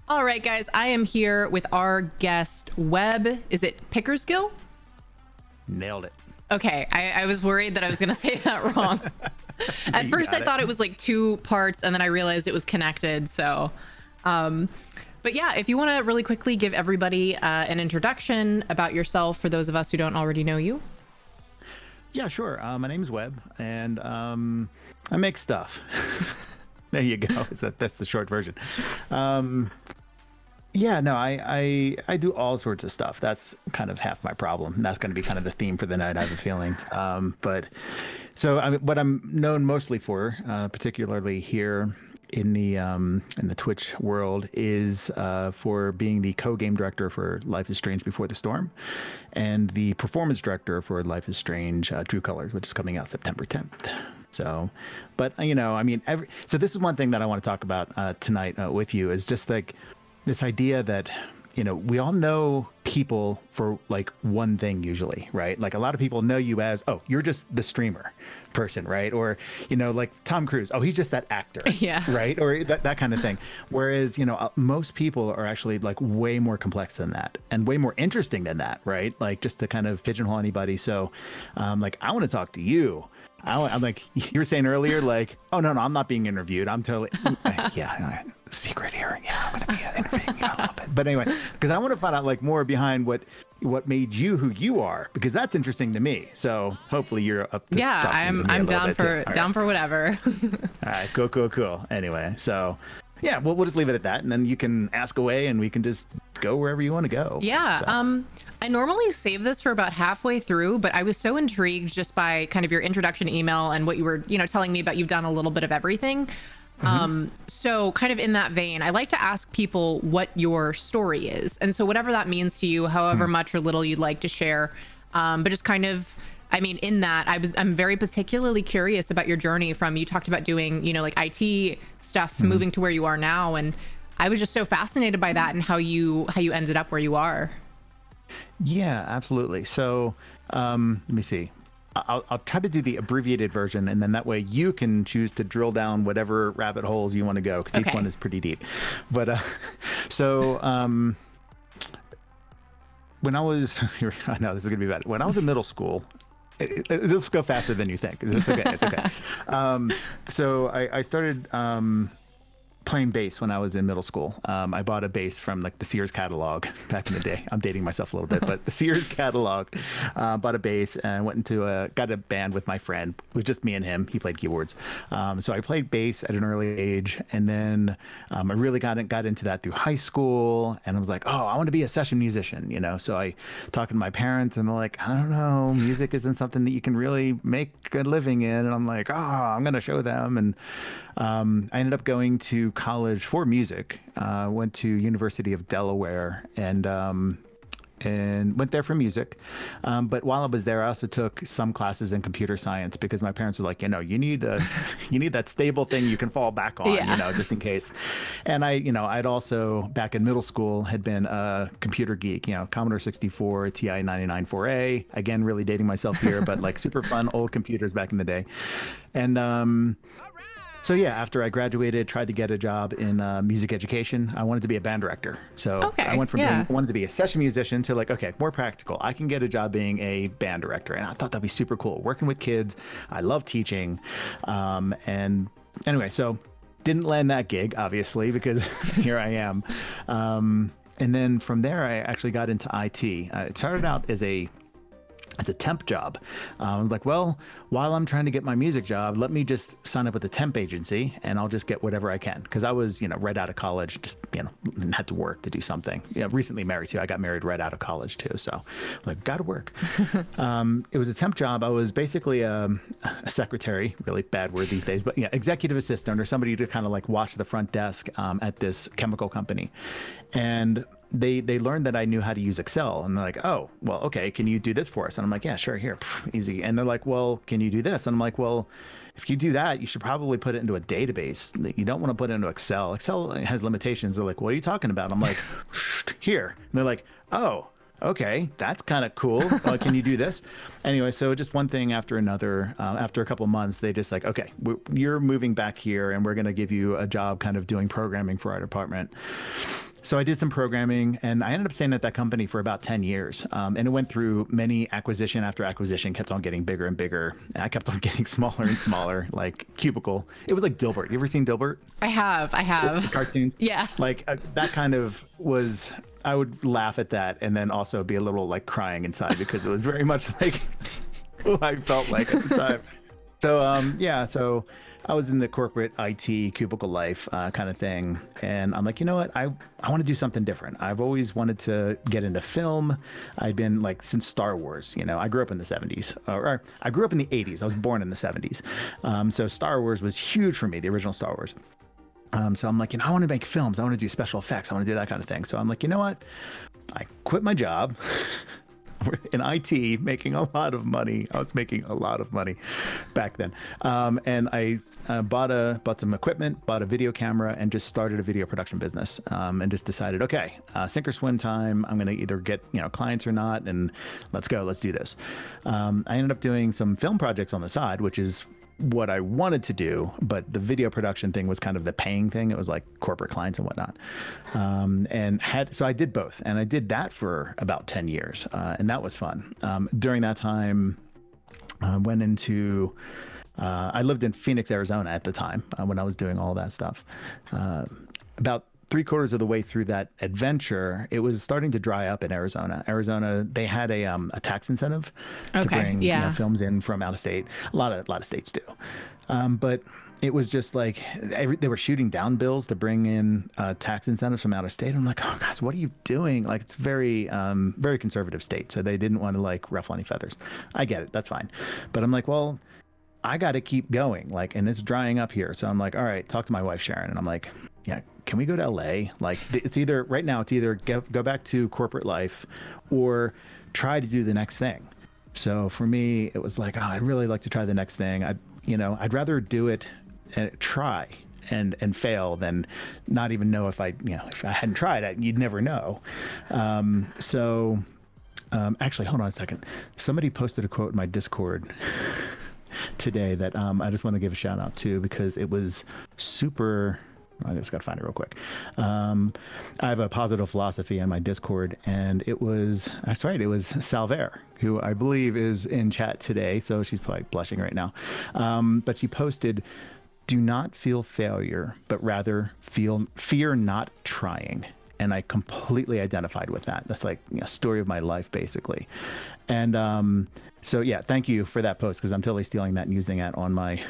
All right, guys, I am here with our guest, Webb. Is it Pickersgill? Nailed it. Okay, I was worried that I was going to say that wrong. At first, I thought it was like two parts, and then I realized it was connected. So, but yeah, if you want to really quickly give everybody an introduction about yourself for those of us who don't already know you. Yeah, sure. My name's Webb, and I make stuff. There you go. That's the short version. Yeah, no, I do all sorts of stuff. That's kind of half my problem. And that's going to be kind of the theme for the night, I have a feeling. But so what I'm known mostly for, particularly here in the Twitch world, is for being the co-game director for Life is Strange Before the Storm, and the performance director for Life is Strange True Colors, which is coming out September 10th. So, but I mean, so this is one thing that I want to talk about tonight with you, is just like this idea that, we all know people for like one thing usually, right? Like a lot of people know you as, oh, you're just the streamer person, right? Or, like Tom Cruise, oh, he's just that actor, yeah, right? Or that kind of thing. Whereas, most people are actually like way more complex than that and way more interesting than that, right? Like just to kind of pigeonhole anybody. So, like, I want to talk to you. I'm like, you were saying earlier, like, oh, no, I'm not being interviewed. I'm totally, secret here. Yeah, I'm going to be interviewing you a little bit. But anyway, because I want to find out like more behind what made you who you are, because that's interesting to me. So hopefully you're up to I'm down for whatever. All right, cool. Anyway, so yeah, we'll just leave it at that, and then you can ask away, and we can just go wherever you want to go. Yeah. So. I normally save this for about halfway through, but I was so intrigued just by kind of your introduction email and what you were, telling me about. You've done a little bit of everything. So kind of in that vein, I like to ask people what your story is. And so whatever that means to you, however much or little you'd like to share, but just kind of, I mean, in that, I'm very particularly curious about your journey from, you talked about doing, like IT stuff, moving to where you are now. And I was just so fascinated by that and how you ended up where you are. Yeah, absolutely. So let me see. I'll try to do the abbreviated version, and then that way you can choose to drill down whatever rabbit holes you want to go, because each one is pretty deep. But so when I was, I know this is gonna be bad. When I was in middle school, this will go faster than you think. It's okay. It's okay. So I started playing bass when I was in middle school. I bought a bass from like the Sears catalog back in the day. I'm dating myself a little bit, but the Sears catalog, bought a bass and went into got a band with my friend. It was just me and him. He played keyboards. So I played bass at an early age, and then I really got into that through high school, and I was like, oh, I want to be a session musician, So I talked to my parents, and they're like, I don't know, music isn't something that you can really make a living in. And I'm like, oh, I'm going to show them. And I ended up going to college for music, went to University of Delaware, and went there for music. But while I was there, I also took some classes in computer science, because my parents were like, you need that stable thing you can fall back on, just in case. And I'd also, back in middle school, had been a computer geek, Commodore 64, TI 99.4A, again, really dating myself here, but like super fun old computers back in the day. And, so yeah, after I graduated, tried to get a job in music education. I wanted to be a band director. So I went from wanted to be a session musician to like, okay, more practical. I can get a job being a band director. And I thought that'd be super cool. Working with kids. I love teaching. And anyway, so didn't land that gig, obviously, because here I am. And then from there, I actually got into IT. It started out as a temp job. I was like, well, while I'm trying to get my music job, let me just sign up with a temp agency, and I'll just get whatever I can. Because I was, right out of college, just, had to work to do something. Recently married too. I got married right out of college too. So like, got to work. It was a temp job. I was basically a secretary, really bad word these days, but executive assistant, or somebody to kind of like watch the front desk at this chemical company. And they learned that I knew how to use Excel, and they're like, oh, well, okay, can you do this for us? And I'm like, yeah, sure, here, easy. And they're like, well, can you do this? And I'm like, well, if you do that, you should probably put it into a database. You don't want to put it into Excel. Excel has limitations. They're like, what are you talking about? I'm like, here. And they're like, oh, okay, that's kind of cool. Can you do this? Anyway, so just one thing after another. After a couple of months, they just like, okay, you're moving back here, and we're going to give you a job kind of doing programming for our department. So I did some programming, and I ended up staying at that company for about 10 years. And it went through many acquisition after acquisition, kept on getting bigger and bigger. And I kept on getting smaller and smaller, like Cubicle. It was like Dilbert. You ever seen Dilbert? I have. The cartoons? Yeah. Like that kind of was, I would laugh at that and then also be a little like crying inside because it was very much like who I felt like at the time. So, so I was in the corporate IT cubicle life kind of thing. And I'm like, you know what? I want to do something different. I've always wanted to get into film. I've been like since Star Wars, you know, I grew up in the 70s or I grew up in the 80s. I was born in the 70s. So Star Wars was huge for me, the original Star Wars. So I'm like, you know, I want to make films. I want to do special effects. I want to do that kind of thing. So I'm like, you know what? I quit my job. In IT, making a lot of money. I was making a lot of money back then. And I bought some equipment, bought a video camera, and just started a video production business. And just decided, okay, sink or swim time. I'm going to either get clients or not, and let's go. Let's do this. I ended up doing some film projects on the side, which is what I wanted to do, but the video production thing was kind of the paying thing. It was like corporate clients and whatnot. So I did both, and I did that for about 10 years. And that was fun. During that time, I lived in Phoenix, Arizona at the time when I was doing all that stuff. About 3/4 of the way through that adventure, it was starting to dry up in Arizona. They had a tax incentive to bring films in from out of state. A lot of states do, but it was just like they were shooting down bills to bring in tax incentives from out of state. I'm like, oh gosh, what are you doing? Like it's very conservative state, so they didn't want to like ruffle any feathers. I get it, that's fine, but I'm like, well, I got to keep going, and it's drying up here. So I'm like, all right, talk to my wife, Sharon. And I'm like, yeah, can we go to LA? Like it's either go back to corporate life or try to do the next thing. So for me, it was like, oh, I'd really like to try the next thing. I'd rather do it and try and fail than not even know if I hadn't tried it, you'd never know. Actually, hold on a second. Somebody posted a quote in my Discord today that I just want to give a shout out to because it was super. I just got to find it real quick. I have a positive philosophy on my Discord, and that's right, it was Salver, who I believe is in chat today, so she's probably blushing right now. But she posted, "Do not feel failure, but rather fear not trying." And I completely identified with that. That's like a story of my life, basically. And so, yeah, thank you for that post because I'm totally stealing that and using that on my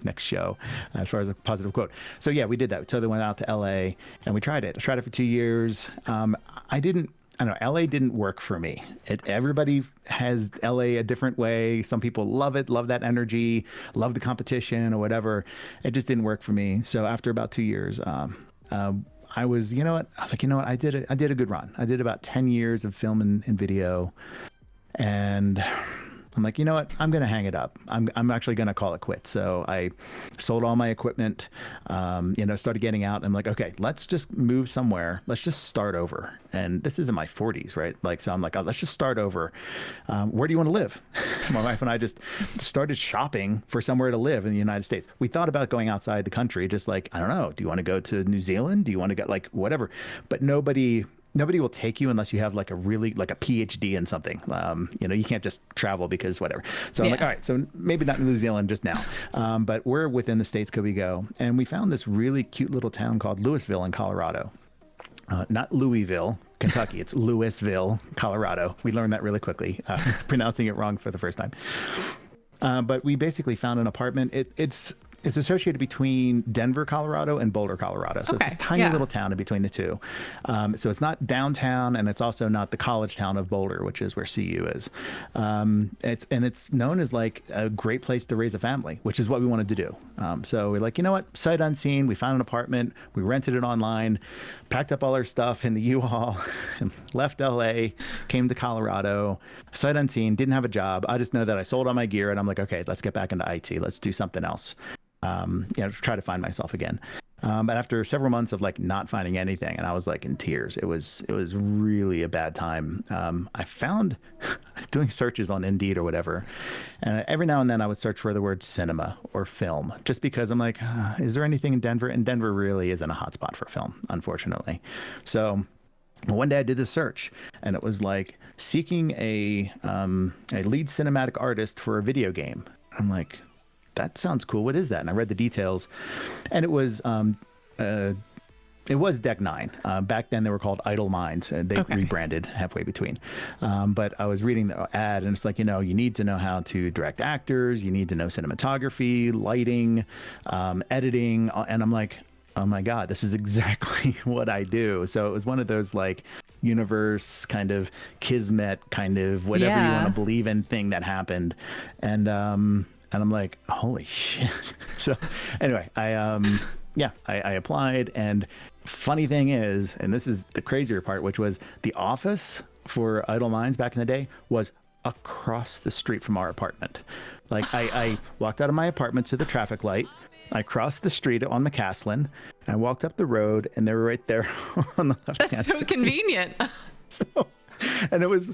next show as far as a positive quote. So, yeah, we did that. We totally went out to LA and we tried it. I tried it for 2 years. I don't know, LA didn't work for me. Everybody has LA a different way. Some people love it, love that energy, love the competition or whatever. It just didn't work for me. So after about 2 years, I was like, I did a good run. I did about 10 years of film and video. And I'm like, you know what? I'm going to hang it up. I'm actually going to call it quits. So I sold all my equipment, started getting out. I'm like, okay, let's just move somewhere. Let's just start over. And this is in my 40s, right? So I'm like, oh, let's just start over. Where do you want to live? My wife and I just started shopping for somewhere to live in the United States. We thought about going outside the country, just like, I don't know, do you want to go to New Zealand? Do you want to get like whatever? But nobody will take you unless you have like a PhD in something. You can't just travel because whatever. So I'm like, all right, so maybe not New Zealand just now. But where within the States could we go? And we found this really cute little town called Louisville in Colorado. Not Louisville, Kentucky. It's Louisville, Colorado. We learned that really quickly, pronouncing it wrong for the first time. But we basically found an apartment. It's associated between Denver, Colorado and Boulder, Colorado. So it's this tiny little town in between the two. So it's not downtown and it's also not the college town of Boulder, which is where CU is. It's known as like a great place to raise a family, which is what we wanted to do. So we're like, you know what? Sight unseen. We found an apartment. We rented it online, packed up all our stuff in the U-Haul and left LA, came to Colorado, sight unseen, didn't have a job. I just know that I sold all my gear and I'm like, okay, let's get back into IT. Let's do something else. Try to find myself again. But after several months of like not finding anything, and I was like in tears, it was really a bad time. I found doing searches on Indeed or whatever, and every now and then I would search for the word cinema or film, just because I'm like, is there anything in Denver? And Denver really isn't a hotspot for film, unfortunately. So one day I did this search, and it was like seeking a lead cinematic artist for a video game. I'm like, that sounds cool. What is that? And I read the details, and it was Deck 9. Back then they were called Idle Minds. They rebranded halfway between. But I was reading the ad, and it's like, you need to know how to direct actors. You need to know cinematography, lighting, editing. And I'm like, oh my God, this is exactly what I do. So it was one of those like universe kind of kismet kind of whatever you want to believe in thing that happened. And I'm like, holy shit. So anyway, I applied, and funny thing is, and this is the crazier part, which was the office for Idle Minds back in the day was across the street from our apartment. Like I walked out of my apartment to the traffic light. I crossed the street on McCaslin. I walked up the road, and they were right there on the left hand side. That's so convenient. So, and it was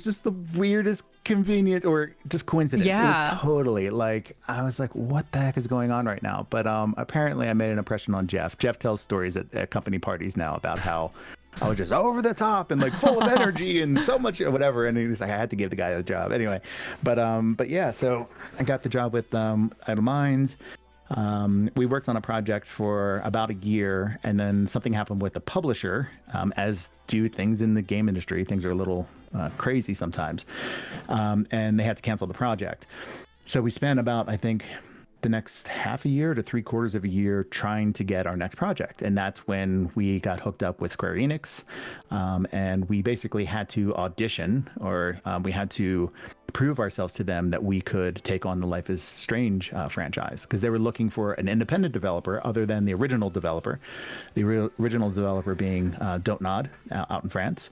just the weirdest convenience or just coincidence. Yeah. It was totally like, I was like, what the heck is going on right now? But apparently I made an impression on Jeff. Jeff tells stories at company parties now about how I was just over the top and like full of energy and so much whatever. And he's like, I had to give the guy a job anyway. But yeah, so I got the job with Idle Minds. We worked on a project for about a year, and then something happened with the publisher. As do things in the game industry, things are a little crazy sometimes, and they had to cancel the project. So we spent about, I think, the next half a year to 3/4 of a year trying to get our next project. And that's when we got hooked up with Square Enix. And we basically had to audition, or we had to prove ourselves to them that we could take on the Life is Strange franchise, because they were looking for an independent developer other than the original developer, original developer being Don't Nod out in France.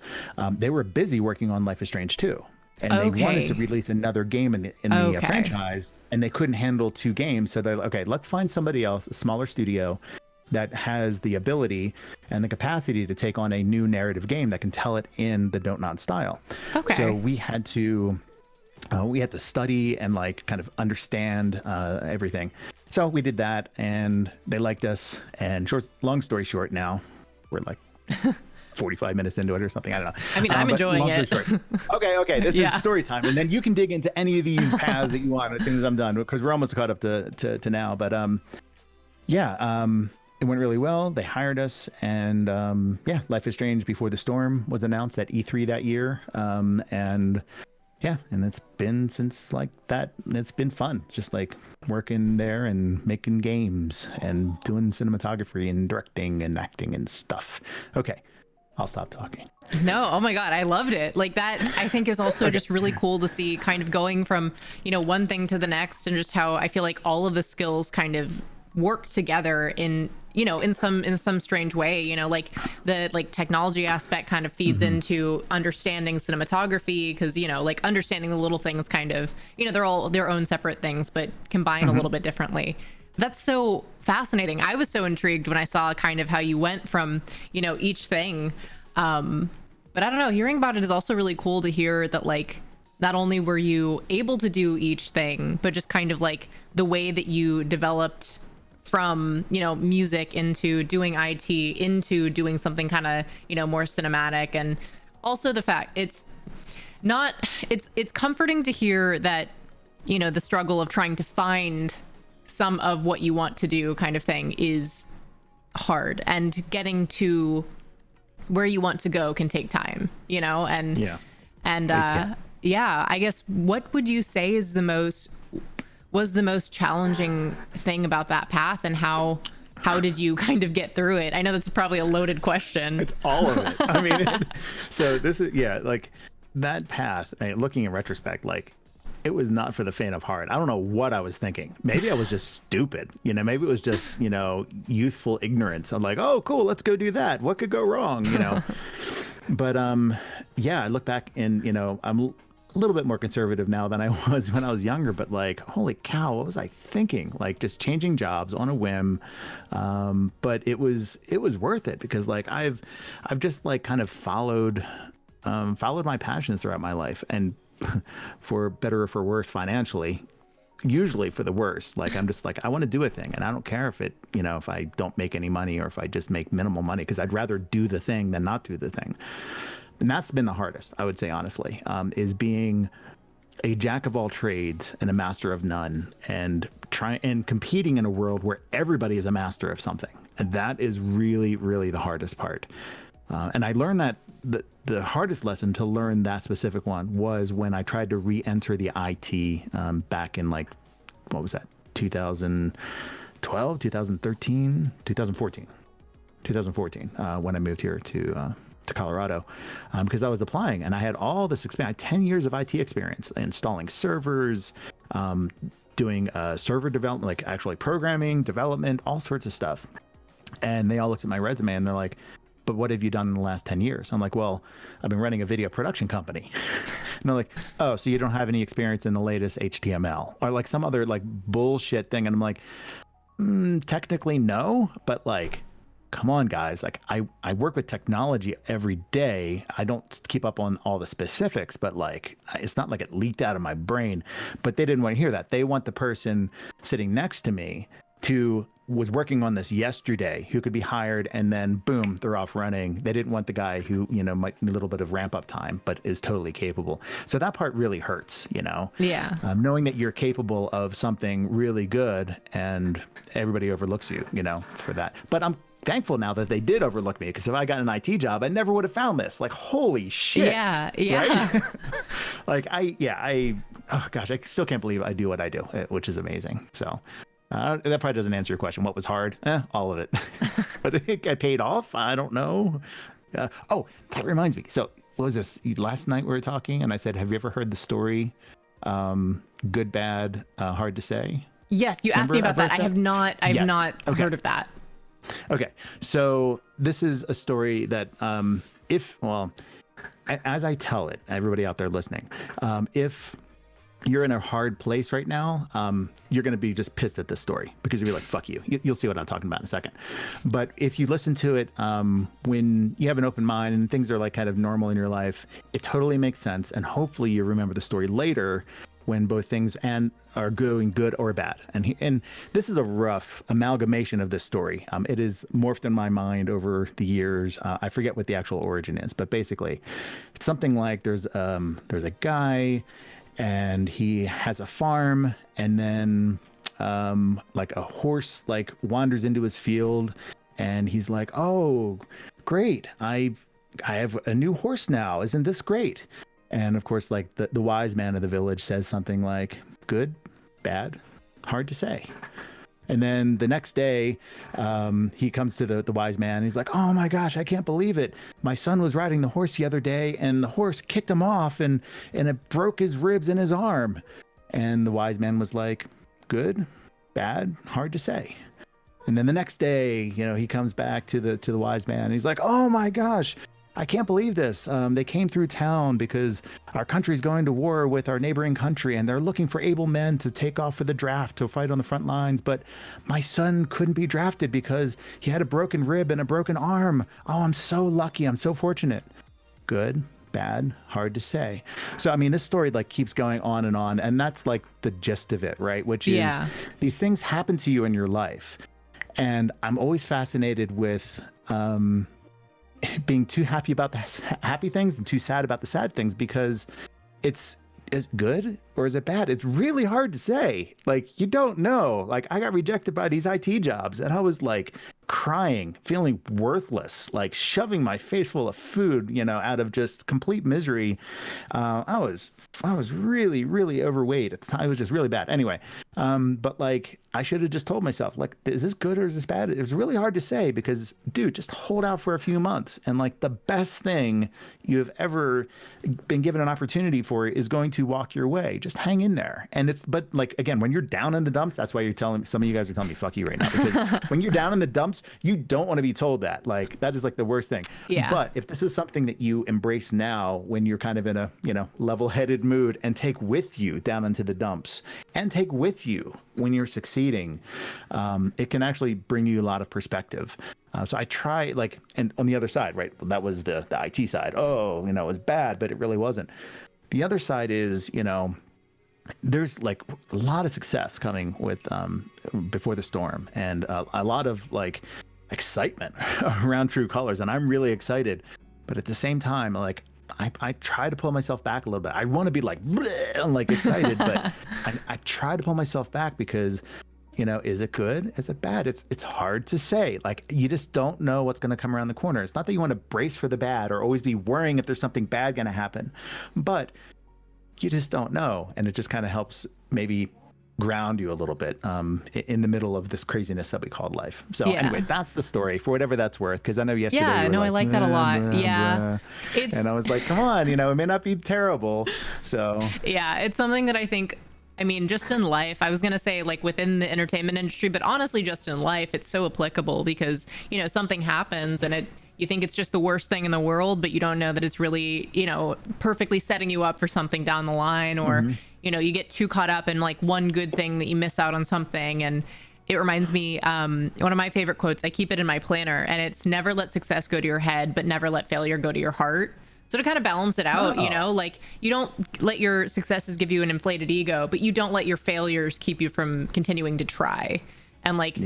They were busy working on Life is Strange 2. And they wanted to release another game in the franchise, and they couldn't handle 2 games. So they're like, okay, let's find somebody else, a smaller studio that has the ability and the capacity to take on a new narrative game that can tell it in the Don't Nod style. Okay. So we had to study and like kind of understand everything. So we did that, and they liked us. And long story short, now we're like 45 minutes into it or something. I don't know. I mean, I'm enjoying it. Okay. This is story time. And then you can dig into any of these paths that you want as soon as I'm done, because we're almost caught up to now. But it went really well. They hired us, and Life is Strange Before the Storm was announced at E3 that year. And it's been since like that. It's been fun, just like working there and making games and doing cinematography and directing and acting and stuff. Okay. I'll stop talking. No, oh my God, I loved it. Like that, I think is also just really cool to see, kind of going from, one thing to the next, and just how I feel like all of the skills kind of work together in some strange way. Like the technology aspect kind of feeds into understanding cinematography, because like understanding the little things kind of, they're all their own separate things, but combined a little bit differently. That's so fascinating. I was so intrigued when I saw kind of how you went from, each thing. But I don't know, hearing about it is also really cool to hear that, like, not only were you able to do each thing, but just kind of like the way that you developed from, music into doing IT, into doing something kind of, more cinematic. And also the fact it's comforting to hear that, the struggle of trying to find some of what you want to do kind of thing is hard, and getting to where you want to go can take time, I guess, what would you say is was the most challenging thing about that path, and how did you kind of get through it? I know that's probably a loaded question. It's all of it. I mean, so this is, like that path, looking in retrospect, like, it was not for the faint of heart. I don't know what I was thinking. Maybe I was just stupid. Maybe it was just, youthful ignorance. I'm like, oh, cool, let's go do that. What could go wrong? But I look back and, I'm a little bit more conservative now than I was when I was younger, but like, holy cow, what was I thinking? Like just changing jobs on a whim. But it was worth it because like I've just like kind of followed my passions throughout my life, and for better or for worse financially, usually for the worst. Like I'm just like, I want to do a thing and I don't care if it, if I don't make any money or if I just make minimal money, because I'd rather do the thing than not do the thing. And that's been the hardest, I would say, honestly, is being a jack of all trades and a master of none, and competing in a world where everybody is a master of something. And that is really, really the hardest part. And I learned that the hardest lesson to learn that specific one was when I tried to re-enter the IT back in like, what was that? 2012, 2013, 2014, when I moved here to Colorado, because I was applying and I had all this experience, 10 years of IT experience, installing servers, doing server development, like actually programming, development, all sorts of stuff. And they all looked at my resume and they're like, but what have you done in the last 10 years? I'm like, well, I've been running a video production company. And they're like, oh, so you don't have any experience in the latest HTML or like some other like bullshit thing. And I'm like, technically no, but like, come on, guys. Like I work with technology every day. I don't keep up on all the specifics, but like, it's not like it leaked out of my brain. But they didn't want to hear that. They want the person sitting next to me who was working on this yesterday, who could be hired and then boom, they're off running. They didn't want the guy who, might need a little bit of ramp up time, but is totally capable. So that part really hurts, Yeah. Knowing that you're capable of something really good and everybody overlooks you, for that. But I'm thankful now that they did overlook me, because if I got an IT job, I never would have found this. Like, holy shit. Yeah. Right? Like oh gosh, I still can't believe I do what I do, which is amazing. So that probably doesn't answer your question. What was hard? All of it. But I think I paid off. I don't know. Oh, that reminds me. So what was this? Last night we were talking and I said, have you ever heard the story, Good, Bad, Hard to Say? Yes, you asked me about that. I have not heard of that. Okay. So this is a story that as I tell it, everybody out there listening, if you're in a hard place right now, you're going to be just pissed at this story because you'll be like, fuck you. You'll see what I'm talking about in a second. But if you listen to it when you have an open mind and things are like kind of normal in your life, it totally makes sense. And hopefully you remember the story later when both things are going good or bad. And this is a rough amalgamation of this story. It is morphed in my mind over the years. I forget what the actual origin is, but basically it's something like there's a guy and he has a farm, and then like a horse like wanders into his field and he's like, oh, great. I have a new horse now. Isn't this great? And of course, like the wise man of the village says something like, good, bad, hard to say. And then the next day, he comes to the wise man. And he's like, oh my gosh, I can't believe it. My son was riding the horse the other day and the horse kicked him off and it broke his ribs in his arm. And the wise man was like, good, bad, hard to say. And then the next day, he comes back to the wise man and he's like, oh my gosh, I can't believe this. They came through town because our country's going to war with our neighboring country and they're looking for able men to take off for the draft to fight on the front lines. But my son couldn't be drafted because he had a broken rib and a broken arm. Oh, I'm so lucky. I'm so fortunate. Good, bad, hard to say. So, I mean, this story like keeps going on. And that's like the gist of it, right? Which is these things happen to you in your life. And I'm always fascinated with, being too happy about the happy things and too sad about the sad things, because is good or is it bad? It's really hard to say. Like, you don't know. Like, I got rejected by these IT jobs and I was like crying, feeling worthless, like shoving my face full of food, out of just complete misery. I was really, really overweight at the time. It was just really bad. Anyway, But like, I should have just told myself, like, is this good or is this bad? It was really hard to say because, dude, just hold out for a few months. And like, the best thing you have ever been given an opportunity for is going to walk your way. Just hang in there. And but like, again, when you're down in the dumps, that's why you're telling me, some of you guys are telling me, fuck you right now. Because when you're down in the dumps, you don't want to be told that. Like, that is like the worst thing. Yeah. But if this is something that you embrace now, when you're kind of in a, level-headed mood, and take with you down into the dumps, and take with you when you're succeeding, it can actually bring you a lot of perspective. So I try, like, and on the other side, right? That was the IT side. Oh, it was bad, but it really wasn't. The other side is, there's like a lot of success coming with before the storm, and a lot of like excitement around True Colors, and I'm really excited. But at the same time, like, I try to pull myself back a little bit. I want to be like, bleh, and like excited, but I try to pull myself back because, is it good? Is it bad? It's hard to say. Like, you just don't know what's going to come around the corner. It's not that you want to brace for the bad or always be worrying if there's something bad going to happen, but you just don't know. And it just kind of helps maybe ground you a little bit in the middle of this craziness that we called life. So anyway, that's the story, for whatever that's worth, because I know yesterday you were I like that a lot. And I was like, come on, it may not be terrible. So it's something that I think, I mean, just in life, I was going to say like within the entertainment industry, but honestly, just in life, it's so applicable because, something happens and you think it's just the worst thing in the world, but you don't know that it's really, perfectly setting you up for something down the line, or, you get too caught up in like one good thing that you miss out on something. And it reminds me, one of my favorite quotes, I keep it in my planner, and it's never let success go to your head, but never let failure go to your heart. So to kind of balance it out, like you don't let your successes give you an inflated ego, but you don't let your failures keep you from continuing to try. And like,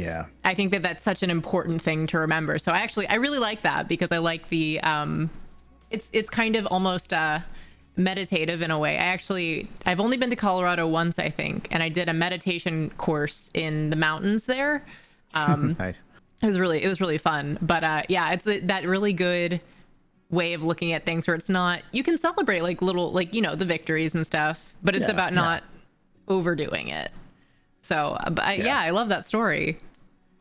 I think that that's such an important thing to remember. So I really like that, because I like the, it's kind of almost meditative in a way. I've only been to Colorado once, I think, and I did a meditation course in the mountains there. Nice. It was really fun. But it's that really good way of looking at things where it's not, you can celebrate like little, like, the victories and stuff, but it's about not overdoing it. So, but I love that story.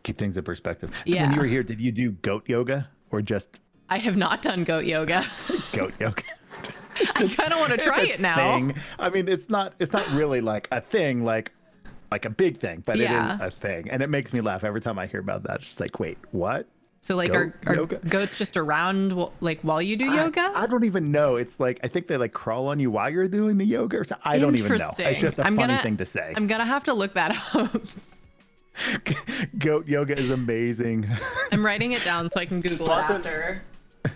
Keep things in perspective. When you were here, did you do goat yoga or just? I have not done goat yoga. Goat yoga. I kind of want to try it now. Thing. I mean, it's not really like a thing, like a big thing, but it is a thing, and it makes me laugh every time I hear about that. It's just like, wait, what? So like, are goats just around like while you do yoga? I don't even know. It's like, I think they like crawl on you while you're doing the yoga or something. I don't even know. It's just a funny thing to say. I'm gonna have to look that up. Goat yoga is amazing. I'm writing it down so I can Google it after.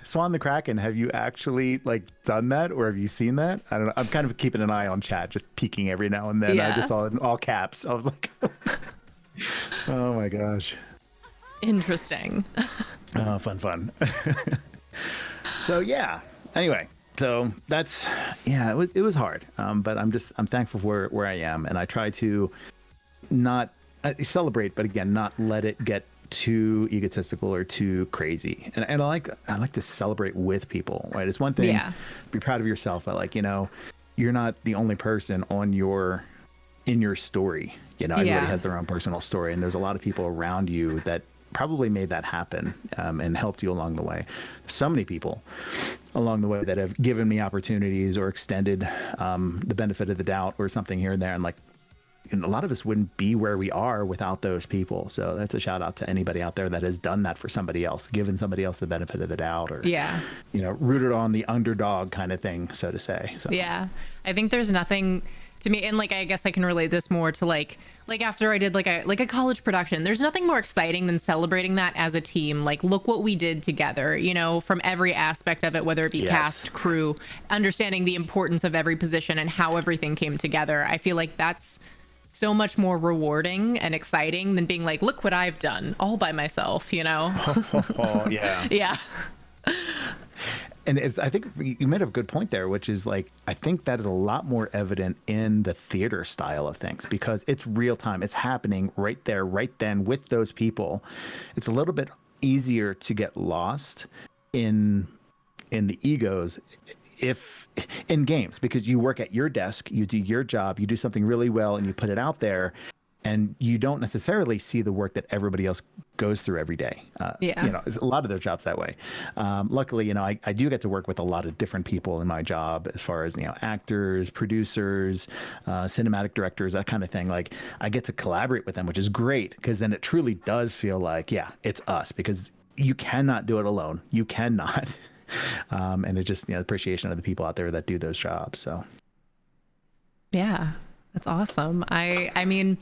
Swan the Kraken, have you actually like done that, or have you seen that? I don't know. I'm kind of keeping an eye on chat, just peeking every now and then. I just saw it in all caps. I was like, oh my gosh. Interesting. Oh, fun. So anyway, so that's it was hard, but I'm thankful for where I am, and I try to not celebrate, but again, not let it get too egotistical or too crazy. And I like to celebrate with people, right? It's one thing to be proud of yourself, but like, you're not the only person in your story. Everybody has their own personal story, and there's a lot of people around you that probably made that happen, and helped you along the way. So many people along the way that have given me opportunities or extended the benefit of the doubt or something here and there. And like, a lot of us wouldn't be where we are without those people. So that's a shout out to anybody out there that has done that for somebody else, given somebody else the benefit of the doubt, or, rooted on the underdog kind of thing, so to say. So. Yeah. I think there's nothing to me, and like, I guess I can relate this more to like after I did like a college production, there's nothing more exciting than celebrating that as a team. Like, look what we did together, from every aspect of it, whether it be cast, crew, understanding the importance of every position and how everything came together. I feel like that's so much more rewarding and exciting than being like, look what I've done all by myself, Oh, yeah. Yeah. And I think you made a good point there, which is like, I think that is a lot more evident in the theater style of things, because it's real time. It's happening right there, right then, with those people. It's a little bit easier to get lost in the egos if in games, because you work at your desk, you do your job, you do something really well, and you put it out there, and you don't necessarily see the work that everybody else goes through every day. Yeah. A lot of their jobs that way. Luckily, I do get to work with a lot of different people in my job, as far as, actors, producers, cinematic directors, that kind of thing. Like, I get to collaborate with them, which is great, because then it truly does feel like, yeah, it's us, because you cannot do it alone. You cannot. And it's just, appreciation of the people out there that do those jobs. So. Yeah, that's awesome. I mean,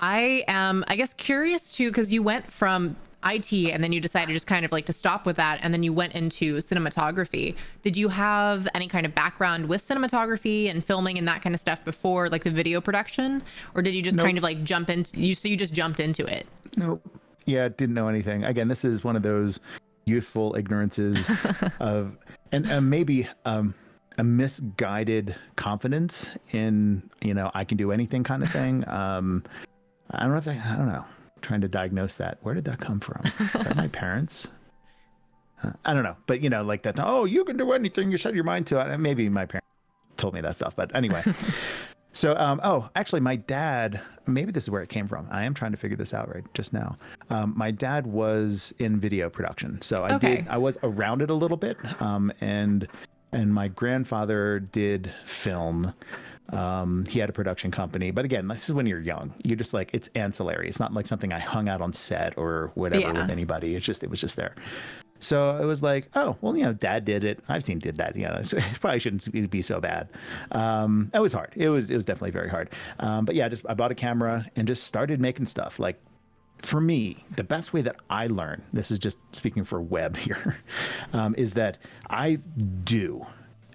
I am, I guess, curious too, because you went from IT and then you decided just kind of like to stop with that, and then you went into cinematography. Did you have any kind of background with cinematography and filming and that kind of stuff before, like the video production, or did you just kind of like jump into you? So you just jumped into it? Nope. Yeah, didn't know anything. Again, this is one of those youthful ignorances of, and maybe a misguided confidence in, I can do anything kind of thing. I don't know. I'm trying to diagnose that. Where did that come from? Is that my parents? I don't know. But, like that, oh, you can do anything you set your mind to. Maybe my parents told me that stuff. But anyway. So, actually, my dad, maybe this is where it came from. I am trying to figure this out right just now. My dad was in video production. So I was around it a little bit. And my grandfather did film. He had a production company, but again, this is when you're young. You're just like, it's ancillary. It's not like something I hung out on set or whatever with anybody. It was just there. So it was like, oh, well, Dad did it. I've seen did that. So it probably shouldn't be so bad. It was hard. It was definitely very hard. But yeah, I bought a camera and just started making stuff. Like, for me, the best way that I learn, this is just speaking for Webb here, is that I do,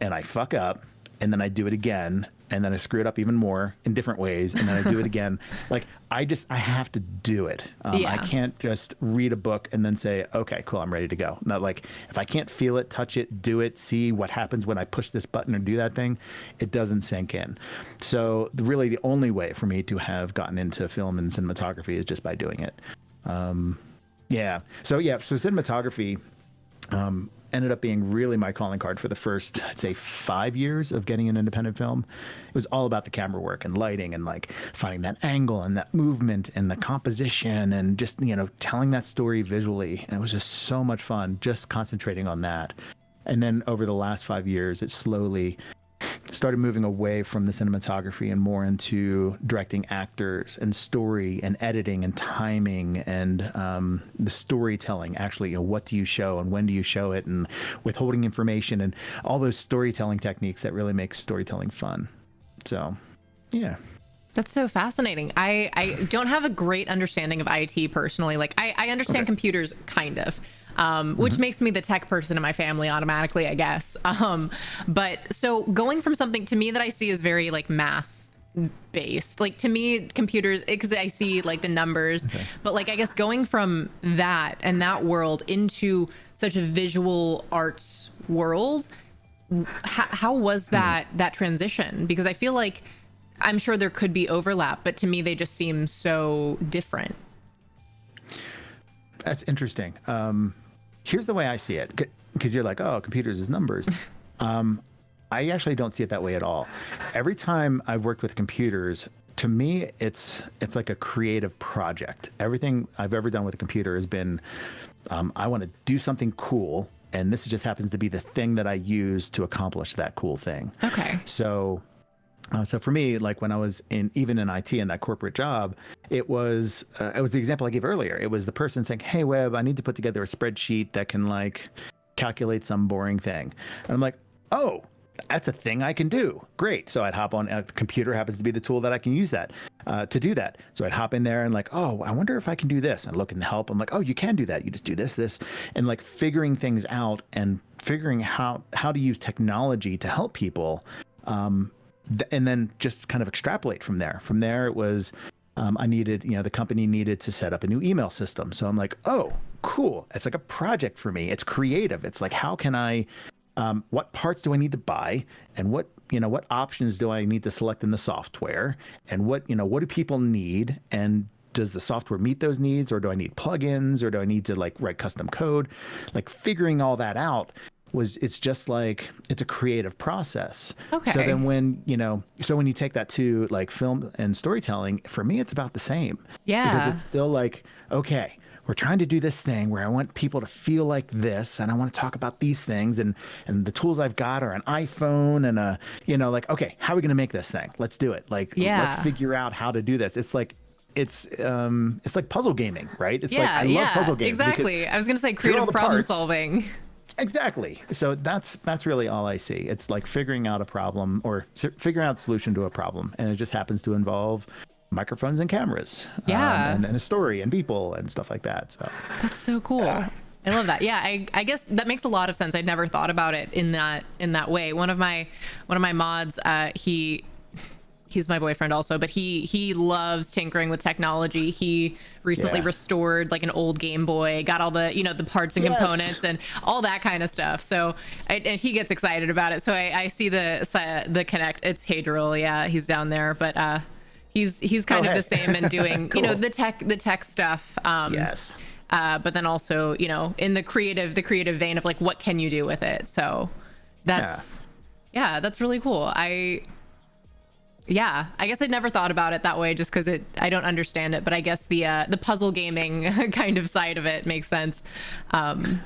and I fuck up, and then I do it again, and then I screw it up even more in different ways, and then I do it again. Like, I have to do it. I can't just read a book and then say, okay, cool, I'm ready to go. Not like, if I can't feel it, touch it, do it, see what happens when I push this button or do that thing, it doesn't sink in. So really the only way for me to have gotten into film and cinematography is just by doing it. So cinematography ended up being really my calling card for the first, I'd say, 5 years of getting an independent film. It was all about the camera work and lighting and like finding that angle and that movement and the composition and just, telling that story visually. And it was just so much fun just concentrating on that. And then over the last 5 years, it slowly started moving away from the cinematography and more into directing actors and story and editing and timing and the storytelling. Actually, what do you show and when do you show it, and withholding information and all those storytelling techniques that really make storytelling fun. So, yeah. That's so fascinating. I don't have a great understanding of IT personally. Like, I understand computers kind of. Which makes me the tech person in my family automatically, I guess. But so going from something to me that I see is very like math based, like to me, computers, because I see like the numbers, but like, I guess going from that and that world into such a visual arts world, how was that transition? Because I feel like, I'm sure there could be overlap, but to me, they just seem so different. That's interesting. Here's the way I see it, because you're like, oh, computers is numbers. I actually don't see it that way at all. Every time I've worked with computers, to me, it's like a creative project. Everything I've ever done with a computer has been, I want to do something cool, and this just happens to be the thing that I use to accomplish that cool thing. Okay. So for me, like when I was even in IT in that corporate job, it was the example I gave earlier. It was the person saying, hey, Webb, I need to put together a spreadsheet that can like calculate some boring thing. And I'm like, oh, that's a thing I can do. Great. So I'd hop on, the computer happens to be the tool that I can use that to do that. So I'd hop in there and like, oh, I wonder if I can do this. And look in the help. I'm like, oh, you can do that. You just do this, and like figuring things out and figuring how to use technology to help people. And then just kind of extrapolate from there. From there, it was I needed, the company needed to set up a new email system. So I'm like, oh, cool. It's like a project for me. It's creative. It's like, how can I, what parts do I need to buy, and what options do I need to select in the software, and what do people need, and does the software meet those needs, or do I need plugins, or do I need to like write custom code? Like figuring all that out was it's just like it's a creative process. Okay. So then when you take that to like film and storytelling, for me it's about the same. Yeah. Because it's still like, okay, we're trying to do this thing where I want people to feel like this, and I want to talk about these things, and the tools I've got are an iPhone and like, okay, how are we going to make this thing? Let's do it. Like, let's figure out how to do this. It's like puzzle gaming, right? It's like, I love puzzle games. Exactly. I was going to say creative problem solving. Exactly. So that's really all I see. It's like figuring out a problem or figuring out the solution to a problem, and it just happens to involve microphones and cameras, and a story and people and stuff like that. So that's so cool. I love that. Yeah, I guess that makes a lot of sense. I'd never thought about it in that way. One of my mods, he's my boyfriend also, but he loves tinkering with technology. He recently restored like an old Game Boy, got all the the parts and components and all that kind of stuff. So and he gets excited about it. So I see the connect. It's Hadriel, yeah, he's down there, but he's kind of the same and doing cool. The tech stuff. But then also in the creative vein of like, what can you do with it? So that's really cool. I guess I'd never thought about it that way just because I don't understand it, but I guess the puzzle gaming kind of side of it makes sense. And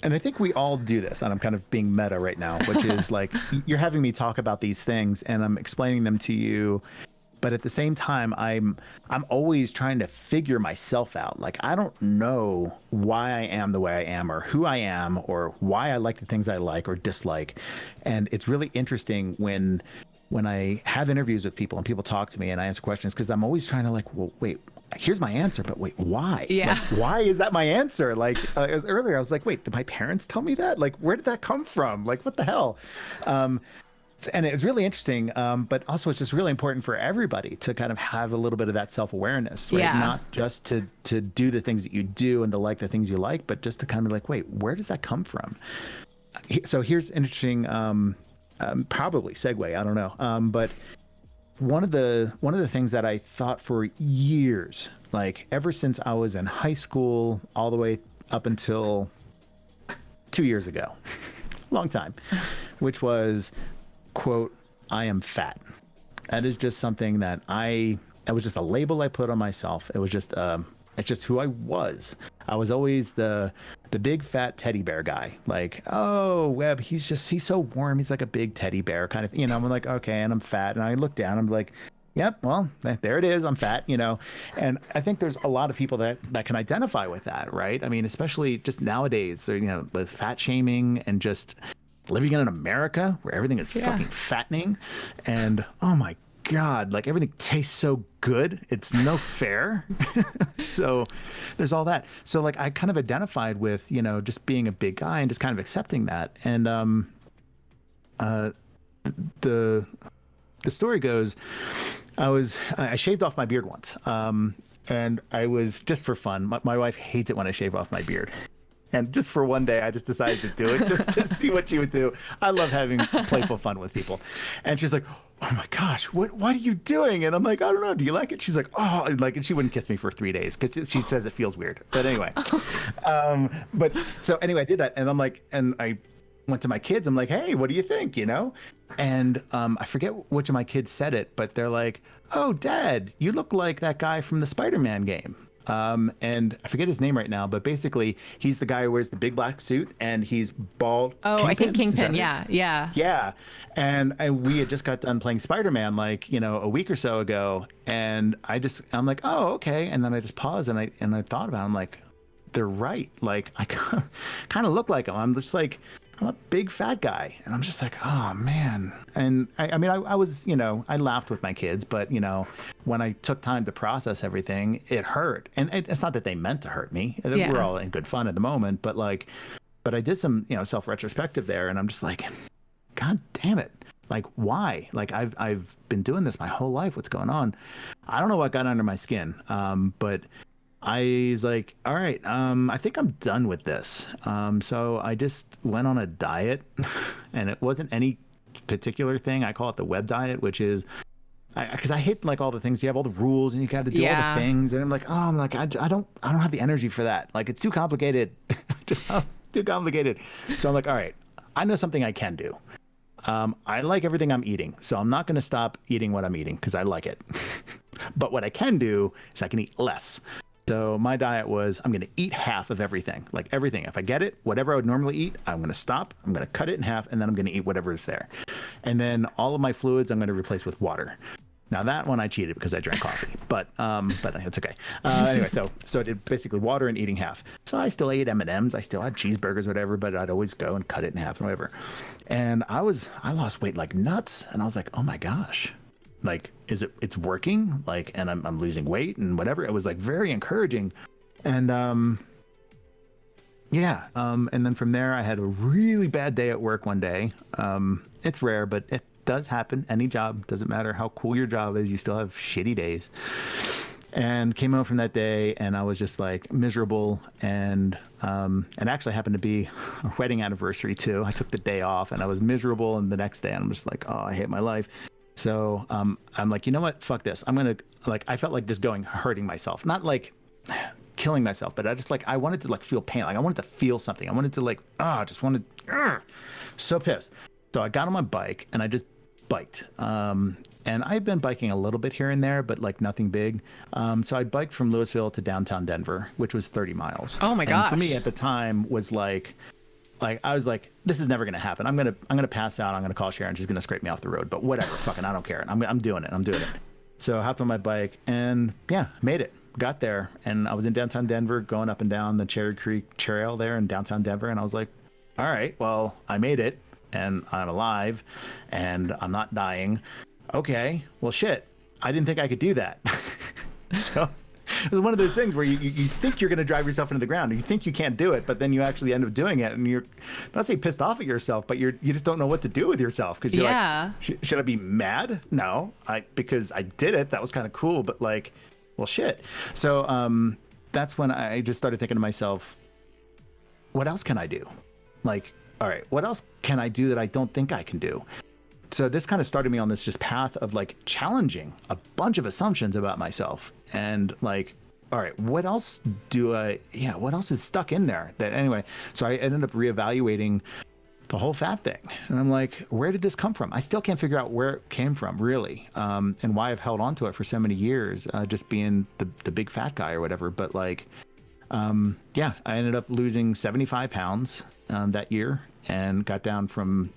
I think we all do this, and I'm kind of being meta right now, which is like you're having me talk about these things and I'm explaining them to you, but at the same time I'm always trying to figure myself out. Like, I don't know why I am the way I am or who I am or why I like the things I like or dislike. And it's really interesting when I have interviews with people and people talk to me and I answer questions, because I'm always trying to like, well, wait, here's my answer, but wait, why? Yeah. Like, why is that my answer? Like earlier, I was like, wait, did my parents tell me that? Like, where did that come from? Like, what the hell? And it was really interesting, but also it's just really important for everybody to kind of have a little bit of that self-awareness, right? Not just to do the things that you do and to like the things you like, but just to kind of like, wait, where does that come from? So here's an interesting, probably segue, I don't know. But one of the things that I thought for years, like ever since I was in high school, all the way up until 2 years ago, long time, which was, quote, I am fat. That is just something that it was just a label I put on myself. It was just, it's just who I was. I was always the big fat teddy bear guy. Like, oh, Webb, he's so warm. He's like a big teddy bear kind of, I'm like, okay. And I'm fat. And I look down, I'm like, yep, well, there it is. I'm fat, And I think there's a lot of people that can identify with that, right? I mean, especially just nowadays, with fat shaming and just living in America where everything is fucking fattening, and oh my God, like everything tastes so good. It's no fair. So there's all that. So like I kind of identified with, just being a big guy and just kind of accepting that. And the story goes, I shaved off my beard once. And I was just for fun. My wife hates it when I shave off my beard. And just for one day, I just decided to do it just to see what she would do. I love having playful fun with people. And she's like, oh my gosh, what are you doing? And I'm like, I don't know. Do you like it? She's like, oh, and she wouldn't kiss me for 3 days because she says it feels weird. But anyway, but so anyway, I did that. And I'm like, and I went to my kids. I'm like, hey, what do you think? And I forget which of my kids said it, but they're like, oh, Dad, you look like that guy from the Spider-Man game. And I forget his name right now, but basically he's the guy who wears the big black suit and he's bald. Oh, Kingpin? I think Kingpin. Yeah. Yeah. And we had just got done playing Spider-Man a week or so ago. And I'm like, oh, okay. And then I just paused and I thought about it. I'm like, they're right. Like I kind of look like him. I'm just like, I'm a big fat guy. And I'm just like, oh man. And I mean, I was, I laughed with my kids, but when I took time to process everything, it hurt. And it's not that they meant to hurt me. Yeah. We're all in good fun at the moment, but I did some, self-retrospective there, and I'm just like, God damn it. Like, why? Like I've been doing this my whole life. What's going on? I don't know what got under my skin. But I was like, all right, I think I'm done with this. So I just went on a diet, and it wasn't any particular thing. I call it the Webb diet, which is because I hate like all the things. You have all the rules and you got to do all the things. And I'm like, I don't have the energy for that. Like, it's too complicated. Just too complicated. So I'm like, all right, I know something I can do. I like everything I'm eating, so I'm not going to stop eating what I'm eating because I like it. But what I can do is I can eat less. So my diet was, I'm going to eat half of everything, like everything. If I get it, whatever I would normally eat, I'm going to stop. I'm going to cut it in half, and then I'm going to eat whatever is there. And then all of my fluids, I'm going to replace with water. Now that one I cheated because I drank coffee, but it's okay. Anyway, so I did basically water and eating half. So I still ate M&Ms, I still had cheeseburgers, whatever, but I'd always go and cut it in half and whatever. And I lost weight like nuts, and I was like, oh my gosh, like it's working, like, and I'm losing weight and whatever. It was like very encouraging, and and then from there I had a really bad day at work one day. It's rare, but it does happen. Any job, doesn't matter how cool your job is, you still have shitty days. And came home from that day, and I was just like miserable, and actually happened to be a wedding anniversary too. I took the day off, and I was miserable, and the next day I'm just like, oh, I hate my life. So I'm like, you know what, fuck this. I'm gonna, like, I felt like just hurting myself, not like killing myself, but I wanted to like feel pain, like I wanted to feel something. I wanted to like, just wanted, so pissed. So I got on my bike and I just biked. And I've been biking a little bit here and there, but like nothing big. So I biked from Louisville to downtown Denver, which was 30 miles. Oh my gosh. And for me at the time was like I was like, this is never gonna happen. I'm gonna pass out. I'm gonna call Sharon. She's gonna scrape me off the road. But whatever, fucking, I don't care. I'm doing it. I'm doing it. So I hopped on my bike and made it. Got there, and I was in downtown Denver, going up and down the Cherry Creek Trail there in downtown Denver, and I was like, all right, well, I made it. And I'm alive, and I'm not dying. Okay, well, shit, I didn't think I could do that. So it was one of those things where you think you're going to drive yourself into the ground. You think you can't do it, but then you actually end up doing it, and you're not say pissed off at yourself, but you just don't know what to do with yourself because you're like, should I be mad? No, because I did it. That was kind of cool, but like, well, shit. So that's when I just started thinking to myself, what else can I do? Like, all right, what else can I do that I don't think I can do? So this kind of started me on this just path of like challenging a bunch of assumptions about myself, and like, all right, what else what else is stuck in there that anyway? So I ended up reevaluating the whole fat thing, and I'm like, where did this come from? I still can't figure out where it came from really, and why I've held on to it for so many years, just being the big fat guy or whatever. But like, I ended up losing 75 pounds that year, and got down from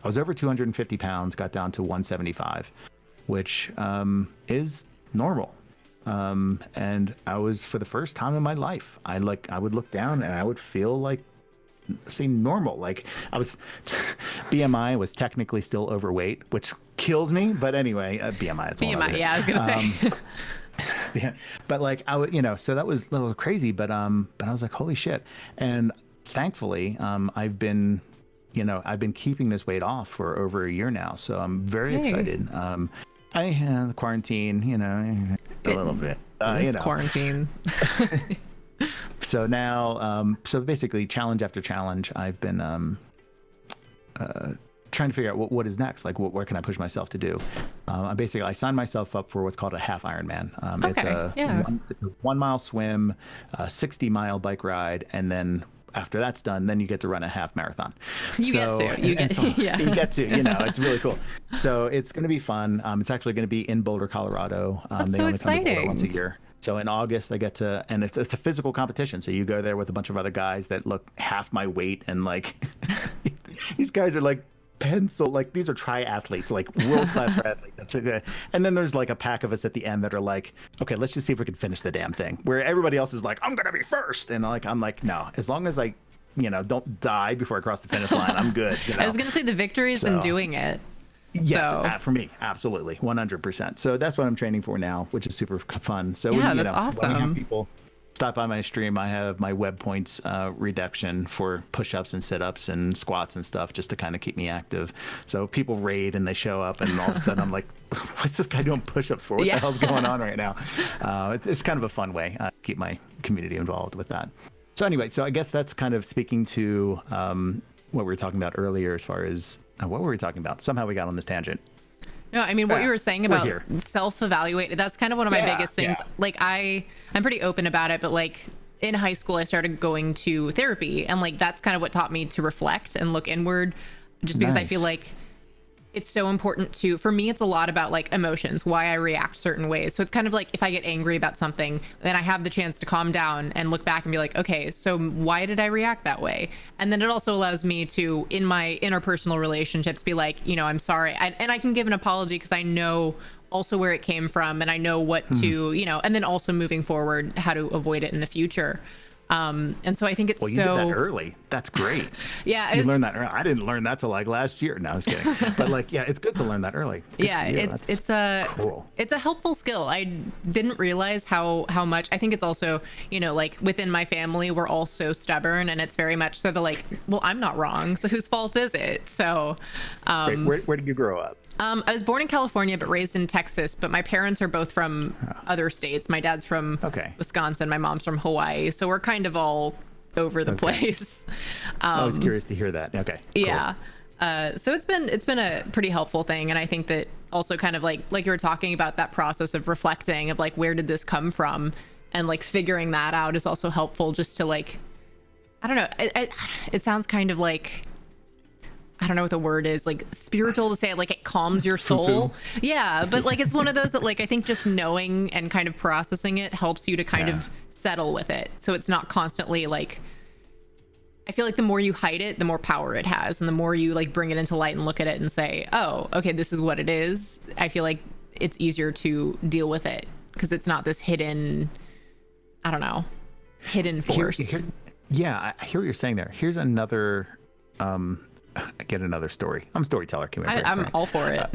I was over 250 pounds, got down to 175, which is normal. And I was, for the first time in my life, I would look down and I would feel like, say, normal. Like I was, BMI was technically still overweight, which kills me. But anyway, BMI. BMI, yeah, I was gonna say. Yeah, but like I would, so that was a little crazy. But I was like, holy shit. And thankfully, I've been keeping this weight off for over a year now, so I'm very excited. I had the quarantine, a little bit. It's quarantine. So now, so basically, challenge after challenge, I've been trying to figure out what is next. Like, where can I push myself to do? I signed myself up for what's called a half Ironman. It's a 1 mile swim, a 60-mile bike ride, and then after that's done, then you get to run a half marathon. You get to, it's really cool. So it's going to be fun. It's actually going to be in Boulder, Colorado. That's they so only exciting. come to Boulder once a year. So in August, I get to, and it's a physical competition. So you go there with a bunch of other guys that look half my weight, and like, these guys are like pencil, like these are triathletes, like world-class triathletes. And then there's like a pack of us at the end that are like, okay, let's just see if we can finish the damn thing. Where everybody else is like, I'm gonna be first, and I'm like, no, as long as I, don't die before I cross the finish line, I'm good. I was gonna say the victory is in doing it. Yes, for me, absolutely, 100%. So that's what I'm training for now, which is super fun. So that's awesome. When you have people stop by my stream, I have my Webb points reduction for push-ups and sit-ups and squats and stuff, just to kind of keep me active. So people raid and they show up, and all of a sudden I'm like, what's this guy doing push-ups for? What the hell's going on right now? It's kind of a fun way to keep my community involved with that. So anyway, so I guess that's kind of speaking to what we were talking about earlier as far as what were we talking about? Somehow we got on this tangent. No, I mean, what you were saying about self-evaluate, that's kind of one of my biggest things. Like I'm pretty open about it, but like in high school, I started going to therapy, and like that's kind of what taught me to reflect and look inward, just because I feel like it's so important to, for me, it's a lot about like emotions, why I react certain ways. So it's kind of like if I get angry about something, then I have the chance to calm down and look back and be like, okay, so why did I react that way? And then it also allows me to, in my interpersonal relationships, be like, you know, I'm sorry. And I can give an apology because I know also where it came from, and I know what to, you know, and then also moving forward, how to avoid it in the future. And so I think it's you did that early. That's great. Yeah. You learned that early. I didn't learn that till like last year. No, I was kidding. But like, yeah, it's good to learn that early. Good it's a helpful skill. I didn't realize how much. I think it's also, you know, like within my family, we're all so stubborn, and it's very much so they're like, well, I'm not wrong, so whose fault is it? So, where did you grow up? I was born in California, but raised in Texas. But my parents are both from other states. My dad's from Wisconsin. My mom's from Hawaii. So we're kind of all over the place. I was curious to hear that. Okay. Cool. Yeah. So it's been a pretty helpful thing. And I think that also kind of like you were talking about that process of reflecting of like, where did this come from? And like figuring that out is also helpful, just to like, I don't know. It sounds kind of like, I don't know what the word is, like spiritual to say it, like it calms your soul. Yeah. But like, it's one of those that like, I think just knowing and kind of processing it helps you to kind of settle with it. So it's not constantly like, I feel like the more you hide it, the more power it has. And the more you like bring it into light and look at it and say, oh, okay, this is what it is. I feel like it's easier to deal with it because it's not this hidden, I don't know, hidden force. Yeah. I hear what you're saying there. Here's another, get another story. I'm a storyteller. I'm all for it.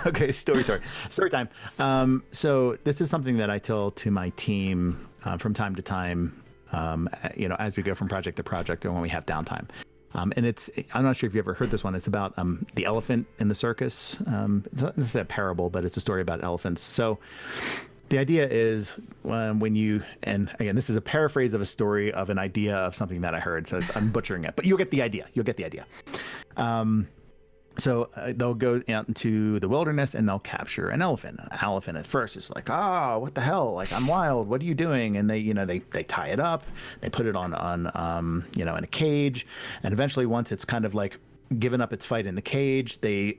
Okay, story time. So this is something that I tell to my team from time to time, you know, as we go from project to project or when we have downtime. And I'm not sure if you ever heard this one. It's about the elephant in the circus. It's a parable, but it's a story about elephants. So the idea is when you, and again, this is a paraphrase of a story of an idea of something that I heard. So I'm butchering it, but you'll get the idea. So they'll go out into the wilderness and they'll capture an elephant. An elephant at first is like, oh, what the hell? Like, I'm wild. What are you doing? And they, you know, they tie it up, they put it on you know, in a cage. And eventually once it's kind of like given up its fight in the cage, they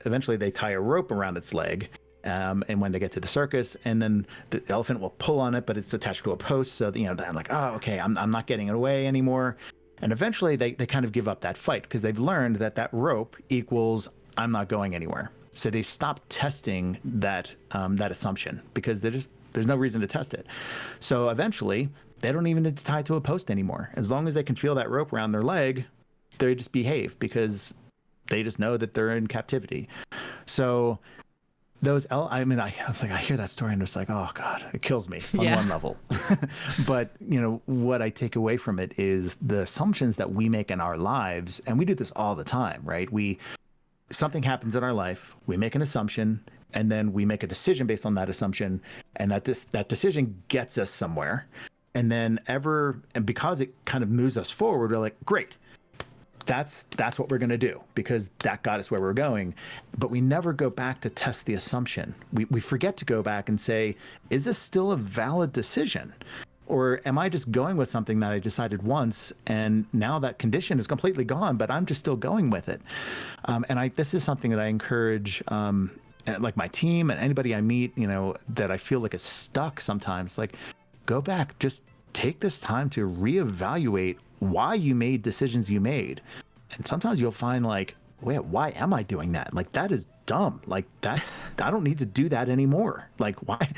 tie a rope around its leg. And when they get to the circus, and then the elephant will pull on it, but it's attached to a post. So, you know, they're like, oh, okay, I'm not getting it away anymore. And eventually they kind of give up that fight because they've learned that rope equals I'm not going anywhere. So they stop testing that assumption because there's no reason to test it. So eventually they don't even need to tie to a post anymore. As long as they can feel that rope around their leg, they just behave because they just know that they're in captivity. So I was like, I hear that story and it's like, oh God, it kills me on one level. But you know, what I take away from it is the assumptions that we make in our lives. And we do this all the time, right? Something happens in our life, we make an assumption, and then we make a decision based on that assumption. And that decision gets us somewhere. And then because it kind of moves us forward, we're like, great. That's what we're going to do because that got us where we're going. But we never go back to test the assumption. We forget to go back and say, is this still a valid decision? Or am I just going with something that I decided once and now that condition is completely gone, but I'm just still going with it? This is something that I encourage, like my team and anybody I meet, you know, that I feel like is stuck sometimes, like go back, just take this time to reevaluate why you made decisions you made. And sometimes you'll find like, wait, why am I doing that? Like, that is dumb. Like that, I don't need to do that anymore. Like, why?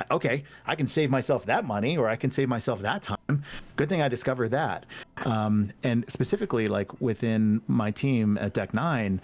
Okay, I can save myself that money or I can save myself that time. Good thing I discovered that. And specifically like within my team at Deck 9,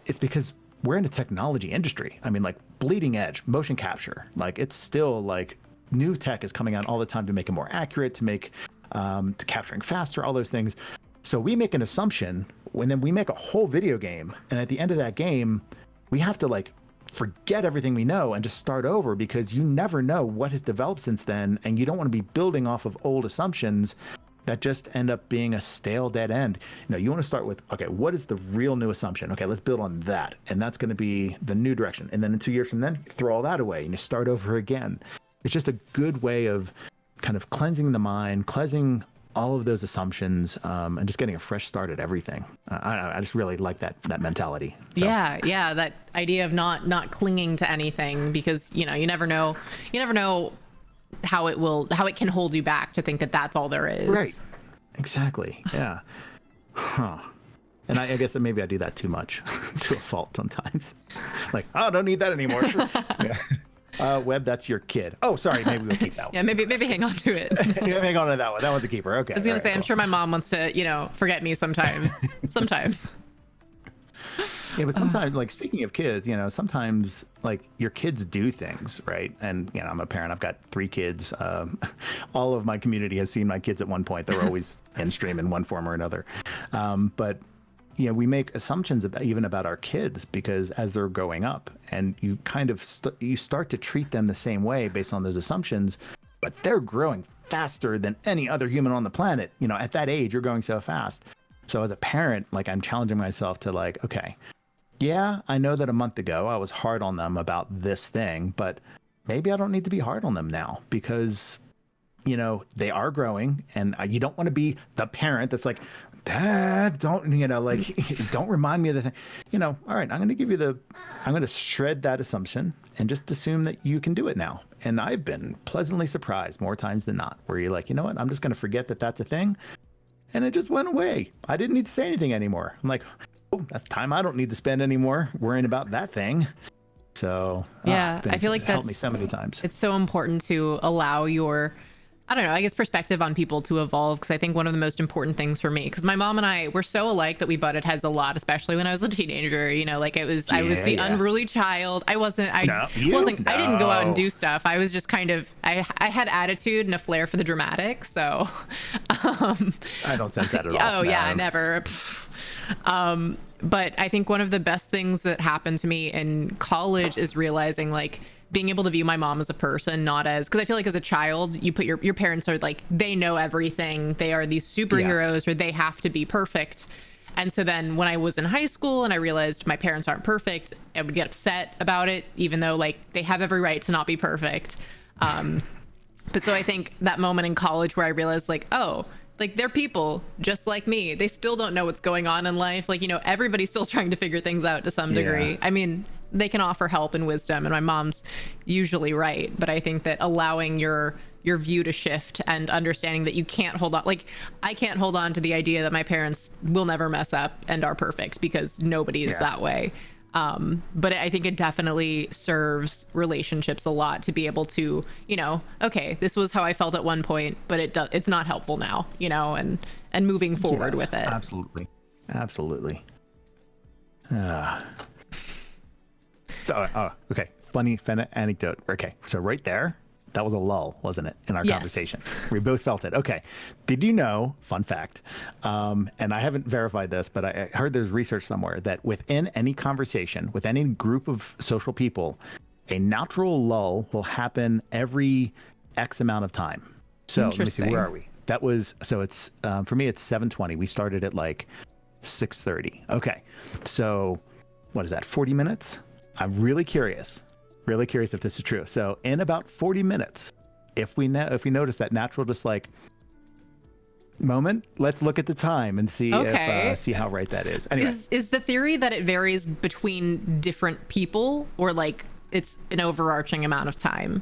it's because we're in a technology industry. I mean, like bleeding edge, motion capture, like it's still like new tech is coming out all the time to make it more accurate, to make to capturing faster, all those things. So we make an assumption when then we make a whole video game, and at the end of that game, we have to like forget everything we know and just start over because you never know what has developed since then, and you don't want to be building off of old assumptions that just end up being a stale dead end. You know, you want to start with, okay, what is the real new assumption? Okay, let's build on that, and that's going to be the new direction. And then in 2 years from then, throw all that away and you start over again. It's just a good way of kind of cleansing the mind, cleansing all of those assumptions, and just getting a fresh start at everything. I don't know, I just really like that mentality. So. Yeah, that idea of not clinging to anything, because you never know how it can hold you back to think that that's all there is. Right. Exactly. Yeah. Huh. And I guess that maybe I do that too much to a fault sometimes. Like, oh, I don't need that anymore. Sure. Yeah. Webb, that's your kid. Oh, sorry. Maybe we'll keep that one. Yeah, maybe hang on to it. Yeah, hang on to that one. That one's a keeper. Okay. I was gonna say, cool. I'm sure my mom wants to, forget me sometimes. Sometimes. Yeah, but sometimes, like, speaking of kids, sometimes, like, your kids do things, right? And, I'm a parent. I've got 3 kids. All of my community has seen my kids at one point. They're always in stream in one form or another. But we make assumptions even about our kids, because as they're growing up, and you kind of you start to treat them the same way based on those assumptions, but they're growing faster than any other human on the planet. At that age, you're going so fast. So as a parent, like, I'm challenging myself to, like, okay, yeah, I know that a month ago I was hard on them about this thing, but maybe I don't need to be hard on them now, because, they are growing, and you don't want to be the parent that's like, Dad, don't, don't remind me of the thing. All right, I'm going to shred that assumption and just assume that you can do it now. And I've been pleasantly surprised more times than not, where you're like, you know what, I'm just going to forget that that's a thing. And it just went away. I didn't need to say anything anymore. I'm like, oh, that's time I don't need to spend anymore worrying about that thing. So yeah, I feel like that's helped me so many times. It's so important to allow your, I don't know, I guess perspective on people to evolve, because I think one of the most important things for me, because my mom and I were so alike that we butted heads a lot, especially when I was a teenager. I was the unruly child. I didn't go out and do stuff. I was just kind of, I had attitude and a flair for the dramatic. So I don't sense that at all. Oh yeah, never. But I think one of the best things that happened to me in college is realizing, like, being able to view my mom as a person, not as, because I feel like as a child, you put your parents are like, they know everything. They are these superheroes, or they have to be perfect. And so then when I was in high school and I realized my parents aren't perfect, I would get upset about it, even though, like, they have every right to not be perfect. But so I think that moment in college where I realized, like, oh, like, they're people just like me. They still don't know what's going on in life. Like, everybody's still trying to figure things out to some degree. I mean, they can offer help and wisdom, and my mom's usually right. But I think that allowing your view to shift and understanding that you can't hold on, like, I can't hold on to the idea that my parents will never mess up and are perfect, because nobody is that way. But I think it definitely serves relationships a lot to be able to, okay, this was how I felt at one point, but it's not helpful now, and moving forward with it. Absolutely. Okay. Funny anecdote. Okay. So right there, that was a lull, wasn't it, in our conversation? We both felt it. Okay. Did you know, fun fact, and I haven't verified this, but I heard there's research somewhere that within any conversation, with any group of social people, a natural lull will happen every X amount of time. So let me see, where are we? It's, for me, it's 7:20. We started at like 6:30. Okay. So what is that, 40 minutes? I'm really curious if this is true. So in about 40 minutes, if we notice that natural, just like, moment, let's look at the time and see see how right that is. Anyway, is the theory that it varies between different people, or like it's an overarching amount of time?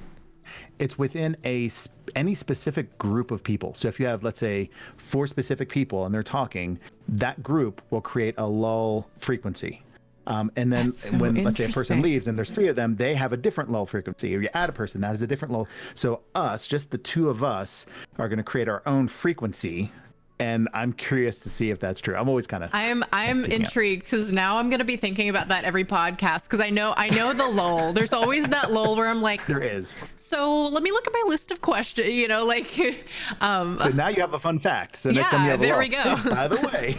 It's within any specific group of people. So if you have, let's say, 4 specific people and they're talking, that group will create a lull frequency. And then when, let's say, a person leaves and there's 3 of them, they have a different lull frequency. Or you add a person, that is a different lull. So just the 2 of us, are going to create our own frequency. And I'm curious to see if that's true. I'm always kind of. I'm intrigued, because now I'm going to be thinking about that every podcast, because I know the lull. There's always that lull where I'm like, there is. So let me look at my list of questions. So now you have a fun fact. So next time you have a lull. We go. By the way,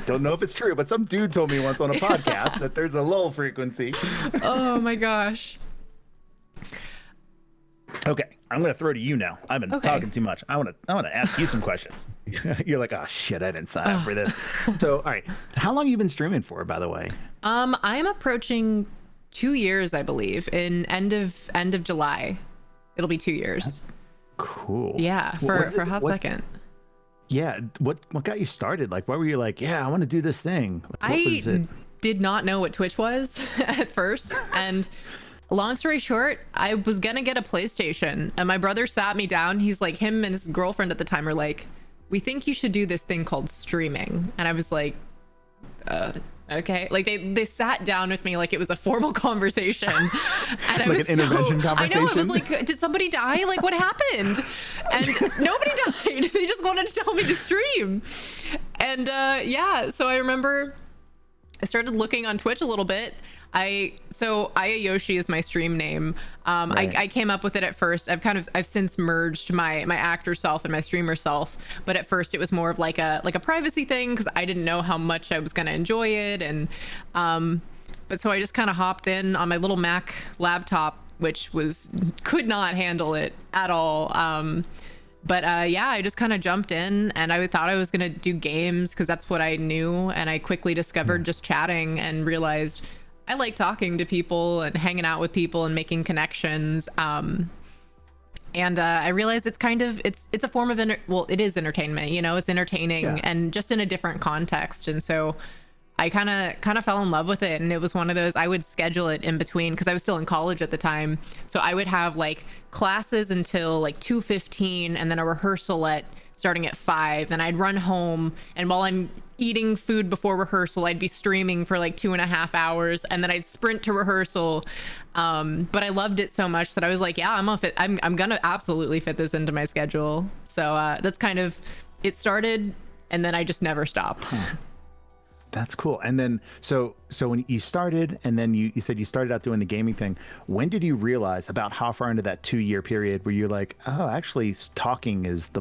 don't know if it's true, but some dude told me once on a podcast that there's a lull frequency. Oh my gosh. Okay, I'm going to throw to you now. I've been talking too much. I want to ask you some questions. You're like, oh shit, I didn't sign up for this. So, all right, how long have you been streaming for, by the way? I'm approaching 2 years, I believe. In end of July, it'll be 2 years. That's cool. Yeah, for a hot second. yeah, what got you started? Like, why were you like, yeah, I want to do this thing? Like, what was it? I did not know what Twitch was at first. And long story short, I was going to get a PlayStation, and my brother sat me down. He's like, him and his girlfriend at the time are like, we think you should do this thing called streaming. And I was like, okay. Like they sat down with me like it was a formal conversation. And I Like was an intervention I know, conversation? it was like, did somebody die? Like what happened? And nobody died. They just wanted to tell me to stream. And yeah, so I remember I started looking on Twitch a little bit. Ayayoshi is my stream name. Right. I came up with it at first. I've since merged my actor self and my streamer self, but at first it was more of like a privacy thing because I didn't know how much I was gonna enjoy it, and but so I just kind of hopped in on my little Mac laptop, which could not handle it at all. But yeah, I just kind of jumped in, and I thought I was gonna do games because that's what I knew, and I quickly discovered just chatting and realized I like talking to people and hanging out with people and making connections. And I realized it's a form of it is entertainment, you know, it's entertaining, Yeah. and just in a different context. And so I kind of fell in love with it. And it was one of those, I would schedule it in between because I was still in college at the time. So I would have like classes until like 2:15 and then a rehearsal starting at 5. And I'd run home, and while I'm eating food before rehearsal, I'd be streaming for like 2.5 hours, and then I'd sprint to rehearsal. But I loved it so much that I was like, yeah, I'm gonna absolutely fit this into my schedule. So that's kind of it started, and then I just never stopped. That's cool. And then, so when you started, and then you said you started out doing the gaming thing, when did you realize, about how far into that 2-year period were you like, oh, actually talking is the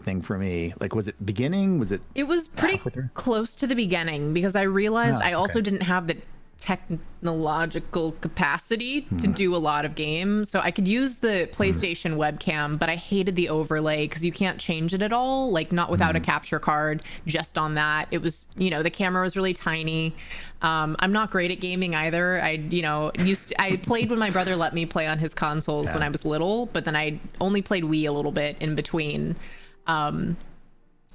thing for me? Like, was it beginning? Was it? It was pretty close to the beginning because I realized I also didn't have the technological capacity to do a lot of games. So I could use the PlayStation webcam, but I hated the overlay because you can't change it at all, like not without a capture card, just on that. It was, you know, the camera was really tiny. I'm not great at gaming either. I played when my brother let me play on his consoles when I was little, but then I only played Wii a little bit in between.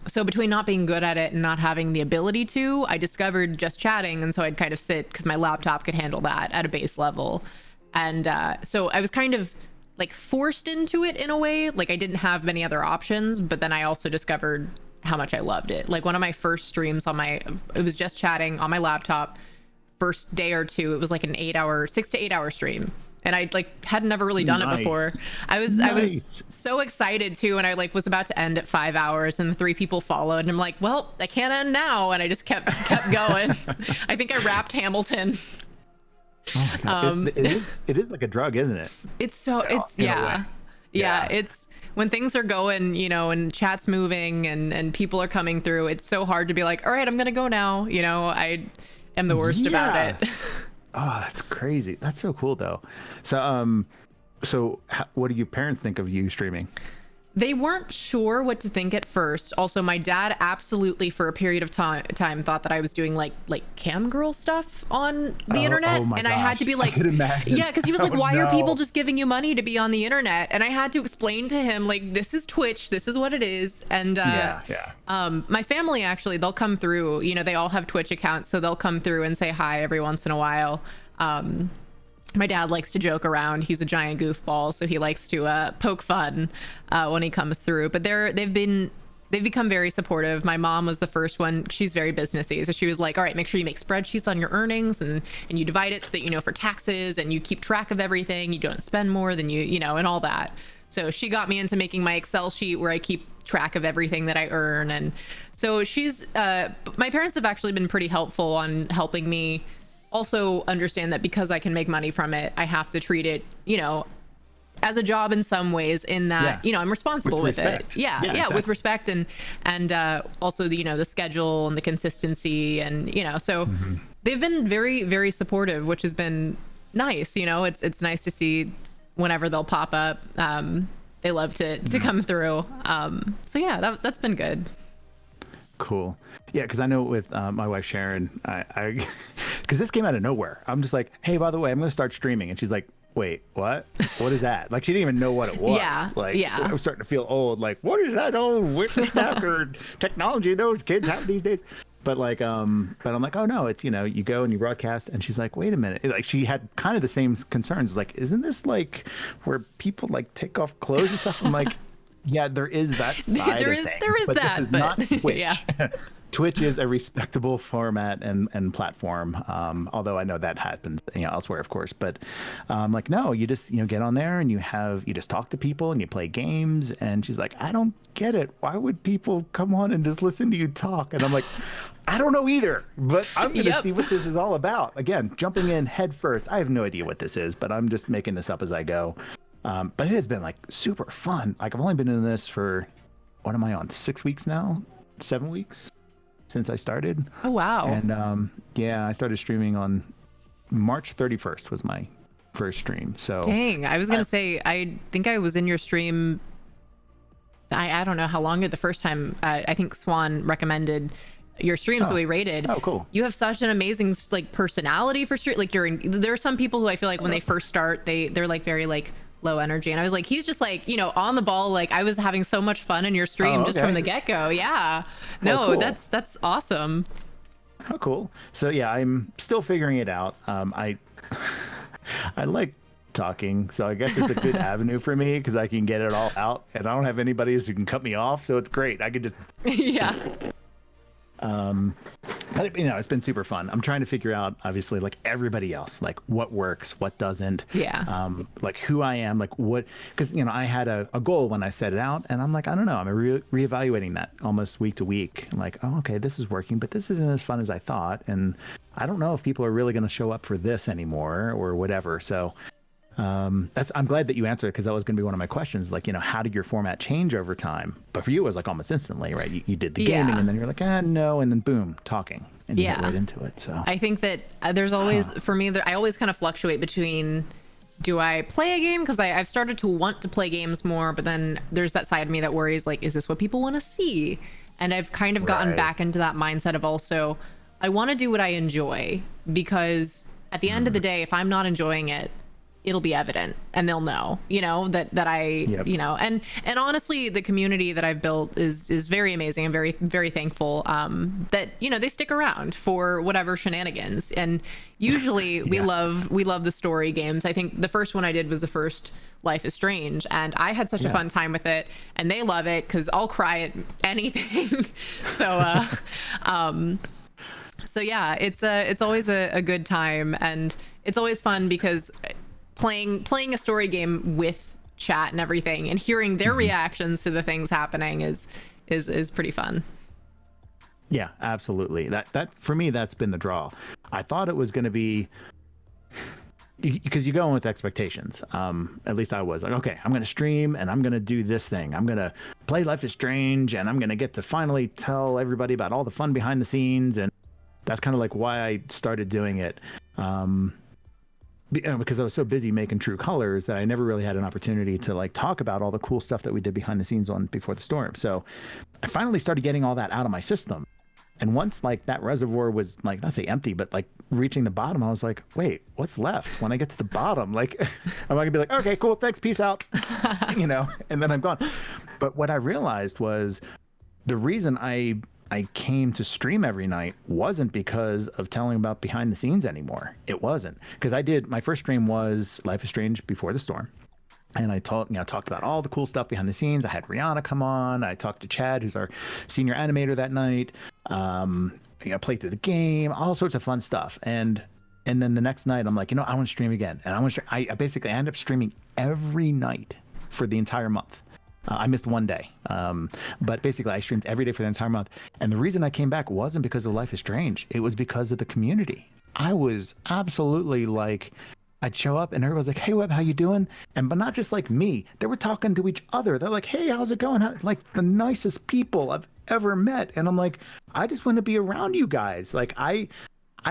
So between not being good at it and not having the ability to, I discovered just chatting. And so I'd kind of sit because my laptop could handle that at a base level. And so I was kind of like forced into it in a way. Like I didn't have many other options, but then I also discovered how much I loved it. Like one of my first streams it was just chatting on my laptop. First day or two, it was like an 6 to 8 hour stream. And I had never really done it before. I was so excited too, and I was about to end at 5 hours, and the 3 people followed, and I'm like, well, I can't end now, and I just kept going. I think I rapped Hamilton. Oh my God. It is like a drug, isn't it? Yeah. It's when things are going, you know, and chat's moving and people are coming through. It's so hard to be like, all right, I'm gonna go now. You know, I am the worst about it. Oh, that's crazy. That's so cool, though. So, what do your parents think of you streaming? They weren't sure what to think at first. Also, my dad absolutely, for a period of time, thought that I was doing like cam girl stuff on the internet, and I had to be like, yeah, because he was like, "Why are people just giving you money to be on the internet?" And I had to explain to him like, "This is Twitch. This is what it is." And my family actually, they'll come through. You know, they all have Twitch accounts, so they'll come through and say hi every once in a while. My dad likes to joke around. He's a giant goofball, so he likes to poke fun when he comes through. But they've become very supportive. My mom was the first one. She's very businessy, so she was like, all right, make sure you make spreadsheets on your earnings and you divide it so that you know for taxes, and you keep track of everything. You don't spend more than you know, and all that. So she got me into making my Excel sheet where I keep track of everything that I earn. And so my parents have actually been pretty helpful on helping me also understand that because I can make money from it, I have to treat it, you know, as a job in some ways, in that, you know, I'm responsible with it. Yeah, exactly. With respect and also the, you know, the schedule and the consistency, and, you know, so they've been very, very supportive, which has been nice. You know, it's nice to see whenever they'll pop up. They love to come through. So yeah, that's been good. Cool. Yeah, because I know with my wife Sharon, I because this came out of nowhere. I'm just like, hey, by the way, I'm going to start streaming, and she's like, wait, what? What is that? Like, she didn't even know what it was. Yeah, Like, yeah. I was starting to feel old. Like, what is that old whippersnapper technology those kids have these days? But like, but I'm like, oh no, it's, you go and you broadcast, and she's like, wait a minute. Like, she had kind of the same concerns. Like, isn't this like where people like take off clothes and stuff? I'm like, yeah, there is that side There of is things, there is but that, this is but not Twitch. yeah. Twitch is a respectable format and platform. Although I know that happens, elsewhere, of course. But like, no, you just, get on there and you just talk to people and you play games. And she's like, I don't get it. Why would people come on and just listen to you talk? And I'm like, I don't know either, but I'm going to see what this is all about. Again, jumping in head first. I have no idea what this is, but I'm just making this up as I go. But it has been like super fun. Like, I've only been in this for, what am I on? 6 weeks now? 7 weeks since I started. Oh, wow. And yeah, I started streaming on March 31st was my first stream. So dang, I was going to say, I think I was in your stream. I don't know how long ago the first time. I think Swan recommended your streams, so we rated. Oh, cool. You have such an amazing like personality for stream. Like, there are some people who I feel like when they first start, they're like very like low energy, and I was like, he's just like, on the ball. Like, I was having so much fun in your stream just from the get-go. Yeah, no, cool. That's awesome. Oh, cool. So yeah, I'm still figuring it out. I like talking, so I guess it's a good avenue for me because I can get it all out, and I don't have anybody who can cut me off, so it's great. I could just yeah. But it's been super fun. I'm trying to figure out, obviously, like everybody else, like what works, what doesn't. Yeah. Like who I am, like what, because I had a goal when I set it out, and I'm like, I don't know, I'm reevaluating that almost week to week. Like, oh, okay, this is working, but this isn't as fun as I thought, and I don't know if people are really going to show up for this anymore or whatever. So I'm glad that you answered it, because that was going to be one of my questions. Like, how did your format change over time? But for you, it was like almost instantly, right? You did the gaming, and then you're like, no, and then boom, talking, and you get right into it. So I think that there's always, for me, I always kind of fluctuate between, do I play a game? Because I've started to want to play games more, but then there's that side of me that worries, like, is this what people want to see? And I've kind of gotten back into that mindset of also, I want to do what I enjoy, because at the end of the day, if I'm not enjoying it, it'll be evident, and they'll know, that I, and honestly, the community that I've built is very amazing. I'm very, very thankful that, they stick around for whatever shenanigans. And usually we love the story games. I think the first one I did was the first Life is Strange, and I had such a fun time with it, and they love it because I'll cry at anything. So, so yeah, it's always a good time, and it's always fun because playing a story game with chat and everything, and hearing their reactions to the things happening is pretty fun. Yeah, absolutely. That for me, that's been the draw. I thought it was going to be, because you go in with expectations. At least I was like, okay, I'm going to stream and I'm going to do this thing. I'm going to play Life is Strange, and I'm going to get to finally tell everybody about all the fun behind the scenes. And that's kind of like why I started doing it. Because I was so busy making True Colors that I never really had an opportunity to like talk about all the cool stuff that we did behind the scenes on Before the Storm. So I finally started getting all that out of my system. And once like that reservoir was like, not say empty, but like reaching the bottom, I was like, wait, what's left when I get to the bottom? Like, am I gonna be like, okay, cool, thanks, peace out, and then I'm gone. But what I realized was the reason I came to stream every night wasn't because of telling about behind the scenes anymore. It wasn't, because my first stream was Life is Strange Before the Storm. And I talked about all the cool stuff behind the scenes. I had Rihanna come on. I talked to Chad, who's our senior animator that night. Played through the game, all sorts of fun stuff. And then the next night I'm like, I want to stream again. And I basically ended up streaming every night for the entire month. I missed one day. But basically I streamed every day for the entire month. And the reason I came back wasn't because of Life is Strange. It was because of the community. I was absolutely like, I'd show up and everybody's like, hey, Webb, how you doing? But not just like me. They were talking to each other. They're like, hey, how's it going? Like the nicest people I've ever met. And I'm like, I just want to be around you guys. Like, I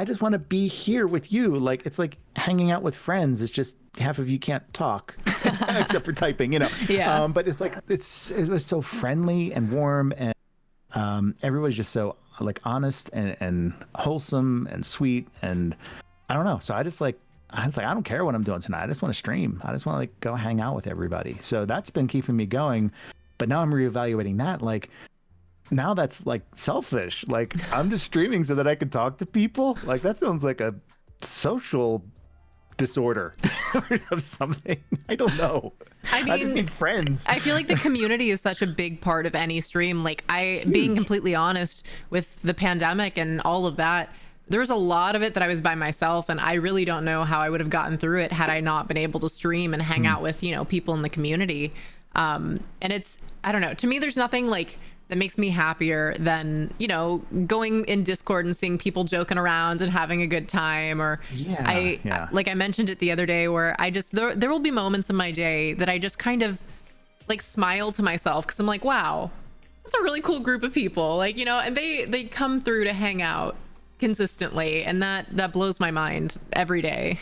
just want to be here with you. Like, it's like hanging out with friends. It's just half of you can't talk except for typing, Yeah. But it's like, it was so friendly and warm, and everybody's just so like honest and wholesome and sweet. And I don't know. So I was like, I don't care what I'm doing tonight. I just want to stream. I just want to like go hang out with everybody. So that's been keeping me going. But now I'm reevaluating that. Like, now that's like selfish. Like, I'm just streaming so that I can talk to people. Like, that sounds like a social disorder of something. I don't know. I mean, I just need friends. I feel like the community is such a big part of any stream. Like, being completely honest, with the pandemic and all of that, there was a lot of it that I was by myself, and I really don't know how I would have gotten through it had I not been able to stream and hang out with, people in the community. And it's, I don't know, to me, there's nothing like that makes me happier than, going in Discord and seeing people joking around and having a good time. Or like I mentioned it the other day, where I just, there will be moments in my day that I just kind of like smile to myself, because I'm like, wow, that's a really cool group of people. Like, and they come through to hang out consistently, and that blows my mind every day.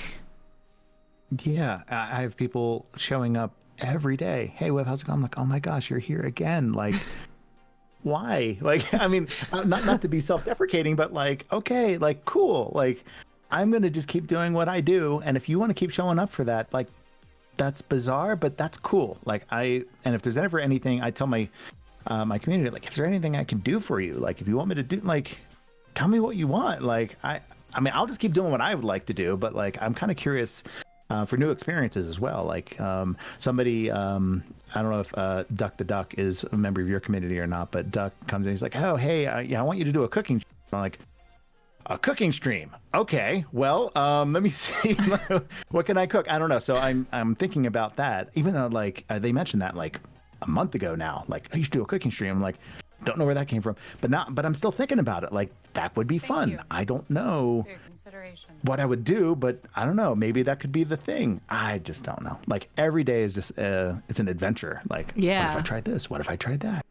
Yeah, I have people showing up every day. Hey, Webb, how's it going? I'm like, oh my gosh, you're here again. Like, why? Like, I mean, not to be self-deprecating, but like, okay, like, cool. Like, I'm gonna just keep doing what I do, and if you want to keep showing up for that, like, that's bizarre, but that's cool. Like, and if there's ever anything, I tell my my community, like, if there's anything I can do for you, like, if you want me to do, like, tell me what you want. Like, I mean, I'll just keep doing what I would like to do, but like, I'm kind of curious for new experiences as well. Like, somebody, I don't know if Duck the Duck is a member of your community or not, but Duck comes in, he's like, oh, hey, I want you to do a cooking stream. I'm like, a cooking stream? Okay, well, let me see. What can I cook? I don't know. So I'm thinking about that, even though like they mentioned that like a month ago now, like, oh, you should do a cooking stream. I'm like, don't know where that came from, but I'm still thinking about it. Like, that would be fun. I don't know what I would do, but I don't know. Maybe that could be the thing. I just don't know. Like, every day is just it's an adventure. Like, what if I tried this? What if I tried that?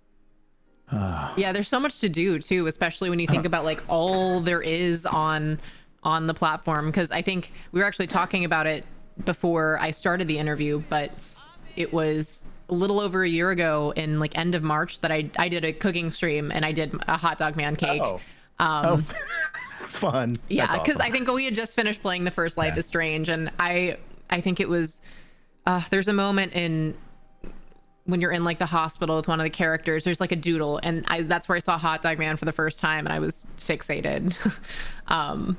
Yeah, there's so much to do too, especially when you think about like all there is on the platform. Because I think we were actually talking about it before I started the interview, but it was a little over a year ago in like end of March that I did a cooking stream, and I did a hot dog man cake. Fun. Yeah, because awesome. I think we had just finished playing the first Life is Strange, and I think it was there's a moment in when you're in like the hospital with one of the characters, there's like a doodle, and that's where I saw Hot Dog Man for the first time, and I was fixated. And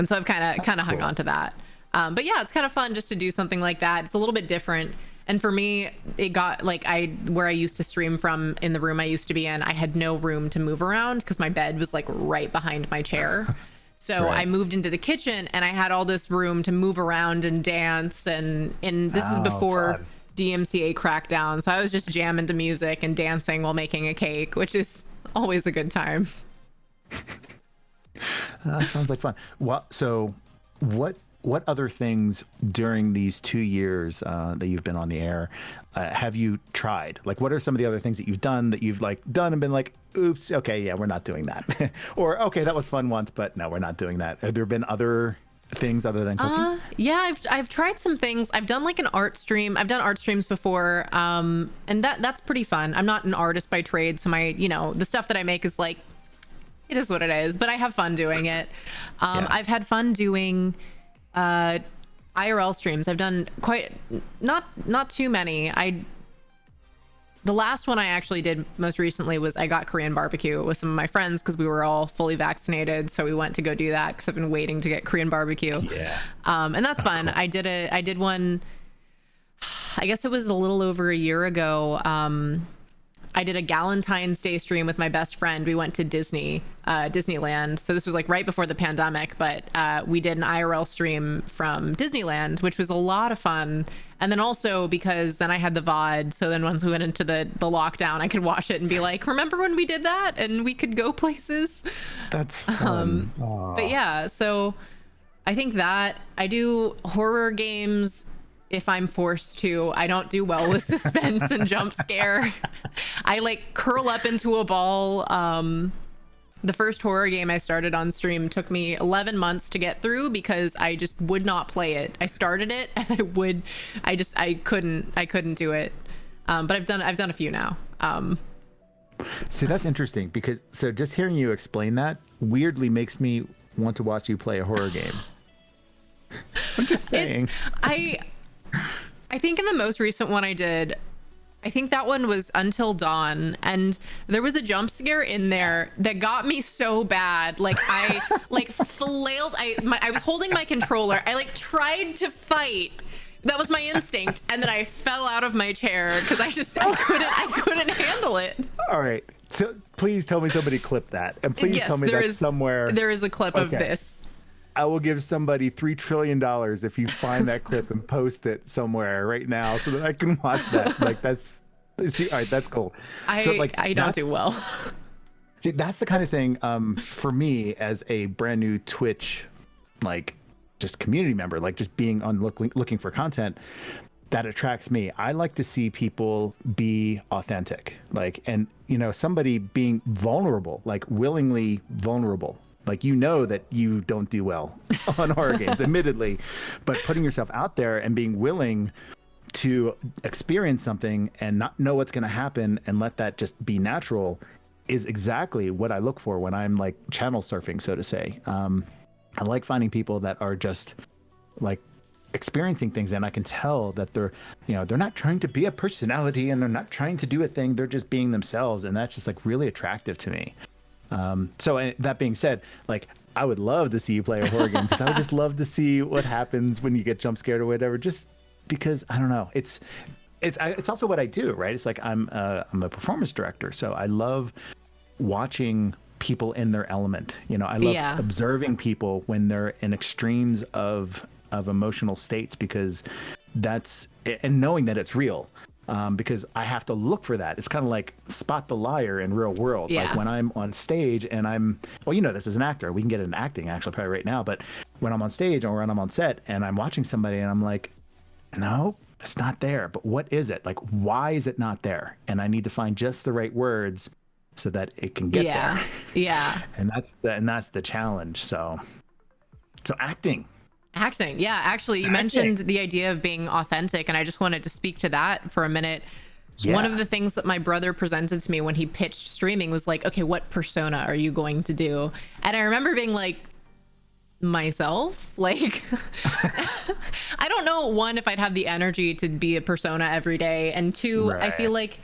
so I've kind of hung on to that. But yeah, it's kind of fun just to do something like that. It's a little bit different. And for me, it got like where I used to stream from in the room I used to be in, I had no room to move around because my bed was like right behind my chair. So I moved into the kitchen, and I had all this room to move around and dance. And this is before fun. DMCA crackdown. So I was just jamming to music and dancing while making a cake, which is always a good time. That sounds like fun. What other things during these 2 years that you've been on the air have you tried? Like, what are some of the other things that you've done and been like, oops, okay, yeah, we're not doing that. Or, okay, that was fun once, but no, we're not doing that. Have there been other things other than cooking? Yeah, I've tried some things. I've done like an art stream. I've done art streams before. And that's pretty fun. I'm not an artist by trade. So the stuff that I make is like, it is what it is, but I have fun doing it. I've had fun doing IRL streams. I've done not too many. The last one I actually did most recently was I got Korean barbecue with some of my friends because we were all fully vaccinated. So we went to go do that because I've been waiting to get Korean barbecue. Yeah. And that's fun. Cool. I did one, I guess it was a little over a year ago. I did a Galentine's Day stream with my best friend. We went to Disneyland. So this was like right before the pandemic, but we did an IRL stream from Disneyland, which was a lot of fun. And then also because then I had the VOD. So then once we went into the lockdown, I could watch it and be like, remember when we did that? And we could go places. That's fun. But yeah, so I think that I do horror games if I'm forced to. I don't do well with suspense and jump scare. I like curl up into a ball. The first horror game I started on stream took me 11 months to get through because I just would not play it. I started it and I couldn't do it. But I've done a few now. See, that's interesting because just hearing you explain that weirdly makes me want to watch you play a horror game. I'm just saying. I think in the most recent one I did, I think that one was Until Dawn, and there was a jump scare in there that got me so bad. Like I like flailed. I was holding my controller. I like tried to fight. That was my instinct, and then I fell out of my chair because I couldn't handle it. All right. So please tell me somebody clipped that, and please tell me that's somewhere. There is a clip of this. I will give somebody $3 trillion if you find that clip and post it somewhere right now so that I can watch that. Like that's, see, all right, that's cool. I don't do well. See, that's the kind of thing for me as a brand new Twitch, like just community member, like just being on looking for content that attracts me. I like to see people be authentic, like, and you know, somebody being vulnerable, like willingly vulnerable. Like, you know that you don't do well on horror games, admittedly, but putting yourself out there and being willing to experience something and not know what's going to happen and let that just be natural is exactly what I look for when I'm like channel surfing, so to say. I like finding people that are just like experiencing things, and I can tell that they're not trying to be a personality and they're not trying to do a thing. They're just being themselves, and that's just like really attractive to me. So that being said, like I would love to see you play a horror game because I would just love to see what happens when you get jump scared or whatever, just because I don't know, it's also what I do, right? It's like I'm a performance director, so I love watching people in their element. You know, I love observing people when they're in extremes of emotional states, because and knowing that it's real. Because I have to look for that. It's kind of like spot the liar in real world. Yeah. Like when I'm on stage and this as an actor, we can get into acting actually probably right now, but when I'm on stage or when I'm on set and I'm watching somebody and I'm like, no, it's not there. But what is it? Like, why is it not there? And I need to find just the right words so that it can get there. Yeah. And that's the challenge. So acting. Yeah, actually, you mentioned the idea of being authentic, and I just wanted to speak to that for a minute. Yeah. One of the things that my brother presented to me when he pitched streaming was like, okay, what persona are you going to do? And I remember being like, myself? Like, I don't know, one, if I'd have the energy to be a persona every day, and two, right. I feel like,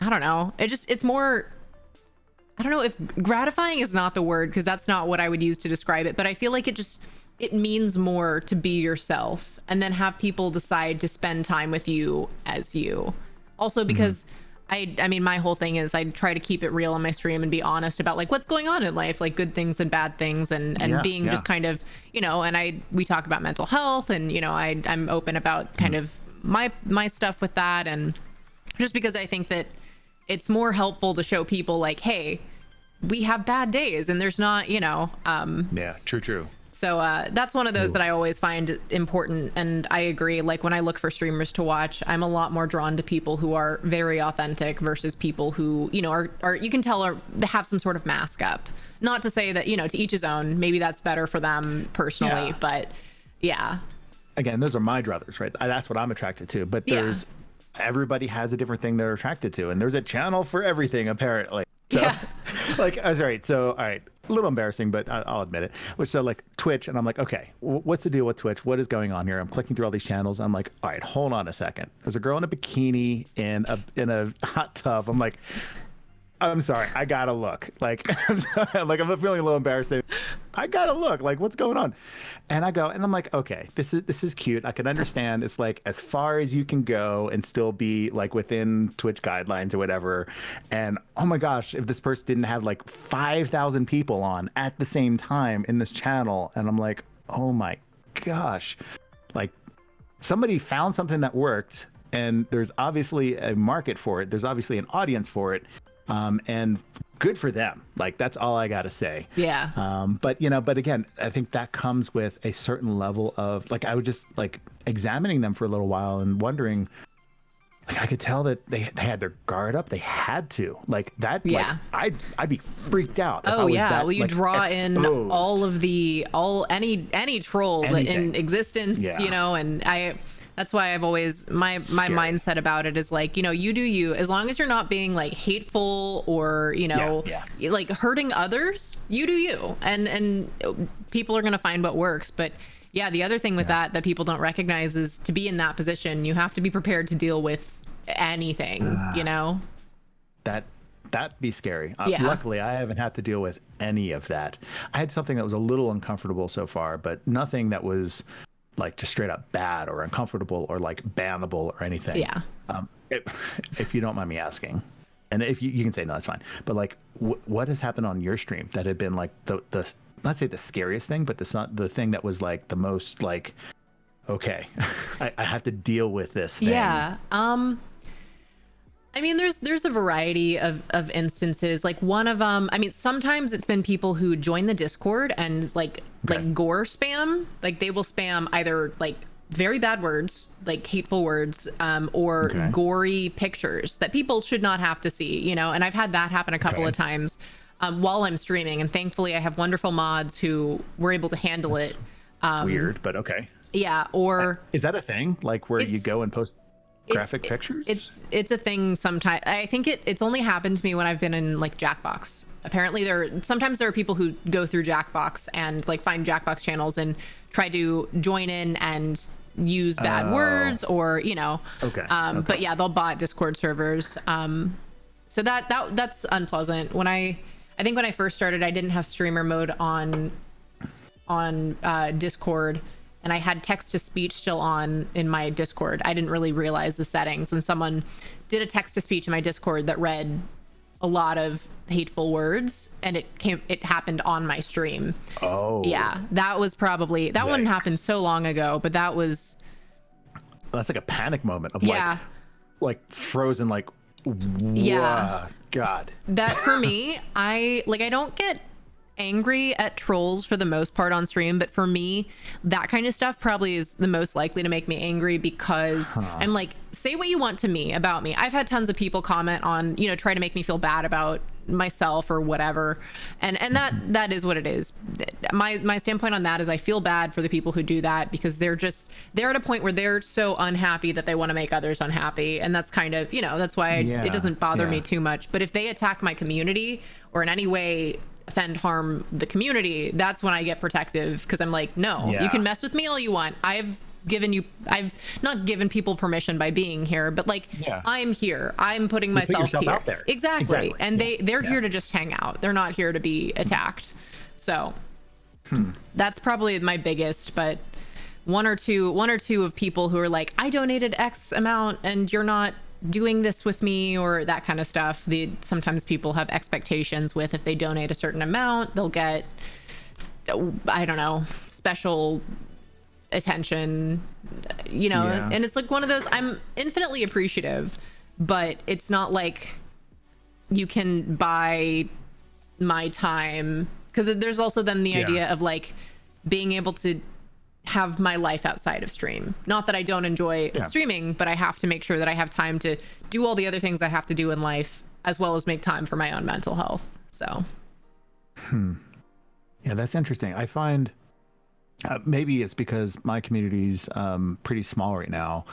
I don't know, it's more, I don't know if gratifying is not the word, because that's not what I would use to describe it, but I feel like it means more to be yourself and then have people decide to spend time with you as you. Also because I mean, my whole thing is I try to keep it real on my stream and be honest about like what's going on in life, like good things and bad things, and being just kind of, you know, and we talk about mental health, and, you know, I'm open about kind of my stuff with that. And just because I think that it's more helpful to show people like, hey, we have bad days and there's not, you know, true. So that's one of those that I always find important. And I agree, like when I look for streamers to watch, I'm a lot more drawn to people who are very authentic versus people who, you know, are you can tell they have some sort of mask up. Not to say that, you know, to each his own, maybe that's better for them personally, but yeah. Again, those are my druthers, right? That's what I'm attracted to. But everybody has a different thing they're attracted to, and there's a channel for everything apparently. So, like, all right. So, all right, a little embarrassing, but I'll admit it. So, like Twitch, and I'm like, okay, what's the deal with Twitch? What is going on here? I'm clicking through all these channels. I'm like, all right, hold on a second. There's a girl in a bikini in a hot tub. I'm like, I'm sorry, I gotta look. Like, I'm feeling a little embarrassed. I gotta look. Like, what's going on? And I go, and I'm like, okay, this is cute. I can understand. It's like as far as you can go and still be like within Twitch guidelines or whatever. And oh my gosh, if this person didn't have like 5,000 people on at the same time in this channel, and I'm like, oh my gosh, like somebody found something that worked, and there's obviously a market for it. There's obviously an audience for it. And good for them. Like, that's all I gotta say. Yeah. But again, I think that comes with a certain level of, like, I was just like examining them for a little while and wondering, like, I could tell that they had their guard up. They had to, like that. Yeah. Like, I'd be freaked out. Oh yeah. Well, you draw in all of any troll in existence, you know, and that's why I've always, my mindset about it is like, you know, you do you, as long as you're not being like hateful or, you know, like hurting others, you do you. And people are going to find what works. But Yeah, the other thing with that people don't recognize is to be in that position, you have to be prepared to deal with anything, you know? That'd be scary. Yeah. Luckily, I haven't had to deal with any of that. I had something that was a little uncomfortable so far, but nothing that was like just straight up bad or uncomfortable or like bannable or anything. Yeah. If you don't mind me asking, and if you can say no, that's fine. But like, what has happened on your stream that had been like the not say the scariest thing, but the thing that was like the most like, okay, I have to deal with this thing. Yeah. I mean, there's a variety of instances. Like one of them, I mean, sometimes it's been people who join the Discord and like gore spam. Like they will spam either like very bad words, like hateful words, or gory pictures that people should not have to see, you know? And I've had that happen a couple of times while I'm streaming. And thankfully I have wonderful mods who were able to handle it. Weird, but okay. Yeah. Or is that a thing? Like where you go and post graphic pictures? It's a thing sometimes. I think it's only happened to me when I've been in like Jackbox. Apparently sometimes there are people who go through Jackbox and like find Jackbox channels and try to join in and use bad words or, you know. But yeah, they'll bot Discord servers. So that's unpleasant. I think when I first started, I didn't have streamer mode on Discord. And I had text to speech still on in my Discord. I didn't really realize the settings. And someone did a text to speech in my Discord that read a lot of hateful words, and it happened on my stream. Oh. Yeah. That was probably, that one happened so long ago, but that's like a panic moment of like frozen, like, yeah. God. That for me, I don't get angry at trolls for the most part on stream, but for me that kind of stuff probably is the most likely to make me angry because I'm like, say what you want to me about me. I've had tons of people comment on, you know, try to make me feel bad about myself or whatever, and that is what it is. My standpoint on that is I feel bad for the people who do that because they're at a point where they're so unhappy that they want to make others unhappy, and that's kind of, you know, that's why it doesn't bother me too much. But if they attack my community or in any way harm the community, that's when I get protective because I'm like, no, you can mess with me all you want. I've not given people permission by being here, but like I'm here. I'm putting myself here. Out there. Exactly. And they're here to just hang out. They're not here to be attacked. So that's probably my biggest, but one or two of people who are like, I donated X amount and you're not doing this with me or that kind of stuff. Sometimes people have expectations with, if they donate a certain amount, they'll get, I don't know, special attention, you know. And it's like one of those, I'm infinitely appreciative, but it's not like you can buy my time, because there's also then the idea of like being able to have my life outside of stream. Not that I don't enjoy streaming, but I have to make sure that I have time to do all the other things I have to do in life, as well as make time for my own mental health. So yeah, that's interesting. I find maybe it's because my community's pretty small right now.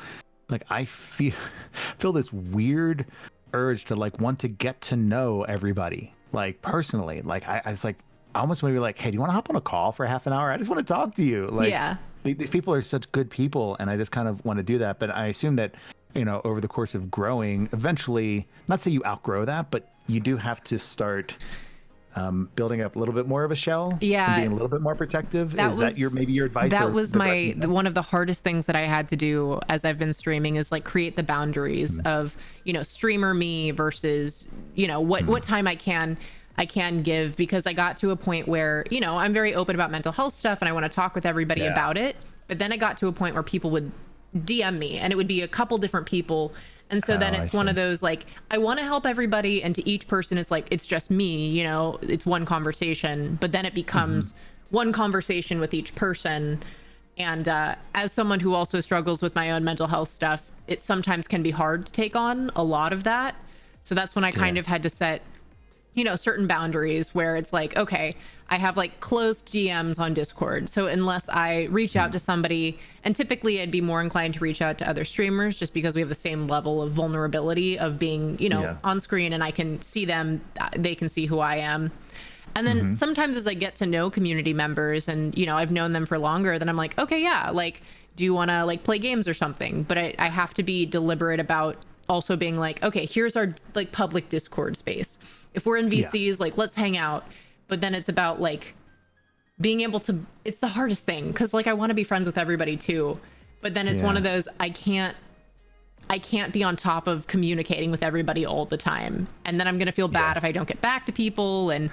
Like I feel this weird urge to like want to get to know everybody, like personally. Like I was like, I almost want to be like, hey, do you want to hop on a call for half an hour? I just want to talk to you. Like, these people are such good people, and I just kind of want to do that. But I assume that, you know, over the course of growing, eventually, not say you outgrow that, but you do have to start building up a little bit more of a shell. Yeah, and being a little bit more protective. That maybe your advice? That was one of the hardest things that I had to do as I've been streaming is like create the boundaries of, you know, streamer me versus, you know, what time I can give, because I got to a point where, you know, I'm very open about mental health stuff and I want to talk with everybody about it. But then I got to a point where people would DM me, and it would be a couple different people. And so then it's one of those, like, I want to help everybody. And to each person, it's like, it's just me, you know, it's one conversation, but then it becomes one conversation with each person. And as someone who also struggles with my own mental health stuff, it sometimes can be hard to take on a lot of that. So that's when I kind of had to set, you know, certain boundaries where it's like, okay, I have like closed DMs on Discord. So unless I reach out to somebody, and typically I'd be more inclined to reach out to other streamers just because we have the same level of vulnerability of being, you know, on screen, and I can see them, they can see who I am. And then sometimes as I get to know community members and, you know, I've known them for longer, then I'm like, okay, yeah, like, do you want to like play games or something? But I have to be deliberate about also being like, okay, here's our like public Discord space. If we're in VCs, like, let's hang out. But then it's about like being able to, it's the hardest thing because like I want to be friends with everybody too. But then it's one of those, I can't be on top of communicating with everybody all the time. And then I'm going to feel bad if I don't get back to people. And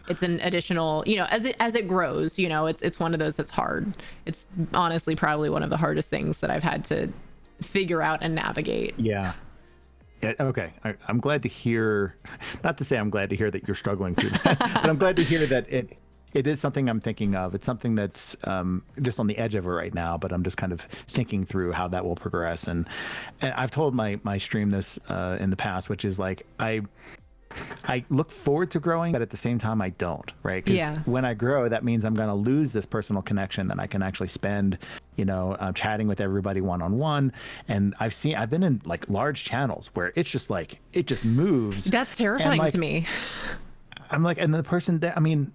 it's an additional, you know, as it grows, you know, it's one of those that's hard. It's honestly probably one of the hardest things that I've had to figure out and navigate. Yeah. Okay. I'm glad to hear, not to say I'm glad to hear that you're struggling through that, but I'm glad to hear that it is something I'm thinking of. It's something that's just on the edge of it right now, but I'm just kind of thinking through how that will progress. And I've told my stream this in the past, which is like, I look forward to growing, but at the same time, I don't, right? Because when I grow, that means I'm going to lose this personal connection that I can actually spend, you know, chatting with everybody one-on-one. And I've been in like large channels where it's just like, it just moves. That's terrifying like, to me. I'm like, and the person that, I mean,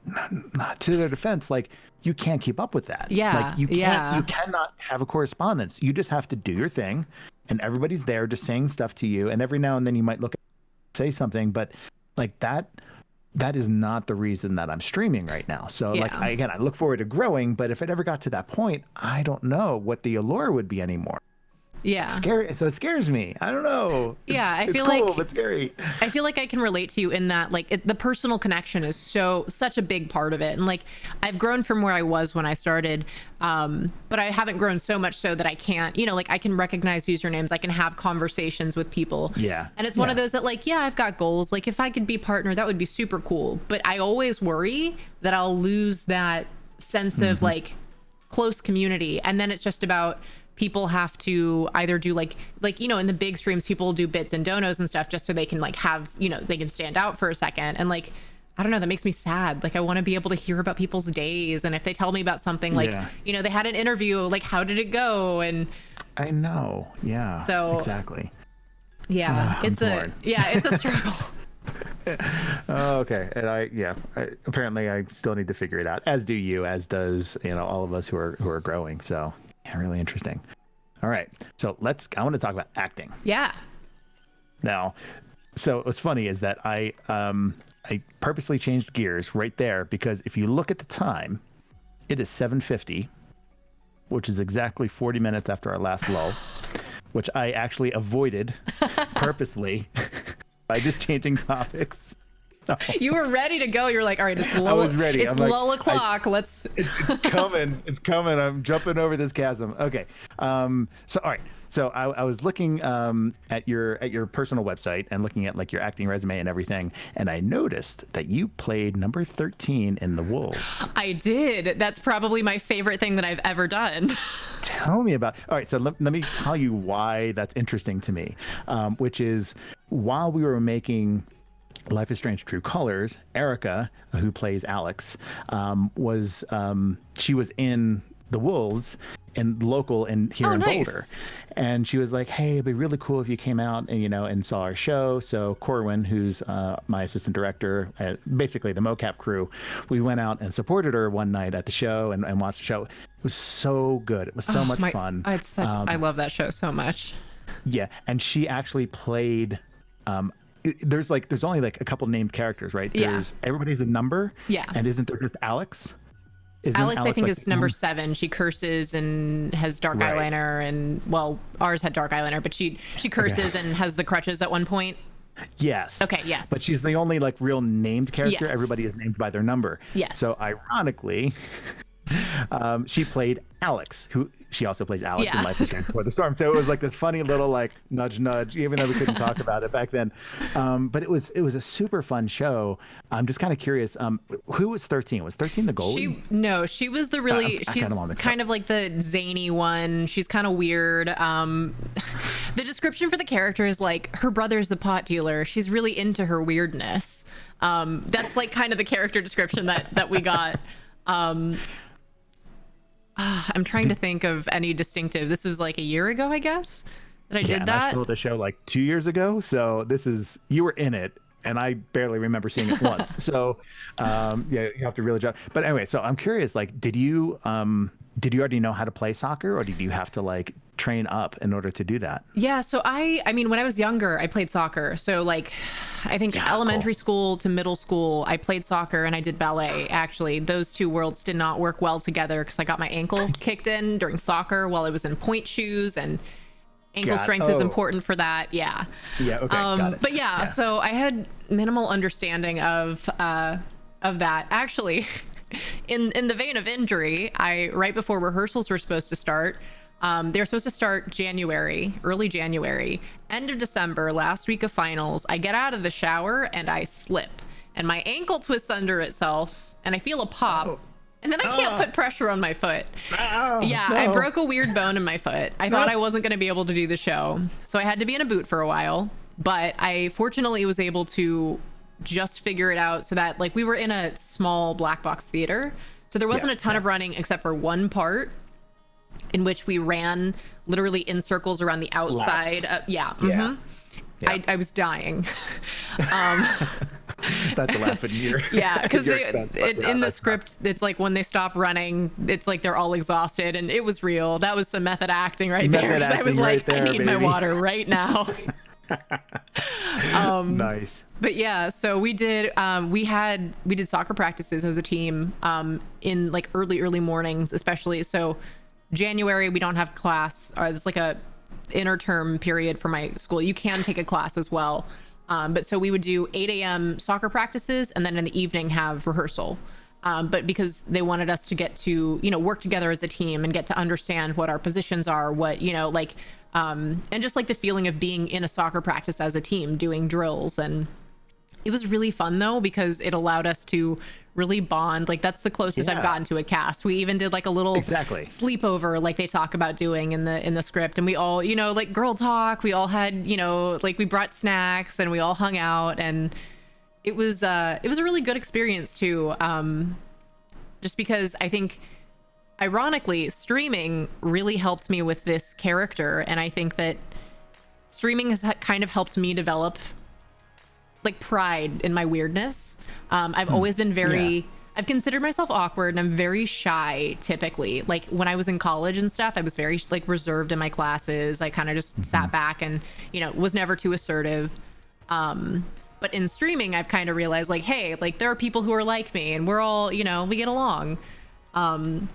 to their defense, like you can't keep up with that. Yeah. Like you cannot have a correspondence. You just have to do your thing and everybody's there just saying stuff to you. And every now and then you might say something, but like that is not the reason that I'm streaming right now. So like I look forward to growing, but if it ever got to that point, I don't know what the allure would be anymore. Yeah. It's scary. So it scares me. I don't know. I feel cool, like but scary. I feel like I can relate to you in that like the personal connection is such a big part of it. And like I've grown from where I was when I started, but I haven't grown so much so that I can't, you know, like I can recognize usernames, I can have conversations with people. Yeah. And it's one of those that like, yeah, I've got goals. Like if I could be partner, that would be super cool. But I always worry that I'll lose that sense of like close community. And then it's just about people have to either do like, you know, in the big streams, people do bits and donos and stuff just so they can like have, you know, they can stand out for a second. And like, I don't know, that makes me sad. Like I want to be able to hear about people's days. And if they tell me about something like, you know, they had an interview, like, how did it go? And I know. Yeah. So exactly. Yeah. It's a struggle. Oh, okay. And apparently I still need to figure it out, as do you, as does, you know, all of us who are growing. So yeah, really interesting. All right. So I want to talk about acting. Yeah. Now, so what's funny is that I purposely changed gears right there because if you look at the time, it is 7:50, which is exactly 40 minutes after our last lull, which I actually avoided purposely by just changing topics. So, you were ready to go. You're like, all right, it's lull. I was ready. It's lull o'clock. Let's. It's coming. It's coming. I'm jumping over this chasm. Okay. So all right. So I was looking at your personal website and looking at like your acting resume and everything, and I noticed that you played number 13 in The Wolves. I did. That's probably my favorite thing that I've ever done. Tell me about. All right. So let me tell you why that's interesting to me, which is while we were making Life is Strange True Colors, Erica, who plays Alex, she was in The Wolves and local here in Boulder. And she was like, hey, it'd be really cool if you came out and, you know, and saw our show. So Corwin, who's my assistant director, basically the mocap crew, we went out and supported her one night at the show and watched the show. It was so good. It was so much fun. It's I love that show so much. Yeah. And she actually played there's only like a couple named characters, right? There's everybody's a number. Yeah. And isn't there just Alex? Alex, I think, is number 7. She curses and has dark eyeliner, and well, ours had dark eyeliner, but she curses and has the crutches at one point. Yes. Okay. Yes. But she's the only like real named character. Yes. Everybody is named by their number. Yes. So ironically, she played Alex, who she also plays Alex in Life is Strange Before the Storm. So it was like this funny little like nudge, even though we couldn't talk about it back then. But it was a super fun show. I'm just kind of curious. Who was 13? Was 13 the goalie? She was the really. She's kind of like the zany one. She's kind of weird. The description for the character is like her brother's the pot dealer. She's really into her weirdness. That's like kind of the character description that we got. I'm trying to think of any distinctive. This was like a year ago, I guess, that I did that. I sold the show like 2 years ago. So you were in it and I barely remember seeing it once. So, yeah, you have to really judge. But anyway, so I'm curious, like, did you already know how to play soccer, or did you have to like train up in order to do that? Yeah, so I mean, when I was younger, I played soccer. So like, I think elementary school to middle school, I played soccer and I did ballet. Actually, those two worlds did not work well together because I got my ankle kicked in during soccer while I was in point shoes, and ankle strength is important for that. Yeah. Yeah. Okay. Got it. But yeah, so I had minimal understanding of that. Actually, in the vein of injury, right before rehearsals were supposed to start, they were supposed to start early January, end of December, last week of finals. I get out of the shower and I slip, and my ankle twists under itself, and I feel a pop. And then I can't put pressure on my foot. I broke a weird bone in my foot. I thought I wasn't going to be able to do the show. So I had to be in a boot for a while. But I fortunately was able to just figure it out so that, like, we were in a small black box theater. So there wasn't a ton of running except for one part in which we ran literally in circles around the outside. I was dying. That's a laugh in your yeah, because in the script, it's like when they stop running, it's like they're all exhausted, and it was real. That was some method acting right there. I was like, I need my water right now. Nice. But yeah, so we did we did soccer practices as a team in like early mornings, especially. So January we don't have class, or it's like a interterm period for my school. You can take a class as well. But so we would do 8 a.m. soccer practices, and then in the evening have rehearsal. But because they wanted us to get to, work together as a team and get to understand what our positions are, what, and just like the feeling of being in a soccer practice as a team, doing drills. And it was really fun though, because it allowed us to really bond. Like that's the closest I've gotten to a cast. We even did like a little sleepover, like they talk about doing in the script, and we all, like girl talk. We all had, like we brought snacks and we all hung out, and it was a really good experience too. Just because I think, ironically, streaming really helped me with this character, and I think that streaming has kind of helped me develop like pride in my weirdness. I've always been I've considered myself awkward, and I'm very shy typically. Like when I was in college and stuff, I was very like reserved in my classes. I kind of just sat back and, was never too assertive. But in streaming, I've kind of realized like, hey, like there are people who are like me, and we're all, we get along. And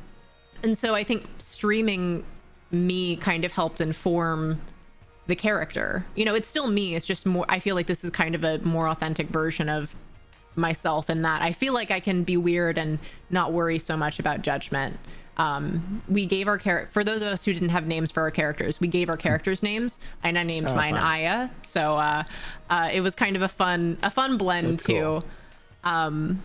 so I think streaming me kind of helped inform the character. It's still me. It's just more, I feel like this is kind of a more authentic version of myself, in that I feel like I can be weird and not worry so much about judgment. We gave our for those of us who didn't have names for our characters, we gave our characters names, and I named mine Aya. So it was kind of a fun blend. That's too cool.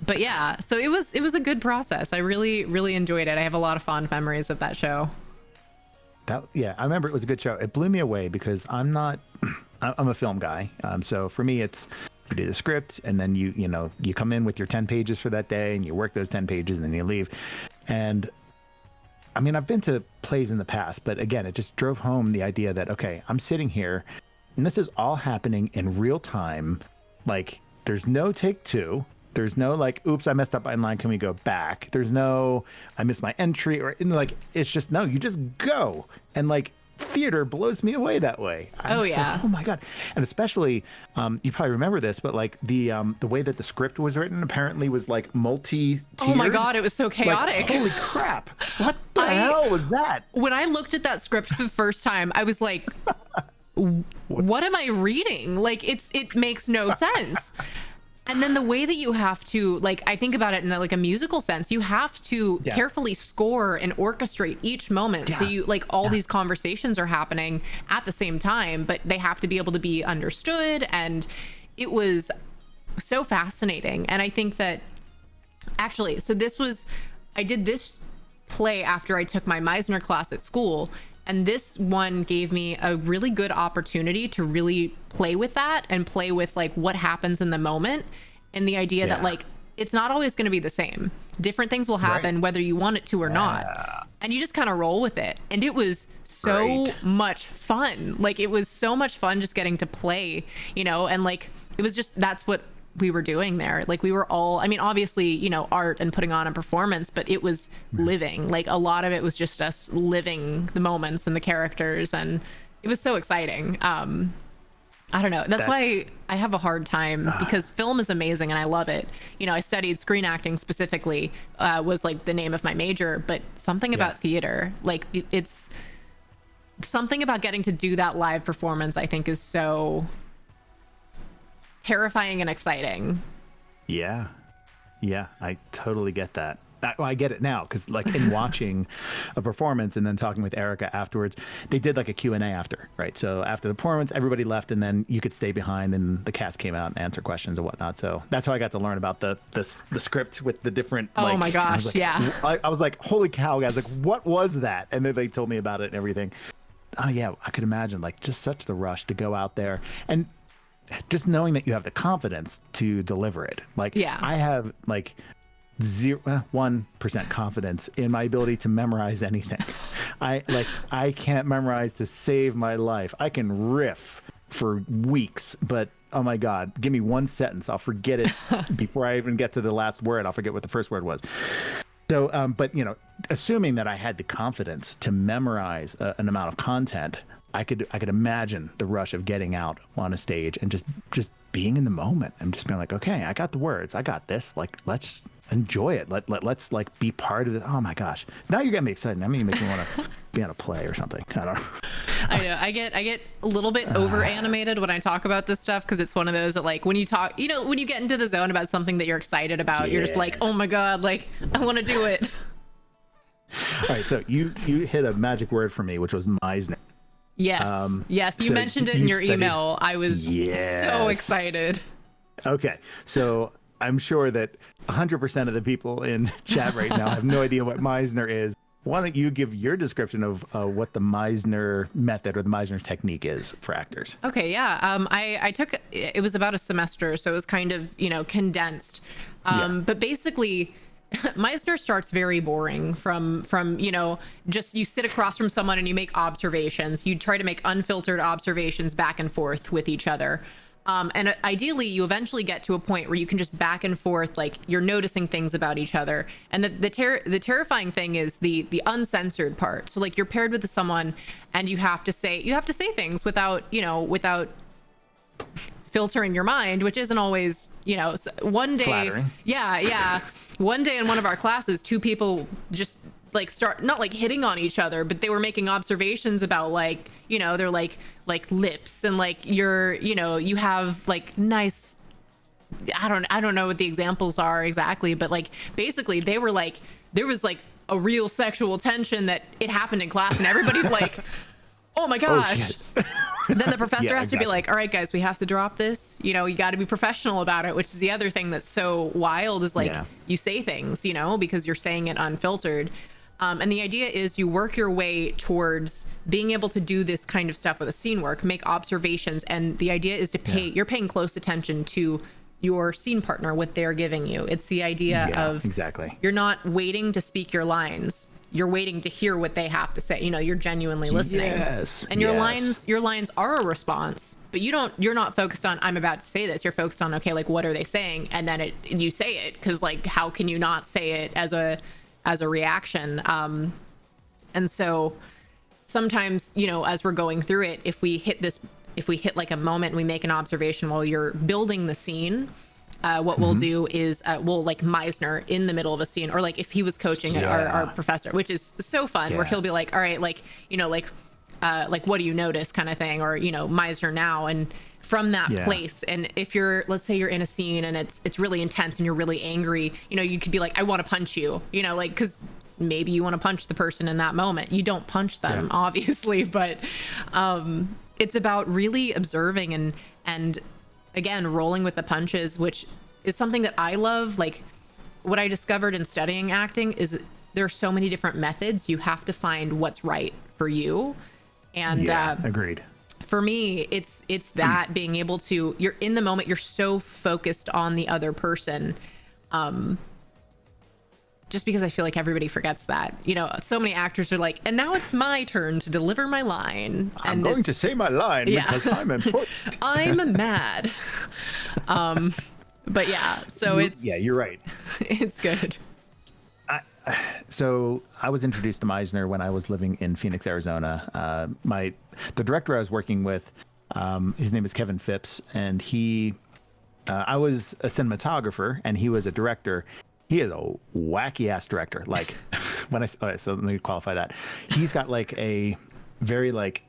But yeah, so it was a good process. I really enjoyed it. I have a lot of fond memories of that show. I remember it was a good show. It blew me away because I'm a film guy. So for me, it's, you do the script, and then you come in with your 10 pages for that day, and you work those 10 pages, and then you leave. And I mean, I've been to plays in the past, but again, it just drove home the idea that, okay, I'm sitting here and this is all happening in real time. Like there's no take two. There's no like, oops, I messed up in line, can we go back? There's no, I missed my entry, or like, it's just, no, you just go. And like, theater blows me away that way. Like, oh my God. And especially, you probably remember this, but like the way that the script was written apparently was like multi-tiered. Oh my God, it was so chaotic. Like, holy crap. What the hell was that? When I looked at that script for the first time, I was like, what am I reading? Like it makes no sense. And then the way that you have to, like, I think about it in like a musical sense, you have to carefully score and orchestrate each moment. So you like all these conversations are happening at the same time, but they have to be able to be understood. And it was so fascinating. And I think that actually, so I did this play after I took my Meisner class at school. And this one gave me a really good opportunity to really play with that and play with like what happens in the moment, and the idea that like it's not always going to be the same. Different things will happen whether you want it to or not. And you just kind of roll with it. And it was so much fun. Like it was so much fun just getting to play, and like it was just, that's what we were doing there. Like we were all, I mean, obviously, you know, art and putting on a performance, but it was living. Like a lot of it was just us living the moments and the characters, and it was so exciting. I don't know. That's why I have a hard time, because film is amazing and I love it. You know, I studied screen acting specifically, was like the name of my major, but something about theater, like it's something about getting to do that live performance, I think is so terrifying and exciting. Yeah, I totally get that. I get it now, because like in watching a performance and then talking with Erica afterwards, they did like a Q&A after, right? So after the performance, everybody left, and then you could stay behind and the cast came out and answer questions and whatnot. So that's how I got to learn about the script with the different, oh like, my gosh, I was like, holy cow, guys, like what was that? And then they told me about it and everything. Oh yeah, I could imagine, like, just such the rush to go out there and just knowing that you have the confidence to deliver it. Like I have like 1% confidence in my ability to memorize anything. I can't memorize to save my life. I can riff for weeks, but oh my God, give me one sentence, I'll forget it before I even get to the last word. I'll forget what the first word was. So, but you know, assuming that I had the confidence to memorize an amount of content, I could imagine the rush of getting out on a stage and just being in the moment and just being like, okay, I got the words, I got this. Like, let's enjoy it. Let's like be part of it. Oh my gosh, now you're getting me excited. I mean, you make me want to be on a play or something. I don't know. I know. I get a little bit over animated when I talk about this stuff, because it's one of those that, like, when you talk, you know, when you get into the zone about something that you're excited about, you're just like, oh my God, like I want to do it. All right, so you hit a magic word for me, which was Meisner. Yes. Yes. You mentioned it in your email. I was so excited. Okay. So I'm sure that 100% of the people in chat right now have no idea what Meisner is. Why don't you give your description of what the Meisner method or the Meisner technique is for actors? Okay. Yeah. I took, it was about a semester, so it was kind of, you know, condensed. But basically, Meisner starts very boring from, you know, just you sit across from someone and you make observations. You try to make unfiltered observations back and forth with each other. And ideally, you eventually get to a point where you can just back and forth, like you're noticing things about each other. And the terrifying thing is the uncensored part. So like you're paired with someone and you have to say things without filtering your mind, which isn't always, you know, one day. Flattering. Yeah. One day in one of our classes, two people just like start not like hitting on each other, but they were making observations about, like, you know, they're like lips and like you're, you know, you have like nice, I don't know what the examples are exactly, but like basically they were like, there was like a real sexual tension that it happened in class and everybody's like, oh my gosh. Then the professor has to be like, all right, guys, we have to drop this. You know, you got to be professional about it, which is the other thing that's so wild is like you say things, you know, because you're saying it unfiltered. And the idea is you work your way towards being able to do this kind of stuff with a scene work, make observations. And the idea is to you're paying close attention to your scene partner, what they're giving you. It's the idea of you're not waiting to speak your lines. You're waiting to hear what they have to say. You know, you're genuinely listening. And your lines are a response, but you're not focused on, I'm about to say this. You're focused on, okay, like, what are they saying? And then you say it, because like, how can you not say it as a reaction? And so sometimes, you know, as we're going through it, if we hit like a moment and we make an observation while you're building the scene, what we'll do is we'll like Meisner in the middle of a scene, or like if he was coaching our professor, which is so fun, where he'll be like, all right, like, you know, like what do you notice kind of thing, or, you know, Meisner now. And from that place, and if let's say you're in a scene and it's really intense and you're really angry, you know, you could be like, I want to punch you, you know, like, because maybe you want to punch the person in that moment. You don't punch them, obviously, but it's about really observing and again, rolling with the punches, which is something that I love. Like, what I discovered in studying acting is there are so many different methods. You have to find what's right for you. And agreed. For me, it's that being able to, you're in the moment, you're so focused on the other person. Just because I feel like everybody forgets that, you know, so many actors are like, and now it's my turn to deliver my line. I'm going to say my line because I'm important. I'm mad. But yeah, so yeah, you're right. it's good. So I was introduced to Meisner when I was living in Phoenix, Arizona. The director I was working with, his name is Kevin Phipps, and I was a cinematographer and he was a director. He is a wacky ass director. Like so let me qualify that. He's got like a very let's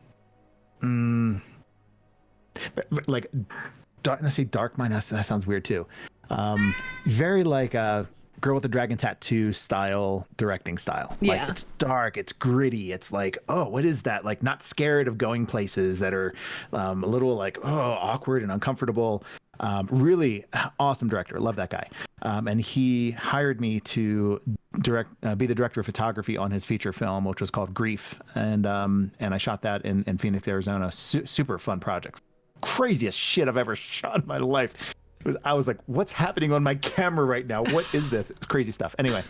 say dark mind. That sounds weird too. Very like a Girl with the Dragon Tattoo style directing style. Yeah. Like it's dark, it's gritty. It's like, oh, what is that? Like not scared of going places that are a little like, oh, awkward and uncomfortable. Really awesome director. Love that guy. And he hired me to be the director of photography on his feature film, which was called Grief. And I shot that in Phoenix, Arizona. Super fun project. Craziest shit I've ever shot in my life. I was like, what's happening on my camera right now? What is this? It's crazy stuff. Anyway,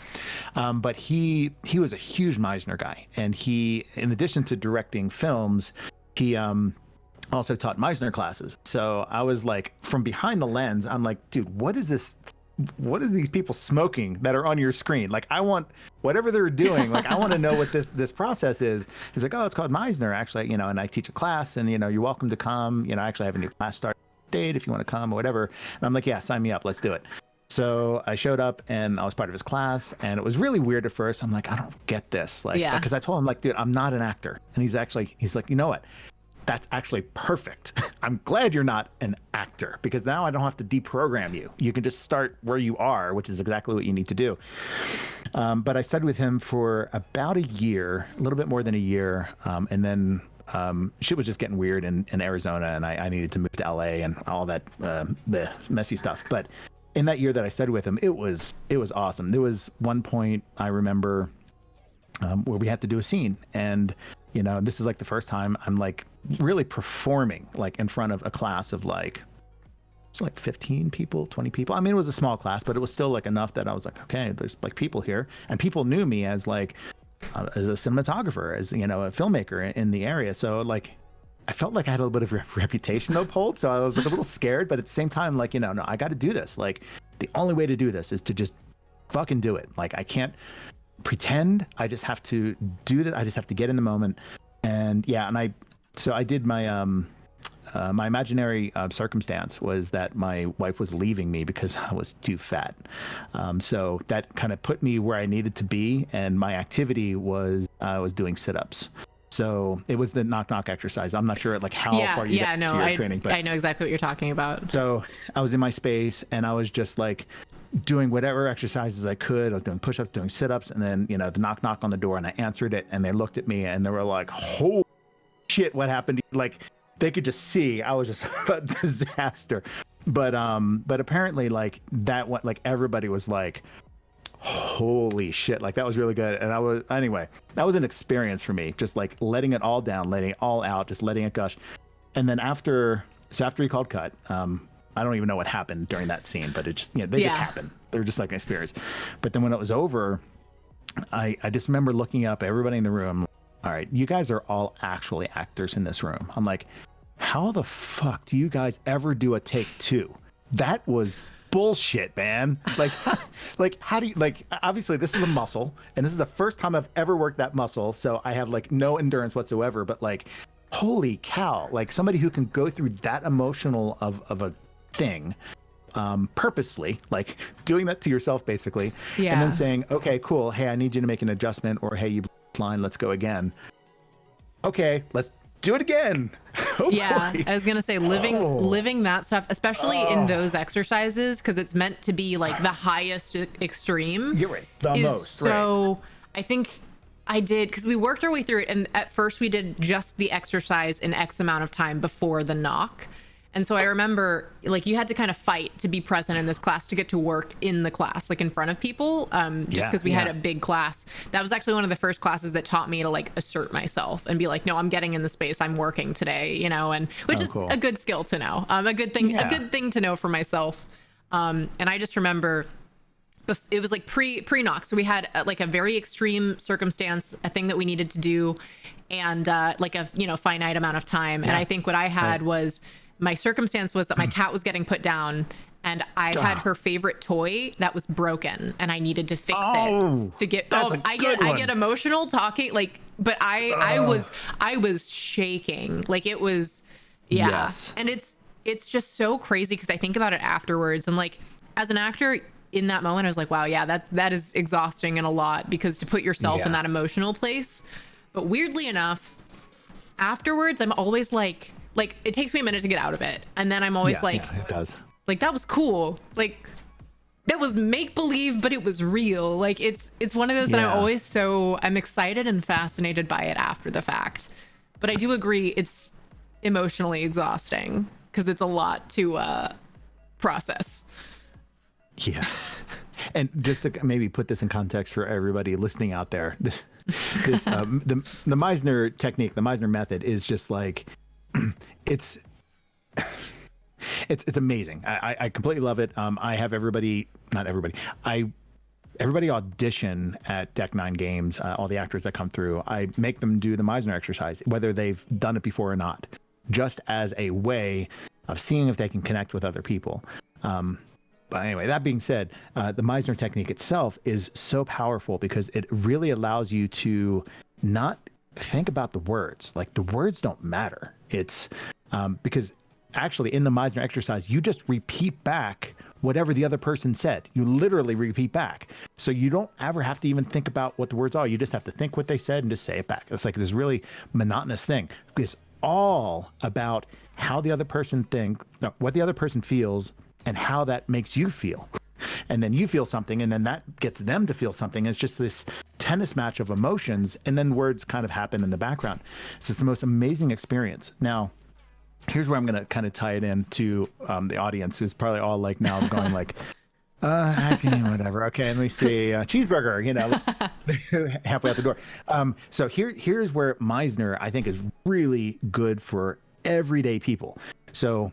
but he was a huge Meisner guy. And he, in addition to directing films, he also taught Meisner classes. So I was like, from behind the lens, I'm like, dude, what is this? What are these people smoking that are on your screen? Like, I want whatever they're doing. Like, I want to know what this process is. He's like, oh, it's called Meisner, actually, and I teach a class, and, you're welcome to come. I actually have a new class start date if you want to come or whatever. And I'm like, yeah, sign me up. Let's do it. So I showed up and I was part of his class, and it was really weird at first. I'm like, I don't get this. Like, because I told him, like, dude, I'm not an actor. And he's like, you know what? That's actually perfect. I'm glad you're not an actor, because now I don't have to deprogram you. You can just start where you are, which is exactly what you need to do. But I studied with him for about a year, a little bit more than a year. And then shit was just getting weird in Arizona, and I needed to move to LA and all that, the messy stuff. But in that year that I studied with him, it was awesome. There was one point I remember where we had to do a scene, and this is like the first time I'm like really performing like in front of a class of like, it's like 15 people, 20 people. I mean, it was a small class, but it was still like enough that I was like, okay, there's like people here, and people knew me as like as a cinematographer, as a filmmaker in the area. So like, I felt like I had a little bit of reputation to uphold. So I was like a little scared, but at the same time, like, no, I got to do this. Like, the only way to do this is to just fucking do it. Like, I can't pretend. I just have to do that. I just have to get in the moment. And yeah, and I did my my imaginary circumstance was that my wife was leaving me because I was too fat. So that kind of put me where I needed to be, and my activity was I was doing sit-ups. So it was the knock exercise. I'm not sure like how far you get to your training, but I know exactly what you're talking about. So I was in my space, and I was just like doing whatever exercises I could. I was doing push-ups, doing sit-ups, and then the knock on the door, and I answered it, and they looked at me, and they were like, "Holy shit, what happened?" Like, they could just see I was just a disaster. But apparently like that went, like everybody was like, holy shit, like that was really good. And that was an experience for me, just like letting it all down, letting it all out, just letting it gush. And then after he called cut, I don't even know what happened during that scene, but it just, they just happened. They're just like an experience. But then when it was over, I just remember looking up everybody in the room. All right, you guys are all actually actors in this room. I'm like, how the fuck do you guys ever do a take two? That was bullshit, man. Like how do you, like, obviously this is a muscle, and this is the first time I've ever worked that muscle, so I have like no endurance whatsoever, but like, holy cow, like somebody who can go through that emotional of a thing purposely, like doing that to yourself basically, and then saying, okay, cool, hey, I need you to make an adjustment, or hey, you line, let's go again. Okay, let's do it again. Oh, yeah, boy. I was gonna say living that stuff, especially in those exercises, because it's meant to be like the highest extreme. You're right, the most. So right. I think I did, because we worked our way through it, and at first we did just the exercise in X amount of time before the knock. And so I remember, like, you had to kind of fight to be present in this class to get to work in the class, like in front of people, just because we had a big class. That was actually one of the first classes that taught me to like assert myself and be like, no, I'm getting in the space, I'm working today, and which is cool. A good skill to know, a good thing to know for myself. And I just remember it was like pre-knock. So we had like a very extreme circumstance, a thing that we needed to do, and like a finite amount of time. And I think what I had was my circumstance was that my cat was getting put down and I had her favorite toy that was broken and I needed to fix it to get, I get emotional talking, like, but I was shaking. Like it was, yeah. Yes. And it's just so crazy because I think about it afterwards and like, as an actor in that moment, I was like, wow, yeah, that is exhausting and a lot because to put yourself in that emotional place. But weirdly enough, afterwards, I'm always like it takes me a minute to get out of it. And then I'm always it does. Like, that was cool. Like, that was make believe, but it was real. Like, it's one of those that I'm excited and fascinated by it after the fact. But I do agree it's emotionally exhausting because it's a lot to process. Yeah. And just to maybe put this in context for everybody listening out there, the Meisner technique, the Meisner method is just like, it's amazing. I completely love it. I have everybody audition at Deck 9 games, all the actors that come through. I make them do the Meisner exercise, whether they've done it before or not, just as a way of seeing if they can connect with other people. But anyway, that being said, the Meisner technique itself is so powerful because it really allows you to not think about the words. Like, the words don't matter. It's because actually in the Meisner exercise, you just repeat back whatever the other person said. You literally repeat back. So you don't ever have to even think about what the words are. You just have to think what they said and just say it back. It's like this really monotonous thing. It's all about how the other person what the other person feels, and how that makes you feel. And then you feel something, and then that gets them to feel something. It's just this tennis match of emotions, and then words kind of happen in the background. It's just the most amazing experience. Now, here's where I'm going to kind of tie it in to the audience, who's probably all like now going like, whatever. Okay, let me see. Cheeseburger, halfway out the door. So here's where Meisner, I think, is really good for everyday people. So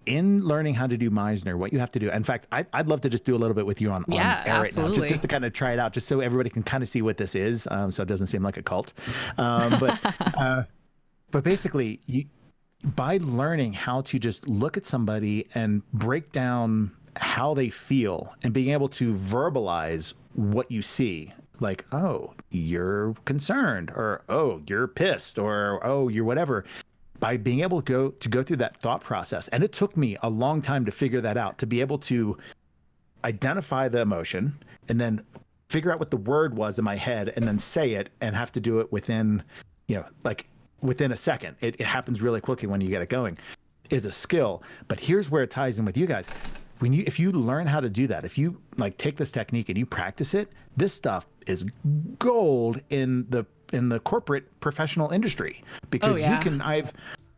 in learning how to do Meisner, what you have to do, in fact, I'd love to just do a little bit with you on air right now, just to kind of try it out, just so everybody can kind of see what this is, so it doesn't seem like a cult. But basically, by learning how to just look at somebody and break down how they feel and being able to verbalize what you see, like, oh, you're concerned, or oh, you're pissed, or oh, you're whatever. By being able to go through that thought process. And it took me a long time to figure that out, to be able to identify the emotion and then figure out what the word was in my head and then say it, and have to do it within, within a second. It happens really quickly when you get it going, is a skill. But here's where it ties in with you guys. If you learn how to do that, if you take this technique and you practice it, this stuff is gold in the corporate professional industry, because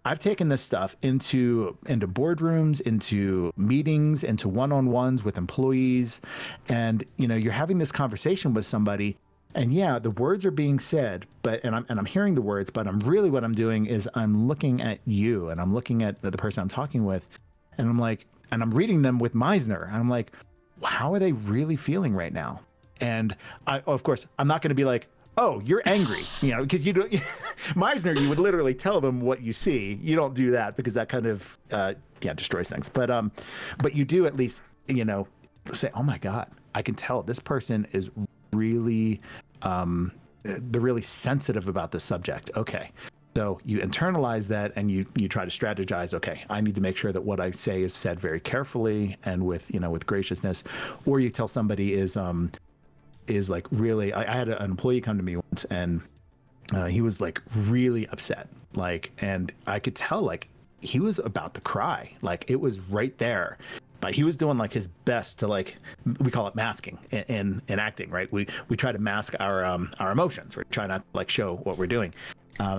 I've taken this stuff into boardrooms, into meetings, into one-on-ones with employees, and you're having this conversation with somebody, and the words are being said, but I'm hearing the words, but what I'm doing is I'm looking at you, and I'm looking at the person I'm talking with, and I'm like, and I'm reading them with Meisner, and I'm like, how are they really feeling right now? And of course, I'm not going to be like, oh, you're angry, because you don't. Meisner, you would literally tell them what you see. You don't do that because that kind of destroys things. But you do at least say, oh my God, I can tell this person is really they're really sensitive about this subject. Okay, so you internalize that and you try to strategize. Okay, I need to make sure that what I say is said very carefully and with graciousness. Or you tell somebody is like really, I had an employee come to me once, and he was like really upset, and I could tell he was about to cry, it was right there, but he was doing his best to we call it masking in acting, right? We try to mask our emotions. We're trying not to show what we're doing.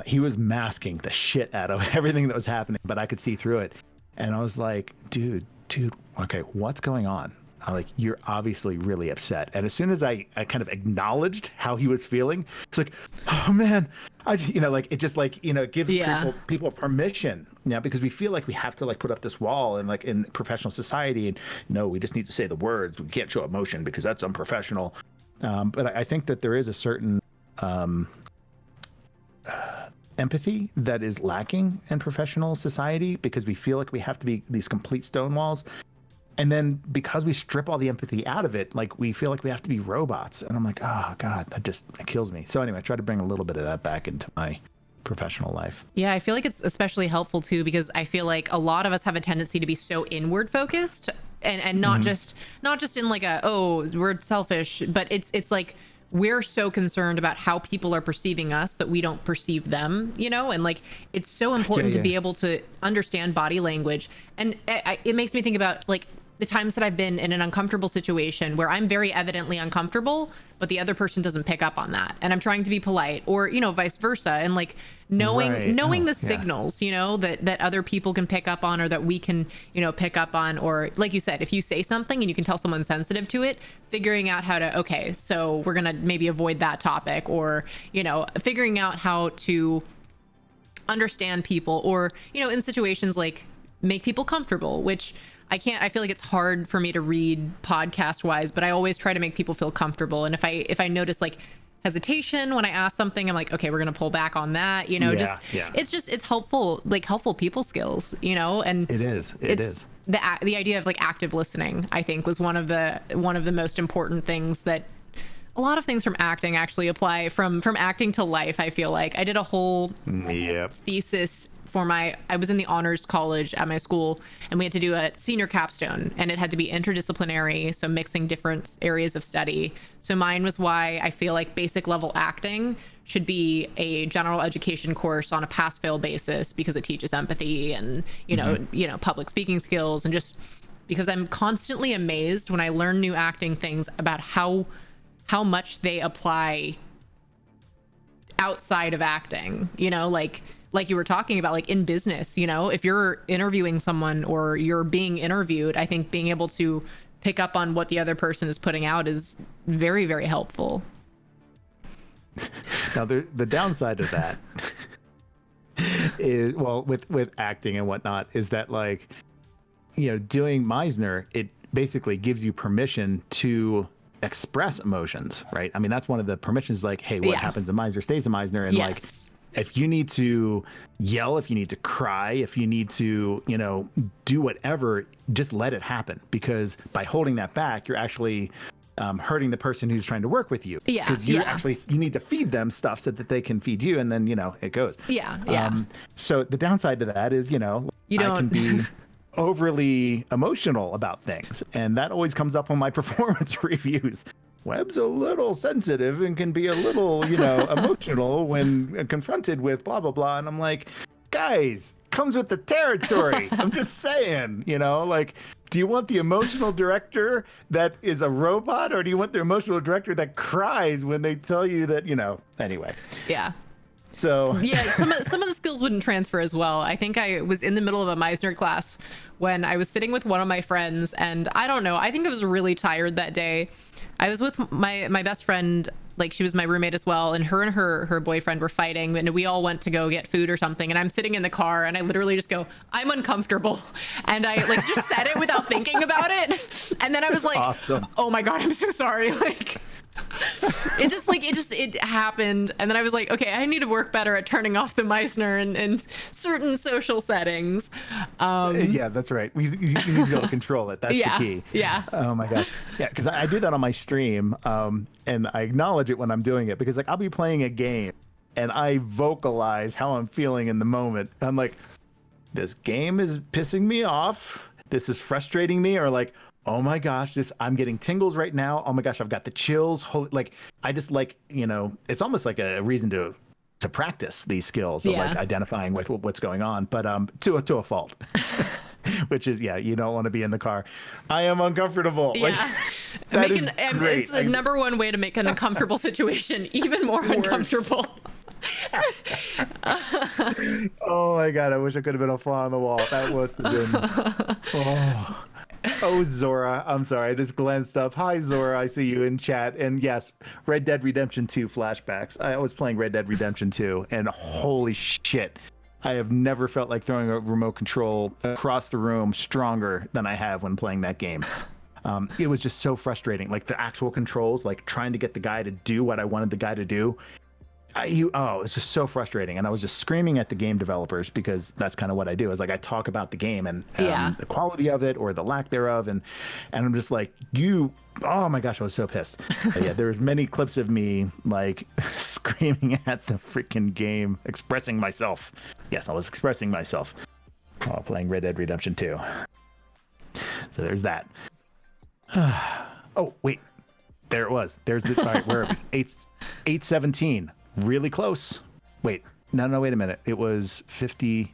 He was masking the shit out of everything that was happening, but I could see through it, and I was like, dude, okay, what's going on? You're obviously really upset. And as soon as I kind of acknowledged how he was feeling, it's like, oh man, it just gives people permission, because we feel like we have to put up this wall, and in professional society, and no, we just need to say the words. We can't show emotion because that's unprofessional. But I think that there is a certain empathy that is lacking in professional society, because we feel like we have to be these complete stonewalls. And then because we strip all the empathy out of it, like we feel like we have to be robots. And I'm like, oh God, that kills me. So anyway, I try to bring a little bit of that back into my professional life. Yeah, I feel like it's especially helpful too, because I feel like a lot of us have a tendency to be so inward focused and not just in like we're selfish, but it's like we're so concerned about how people are perceiving us that we don't perceive them, and like it's so important to be able to understand body language. And it makes me think about like the times that I've been in an uncomfortable situation where I'm very evidently uncomfortable, but the other person doesn't pick up on that, and I'm trying to be polite, or vice versa, and like knowing the signals that other people can pick up on, or that we can pick up on, or like you said, if you say something and you can tell someone's sensitive to it, figuring out how to, okay, so we're gonna maybe avoid that topic, or figuring out how to understand people, or in situations like make people comfortable, which I feel like it's hard for me to read podcast wise, but I always try to make people feel comfortable. And if I notice like hesitation when I ask something, I'm like, okay, we're going to pull back on that, it's helpful people skills, and it is the idea of like active listening, I think, was one of the most important things that a lot of things from acting actually apply from acting to life. I feel like I did a whole thesis I was in the honors college at my school, and we had to do a senior capstone, and it had to be interdisciplinary, so mixing different areas of study. So mine was why I feel like basic level acting should be a general education course on a pass-fail basis, because it teaches empathy and public speaking skills, and just because I'm constantly amazed when I learn new acting things about how much they apply outside of acting, like you were talking about, like in business, if you're interviewing someone or you're being interviewed, I think being able to pick up on what the other person is putting out is very, very helpful. Now, the downside of that is, well, with acting and whatnot, is that like, doing Meisner, it basically gives you permission to express emotions, right? I mean, that's one of the permissions, like, hey, what happens in Meisner stays in Meisner. And like, if you need to yell, if you need to cry, if you need to, do whatever, just let it happen. Because by holding that back, you're actually hurting the person who's trying to work with you. Yeah. Because you need to feed them stuff so that they can feed you, and then, it goes. Yeah. So the downside to that is, I can be overly emotional about things. And that always comes up on my performance reviews. Webb's a little sensitive and can be a little, emotional when confronted with blah, blah, blah. And I'm like, guys, comes with the territory. I'm just saying, like, do you want the emotional director that is a robot, or do you want the emotional director that cries when they tell you that, anyway. Yeah. So yeah, some of the skills wouldn't transfer as well. I think I was in the middle of a Meisner class when I was sitting with one of my friends, and I don't know, I think I was really tired that day. I was with my best friend, like she was my roommate as well, and her boyfriend were fighting, and we all went to go get food or something, and I'm sitting in the car, and I literally just go, I'm uncomfortable, and I like just said it without thinking about it, and then I was like, awesome. Oh my God, I'm so sorry, like it happened, and then I was like, okay, I need to work better at turning off the Meisner in certain social settings. Yeah, that's right. You need to be able to control it. That's the key. Yeah. Oh my gosh. Yeah, because I do that on my stream, and I acknowledge it when I'm doing it, because like I'll be playing a game and I vocalize how I'm feeling in the moment. I'm like, this game is pissing me off. This is frustrating me, or like, oh my gosh, I'm getting tingles right now. Oh my gosh, I've got the chills. Like, I just like, it's almost like a reason to practice these skills of like identifying with what's going on, but to a fault, which is, you don't want to be in the car. I am uncomfortable. Yeah. Like, it's the number one way to make an uncomfortable situation even more uncomfortable. Oh my God, I wish I could have been a fly on the wall. That must have been. Oh, Zora, I'm sorry. I just glanced up. Hi, Zora. I see you in chat. And yes, Red Dead Redemption 2 flashbacks. I was playing Red Dead Redemption 2, and holy shit, I have never felt like throwing a remote control across the room stronger than I have when playing that game. It was just so frustrating. Like the actual controls, like trying to get the guy to do what I wanted the guy to do. It's just so frustrating. And I was just screaming at the game developers because that's kind of what I do, is like I talk about the game and the quality of it or the lack thereof. And I'm just like, oh my gosh, I was so pissed. Yeah, there's many clips of me like screaming at the freaking game, expressing myself. Yes, I was expressing myself while playing Red Dead Redemption 2. So there's that. Oh, wait. There it was. There's the, all right, where are we? 8:17. Really close. Wait, no, wait a minute. It was 50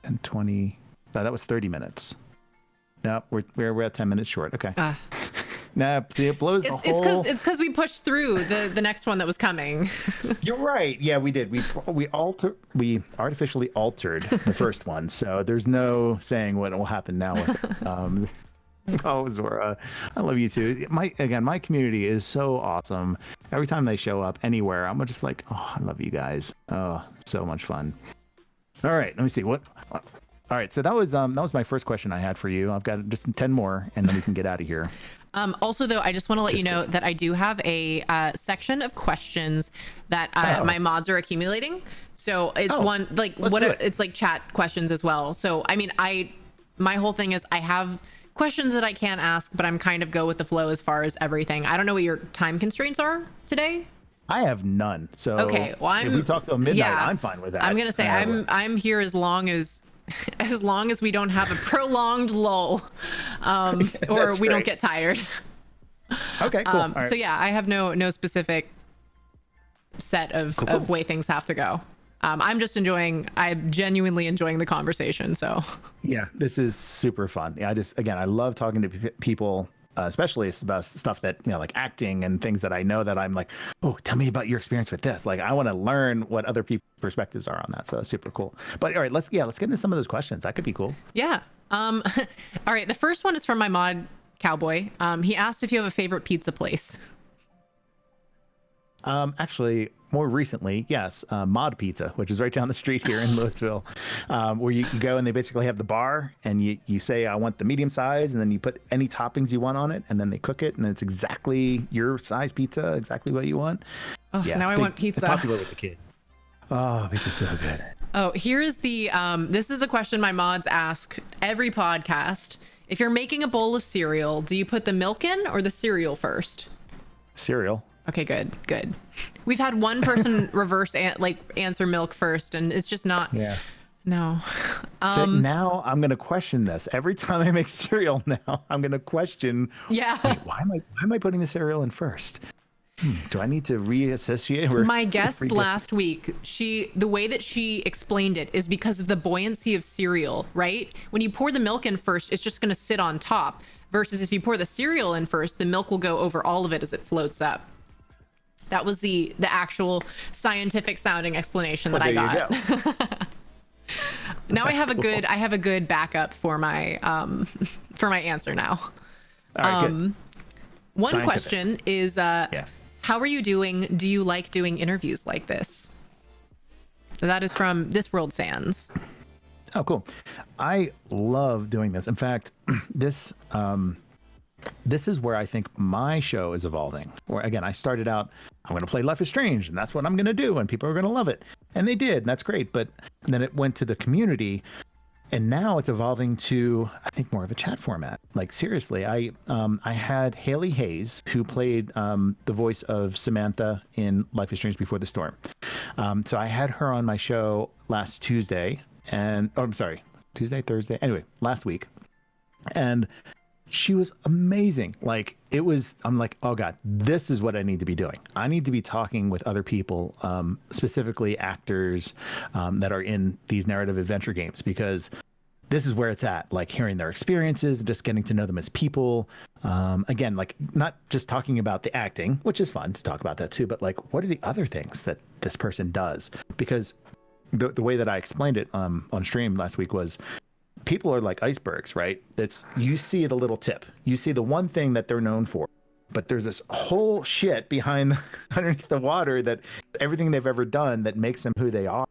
and 20. No, that was 30 minutes. No, we're at 10 minutes short. Okay. Nah, see, it blows the whole... It's because we pushed through the next one that was coming. You're right. Yeah, we did. We artificially altered the first one, so there's no saying what will happen now with it. Oh, Zora, I love you too. My community is so awesome. Every time they show up anywhere, I'm just like, oh, I love you guys. Oh, so much fun. All right, let me see what. All right, so that was my first question I had for you. I've got just 10 more, and then we can get out of here. Also, though, I just want to let you know that I do have a section of questions that my mods are accumulating. So it's it's like chat questions as well. So I mean, my whole thing is I have questions that I can't ask, but I'm kind of go with the flow as far as everything. I don't know what your time constraints are today. I have none. So okay, well, if we talk till midnight, I'm fine with that. I'm gonna say I'm here as long as we don't have a prolonged lull, or we don't get tired. Okay, cool. Right. So yeah, I have no specific set of way things have to go. I'm genuinely enjoying the conversation. So yeah, this is super fun. Yeah, I love talking to people, especially about stuff that, like acting and things that I know that I'm like, oh, tell me about your experience with this. Like, I want to learn what other people's perspectives are on that. So super cool. But all right, let's get into some of those questions. That could be cool. Yeah. All right. The first one is from my mod Cowboy. He asked if you have a favorite pizza place. Actually, more recently, yes, Mod Pizza, which is right down the street here in Louisville, where you go and they basically have the bar and you say, I want the medium size, and then you put any toppings you want on it, and then they cook it, and it's exactly your size pizza, exactly what you want. Oh, yeah, now I want pizza. It's popular with the kid. Oh, pizza's so good. Oh, here is this is the question my mods ask every podcast. If you're making a bowl of cereal, do you put the milk in or the cereal first? Cereal. Okay, good. We've had one person answer milk first, and it's just not. Yeah. No. So now I'm gonna question this every time I make cereal. Now I'm gonna question. Yeah. Wait, why am I putting the cereal in first? Do I need to reassociate? My guest last week, the way that she explained it is because of the buoyancy of cereal, right? When you pour the milk in first, it's just gonna sit on top. Versus if you pour the cereal in first, the milk will go over all of it as it floats up. That was the actual scientific sounding explanation that I got. Now I have a good backup for my answer now. All right, good. One scientific question is how are you doing? Do you like doing interviews like this? So that is from This World Sans. Oh, cool. I love doing this. In fact, this is where I think my show is evolving. Where again, I started out, I'm going to play Life is Strange, and that's what I'm going to do, and people are going to love it, and they did, and that's great. But then it went to the community, and now it's evolving to, I think, more of a chat format. Like seriously, I had Haley Hayes, who played the voice of Samantha in Life is Strange Before the Storm. So I had her on my show last Tuesday, Thursday, anyway, last week, and she was amazing. Like I'm like, oh God, this is what I need to be doing. I need to be talking with other people, specifically actors that are in these narrative adventure games, because this is where it's at, like hearing their experiences, just getting to know them as people. Again, like not just talking about the acting, which is fun to talk about that too, but like, what are the other things that this person does? Because the way that I explained it on stream last week was, people are like icebergs, right? You see the little tip, you see the one thing that they're known for, but there's this whole shit underneath the water, that everything they've ever done that makes them who they are.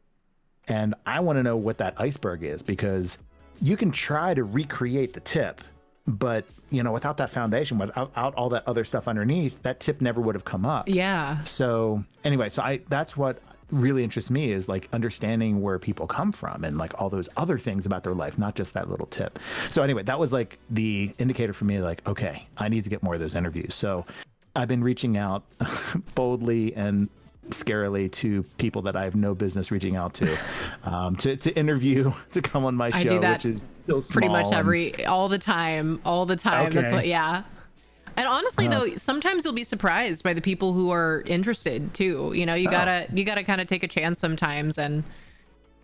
And I want to know what that iceberg is, because you can try to recreate the tip, But, without that foundation, without all that other stuff underneath, that tip never would have come up. Yeah. So anyway, that's what really interests me, is like understanding where people come from and like all those other things about their life, not just that little tip. So anyway, that was like the indicator for me, like, okay, I need to get more of those interviews. So I've been reaching out boldly and scarily to people that I have no business reaching out to interview, to come on my show. I do that which is still small pretty much all the time. Okay. That's what, yeah. And honestly, though, sometimes you'll be surprised by the people who are interested too. You gotta kind of take a chance sometimes, and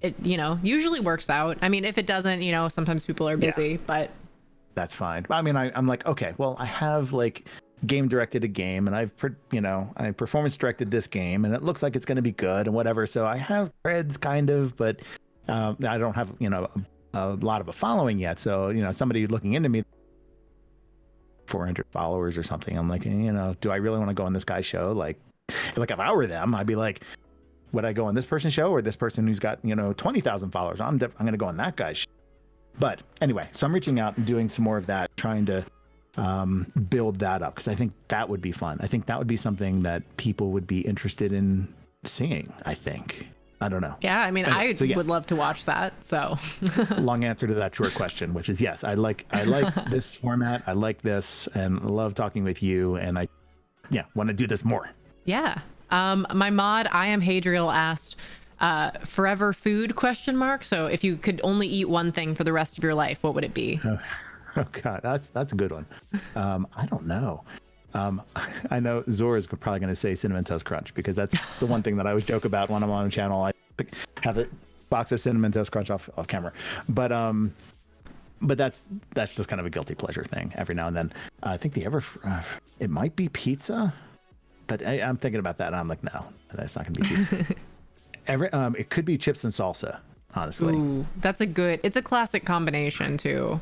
it, usually works out. I mean, if it doesn't, sometimes people are busy, but that's fine. I mean, I'm like, okay, well, I have like game directed a game, and I performance directed this game, and it looks like it's going to be good and whatever. So I have creds kind of, but I don't have, a lot of a following yet. So, somebody looking into me, 400 followers or something. I'm like, do I really want to go on this guy's show? Like if I were them, I'd be like, would I go on this person's show or this person who's got, 20,000 followers? I'm going to go on that guy's show. But anyway, so I'm reaching out and doing some more of that, trying to build that up, because I think that would be fun. I think that would be something that people would be interested in seeing, I think. I don't know. Yeah, I mean, anyway, I would love to watch that. So long answer to that short question, which is yes, I like this format. I like this, and I love talking with you, and I want to do this more. Yeah. My mod, I am Hadriel, asked, forever food ? So if you could only eat one thing for the rest of your life, what would it be? Oh God, that's a good one. I don't know. I know Zora's probably going to say Cinnamon Toast Crunch, because that's the one thing that I always joke about when I'm on a channel. I have a box of Cinnamon Toast Crunch off camera, but that's just kind of a guilty pleasure thing every now and then. I think it might be pizza, but I'm thinking about that, and I'm like, no, that's not going to be pizza. It could be chips and salsa, honestly. Ooh, it's a classic combination too.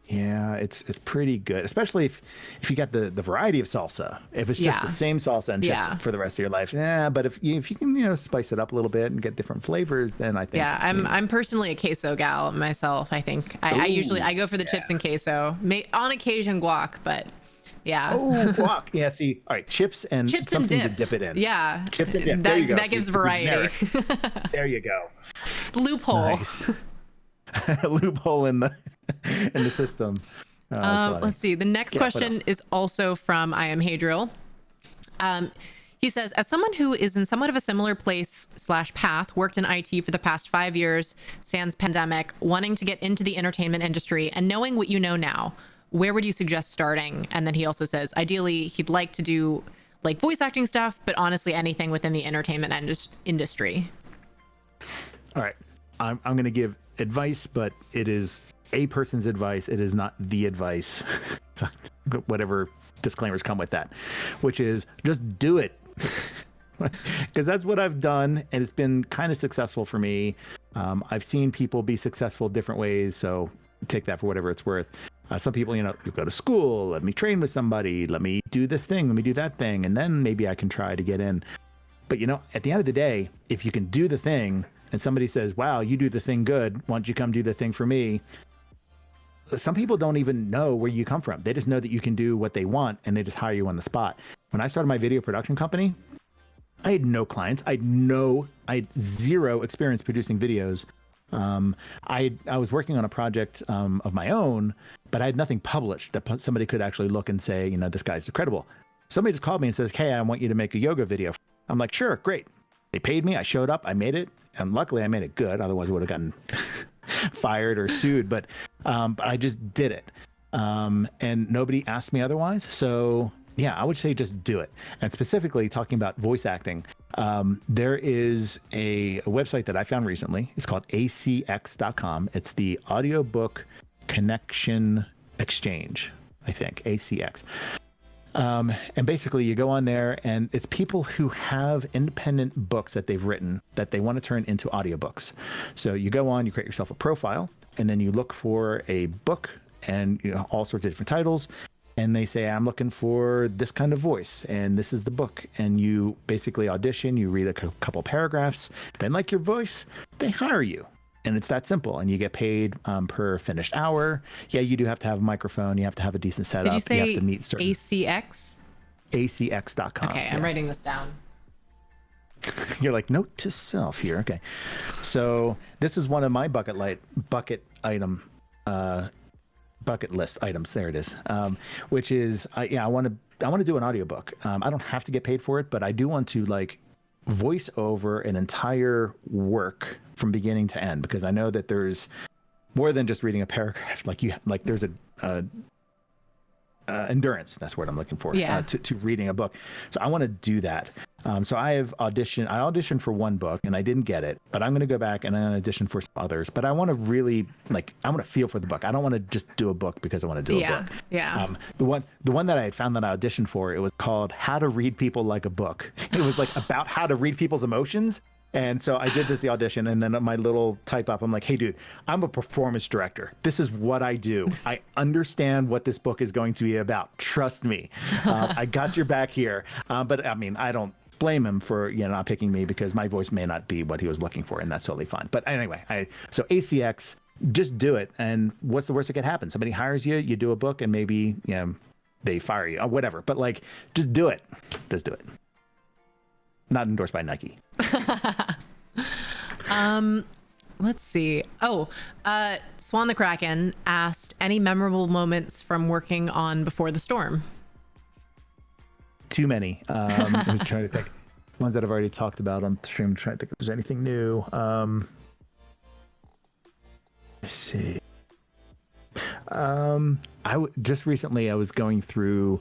Yeah, it's pretty good, especially if you got the variety of salsa. If it's just the same salsa and chips for the rest of your life, but if you can spice it up a little bit and get different flavors, then I think I'm personally a queso gal myself. I think I go for the chips and queso, on occasion guac, but yeah. Oh, guac. Yeah, see, all right, chips and something dip. to dip it in. Yeah, chips and dip. There you go. That gives variety. There you go. Loophole. Nice. Loophole in the system. Let's see. The next question is also from I Am Hadriel. He says, as someone who is in somewhat of a similar place / path, worked in IT for the past 5 years, sans pandemic, wanting to get into the entertainment industry and knowing what you know now, where would you suggest starting? And then he also says, ideally, he'd like to do like voice acting stuff, but honestly, anything within the entertainment industry. All right. I'm going to give advice, but it is a person's advice. It is not the advice. Whatever disclaimers come with that, which is just do it. Because that's what I've done, and it's been kind of successful for me. I've seen people be successful different ways, so take that for whatever it's worth. Some people, you go to school, let me train with somebody, let me do this thing, let me do that thing, and then maybe I can try to get in. But at the end of the day, if you can do the thing and somebody says, wow, you do the thing good, why don't you come do the thing for me? Some people don't even know where you come from. They just know that you can do what they want, and they just hire you on the spot. When I started my video production company, I had no clients. I had zero experience producing videos. I was working on a project of my own, but I had nothing published that somebody could actually look and say, this guy's credible. Somebody just called me and says, hey, I want you to make a yoga video. I'm like, sure, great. They paid me. I showed up. I made it. And luckily I made it good. Otherwise I would have gotten fired or sued. But I just did it. And nobody asked me otherwise. So yeah, I would say just do it. And specifically talking about voice acting, there is a website that I found recently. It's called acx.com. It's the Audiobook Connection Exchange, I think, ACX. And basically you go on there, and it's people who have independent books that they've written that they want to turn into audiobooks. So you go on, you create yourself a profile, and then you look for a book and all sorts of different titles. And they say, I'm looking for this kind of voice, and this is the book. And you basically audition, you read a couple paragraphs. If they like your voice, they hire you. And it's that simple. And you get paid per finished hour. Yeah, you do have to have a microphone. You have to have a decent setup. Did you say have to meet certain... ACX? ACX.com. Okay, I'm writing this down. You're like, note to self here. Okay. So this is one of my bucket list items. There it is. Which is, I want to do an audiobook. I don't have to get paid for it, but I do want to like voice over an entire work from beginning to end, because I know that there's more than just reading a paragraph. There's a endurance. That's what I'm looking for. Yeah. To reading a book. So I want to do that. So I auditioned for one book and I didn't get it, but I'm going to go back and I'm going to audition for some others. But I want to really I want to feel for the book. I don't want to just do a book because I want to do a book. Yeah. The one that I had found that I auditioned for, it was called How to Read People Like a Book. It was like about how to read people's emotions. And so I did the audition, and then my little type up, I'm like, hey, dude, I'm a performance director. This is what I do. I understand what this book is going to be about. Trust me. I got your back here. But I mean, I don't blame him for not picking me, because my voice may not be what he was looking for, and that's totally fine. But anyway, so ACX, just do it. And what's the worst that could happen? Somebody hires you, you do a book, and maybe they fire you or whatever. But like, just do it. Just do it. Not endorsed by Nike. Let's see. Swan the Kraken asked, any memorable moments from working on Before the Storm? Too many. I'm trying to think. Ones that I've already talked about on the stream. I'm trying to think if there's anything new. Let's see. Just recently I was going through.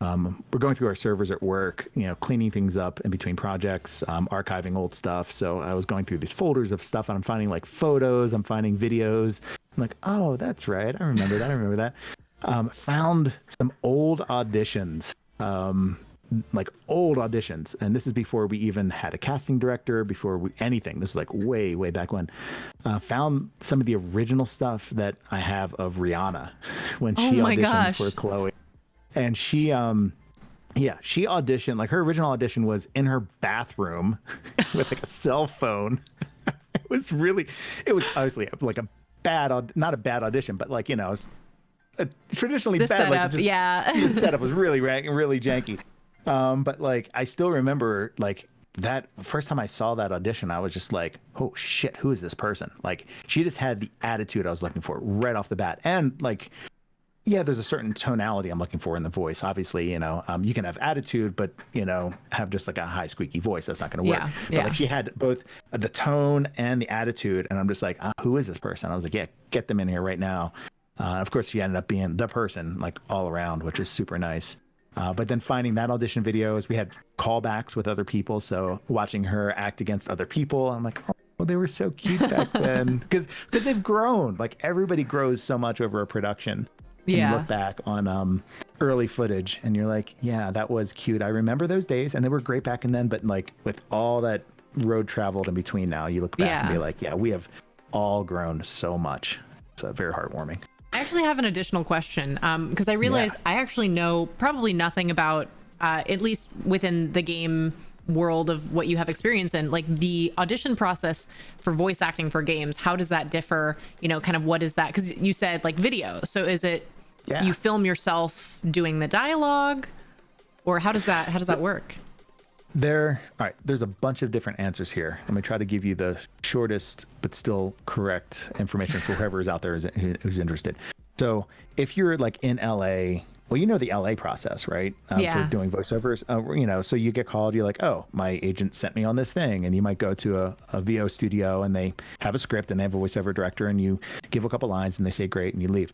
We're going through our servers at work, cleaning things up in between projects, archiving old stuff. So I was going through these folders of stuff, and I'm finding like photos, I'm finding videos. I'm like, oh, that's right. I remember that. Found some old auditions, old auditions. And this is before we even had a casting director, anything. This is like way, way back when. Found some of the original stuff that I have of Rihanna when she auditioned for Chloe. And she auditioned, like her original audition was in her bathroom with like a cell phone. It was obviously like not a bad audition, but like, it's traditionally the bad. Setup, the setup was really janky. But like, I still remember like that first time I saw that audition, I was just like, oh shit, who is this person? Like, she just had the attitude I was looking for right off the bat. And like, yeah, there's a certain tonality I'm looking for in the voice. Obviously, you can have attitude, but, have just like a high squeaky voice. That's not going to work. Yeah, but like, she had both the tone and the attitude. And I'm just like, who is this person? I was like, yeah, get them in here right now. Of course, she ended up being the person like all around, which is super nice. But then finding that audition videos, we had callbacks with other people. So watching her act against other people, I'm like, oh, they were so cute back then. Because they've grown. Like, everybody grows so much over a production. Yeah. You look back on early footage and you're like, yeah, that was cute. I remember those days, and they were great back then. But like, with all that road traveled in between now, you look back and be like, yeah, we have all grown so much. It's very heartwarming. I actually have an additional question, because I realized I actually know probably nothing about, at least within the game world of what you have experience in, like the audition process for voice acting for games. How does that differ? Kind of what is that? Because you said like video. So is it you film yourself doing the dialogue, or how does that work? There's a bunch of different answers here. Let me try to give you the shortest but still correct information for whoever is out there who's interested. So if you're like in LA, well, the LA process, right? For doing voiceovers, so you get called, you're like, oh, my agent sent me on this thing. And you might go to a VO studio, and they have a script and they have a voiceover director, and you give a couple lines and they say great, and you leave.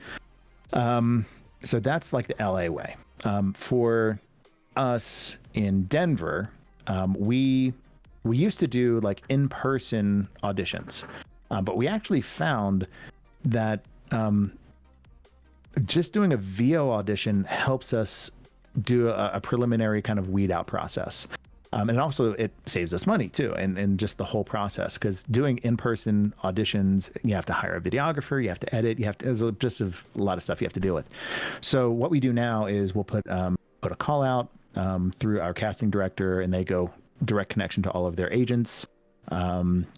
So that's like the LA way. For us in Denver, we used to do like in-person auditions, but we actually found that just doing a VO audition helps us do a preliminary kind of weed out process. And also it saves us money too. And just the whole process, because doing in-person auditions, you have to hire a videographer, you have to edit, there's just a lot of stuff you have to deal with. So what we do now is we'll put a call out through our casting director, and they go direct connection to all of their agents.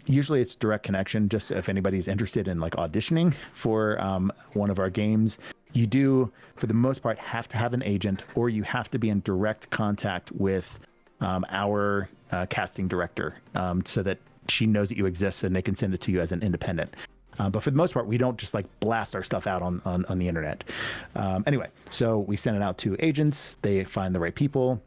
Usually it's direct connection, just if anybody's interested in like auditioning for one of our games. You do, for the most part, have to have an agent, or you have to be in direct contact with our casting director, so that she knows that you exist and they can send it to you as an independent. But for the most part, we don't just like blast our stuff out on the internet. Anyway, so we send it out to agents. They find the right people.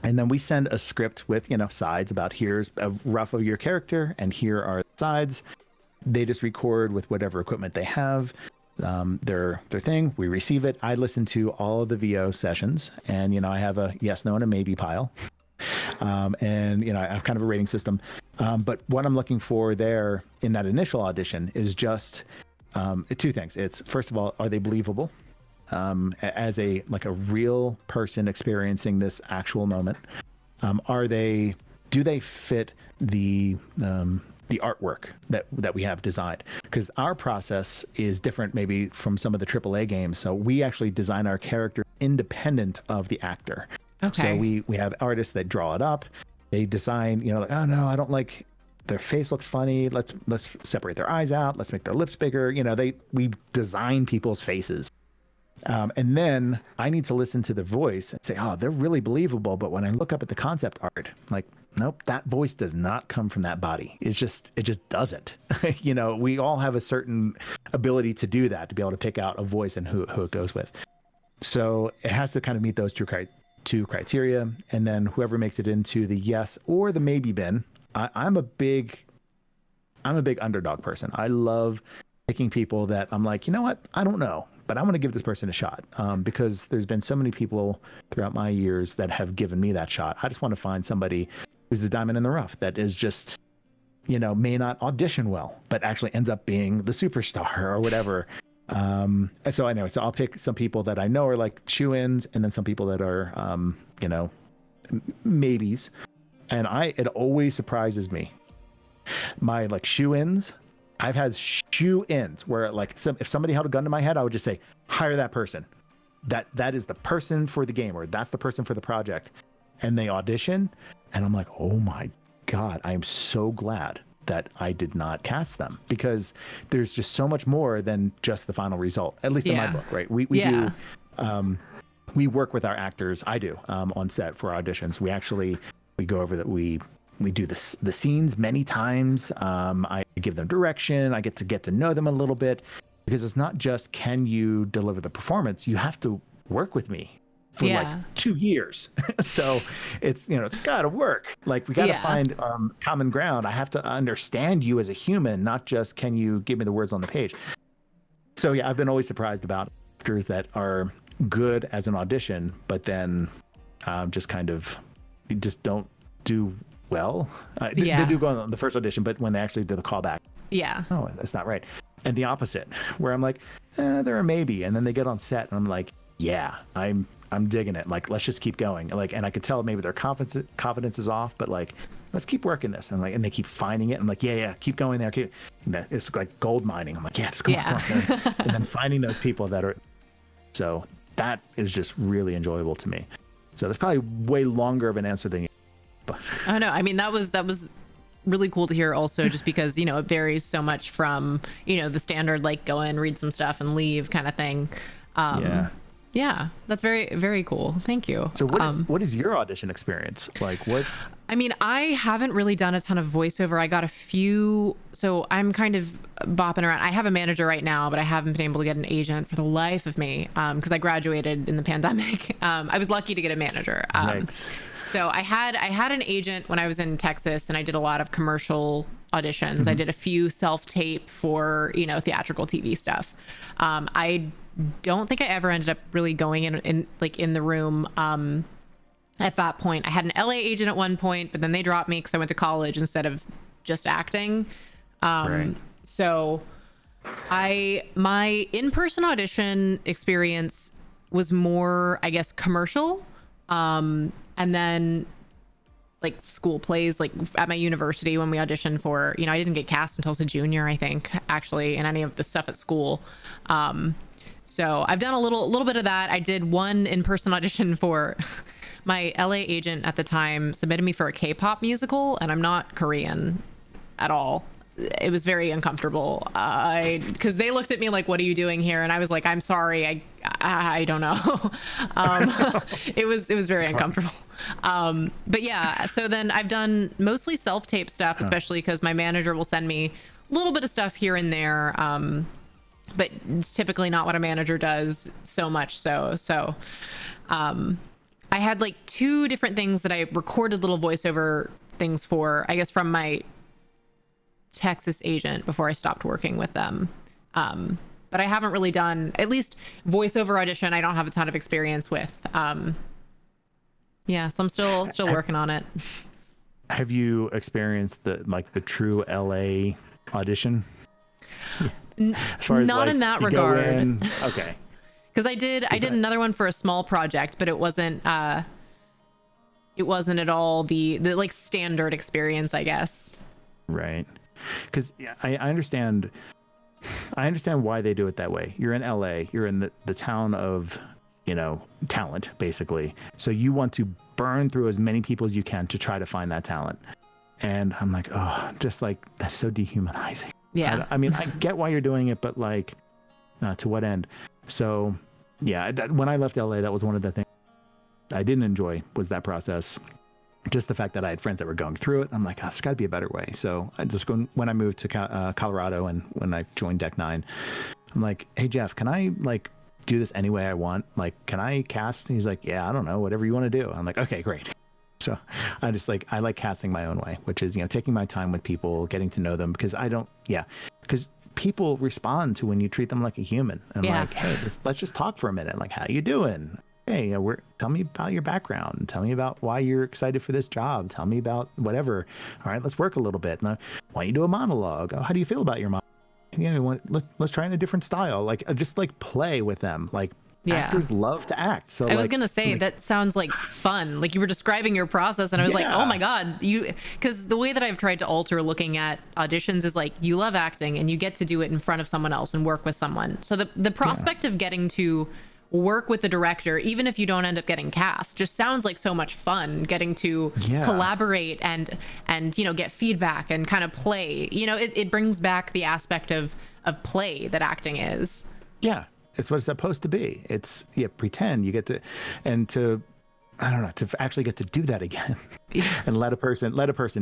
And then we send a script with, sides about here's a rough of your character and here are the sides. They just record with whatever equipment they have, their thing. We receive it. I listen to all of the VO sessions, and, I have a yes, no, and a maybe pile. And, I have kind of a rating system. But what I'm looking for there in that initial audition is just two things. It's, first of all, are they believable? As a real person experiencing this actual moment? Do they fit the artwork that we have designed? Because our process is different maybe from some of the AAA games. So we actually design our character independent of the actor. Okay. So we have artists that draw it up. They design, like, oh no, I don't like their face looks funny. Let's separate their eyes out. Let's make their lips bigger. We design people's faces. And then I need to listen to the voice and say, oh, they're really believable. But when I look up at the concept art, like, nope, that voice does not come from that body. It just doesn't. We all have a certain ability to do that, to be able to pick out a voice and who it goes with. So it has to kind of meet those two criteria. And then whoever makes it into the yes or the maybe bin, I'm a big underdog person. I love picking people that I'm like, you know what? I don't know, but I want to give this person a shot, because there's been so many people throughout my years that have given me that shot. I just want to find somebody who's the diamond in the rough that is just, may not audition well, but actually ends up being the superstar or whatever. So I'll pick some people that I know are like shoe-ins, and then some people that are, maybes. And it always surprises me. My like shoe-ins, I've had shoe-ins where like if somebody held a gun to my head, I would just say, hire that person. That is the person for the game, or that's the person for the project. And they audition, and I'm like, oh my God, I'm so glad that I did not cast them, because there's just so much more than just the final result, at least in my book, right? We do, we work with our actors. I do, on set for auditions. We go over that. We do the scenes many times. I give them direction. I get to know them a little bit, because it's not just, can you deliver the performance? You have to work with me for like 2 years. So it's gotta work. Like, we gotta find common ground. I have to understand you as a human, not just, can you give me the words on the page? So I've been always surprised about actors that are good as an audition, but then just don't do well. They do go on the first audition, but when they actually do the callback, oh, that's not right. And the opposite, where I'm like, they're a maybe, and then they get on set, and I'm like, I'm digging it. Like, let's just keep going. Like, and I could tell maybe their confidence is off, but like, let's keep working this. And they keep finding it. I'm like, keep going there. It's like gold mining. I'm like, just go on. And then finding those people that are. So that is just really enjoyable to me. So that's probably way longer of an answer than you. Oh no, I mean, that was really cool to hear also, just because it varies so much from the standard like go in, read some stuff and leave kind of thing. That's very, very cool. Thank you. So what is your audition experience like? What? I mean, I haven't really done a ton of voiceover. I got a few, so I'm kind of bopping around. I have a manager right now, but I haven't been able to get an agent for the life of me, because I graduated in the pandemic. I was lucky to get a manager. Thanks. So I had an agent when I was in Texas, and I did a lot of commercial auditions. Mm-hmm. I did a few self-tape for, theatrical TV stuff. I don't think I ever ended up really going in the room. At that point, I had an LA agent at one point, but then they dropped me because I went to college instead of just acting. Right. So my in-person audition experience was more, I guess, commercial. And then like school plays, like at my university when we auditioned for, I didn't get cast until I was a junior, I think, actually, in any of the stuff at school. So I've done a little bit of that. I did one in-person audition for my LA agent at the time submitted me for a K-pop musical, and I'm not Korean. at all. It was very uncomfortable. Because they looked at me like, "What are you doing here?" And I was like, "I'm sorry, I don't know." It was very uncomfortable. But yeah, so then I've done mostly self-tape stuff, especially because my manager will send me a little bit of stuff here and there. But it's typically not what a manager does so much. So I had like 2 different things that I recorded little voiceover things for, I guess, from my Texas agent before I stopped working with them. But I haven't really done, at least voiceover audition, I don't have a ton of experience with. Yeah, so I'm still working on it. Have you experienced the true LA audition? As far as, not in that regard. Okay. Because I did another one for a small project, but it wasn't at all the like standard experience, I guess. Right. Because I understand why they do it that way. You're in LA, you're in the town of, talent, basically. So you want to burn through as many people as you can to try to find that talent. And I'm like, oh, just like, that's so dehumanizing. Yeah. I mean, I get why you're doing it, but like, to what end? So yeah, when I left LA, that was one of the things I didn't enjoy, was that process. Just the fact that I had friends that were going through it. I'm like, there's got to be a better way. So when I moved to Colorado and when I joined Deck 9, I'm like, hey, Jeff, can I like do this any way I want? Like, can I cast? And he's like, yeah, I don't know, whatever you want to do. I'm like, okay, great. So I like casting my own way, which is, taking my time with people, getting to know them, because because people respond to when you treat them like a human. And like, hey, let's just talk for a minute. Like, how you doing? Hey, tell me about your background. Tell me about why you're excited for this job. Tell me about whatever. All right, let's work a little bit. Now, why don't you do a monologue? Oh, how do you feel about your monologue? Let's try in a different style. Like, just like play with them. Like, actors love to act. So I was gonna say, that sounds like fun. Like, you were describing your process, and I was like, oh my god, because the way that I've tried to alter looking at auditions is like, you love acting and you get to do it in front of someone else and work with someone. So the prospect of getting to work with the director, even if you don't end up getting cast, just sounds like so much fun. Getting to collaborate and get feedback and kind of play. It brings back the aspect of play that acting is. Yeah. It's what it's supposed to be. It's pretend you get to, and to actually get to do that again, and let a person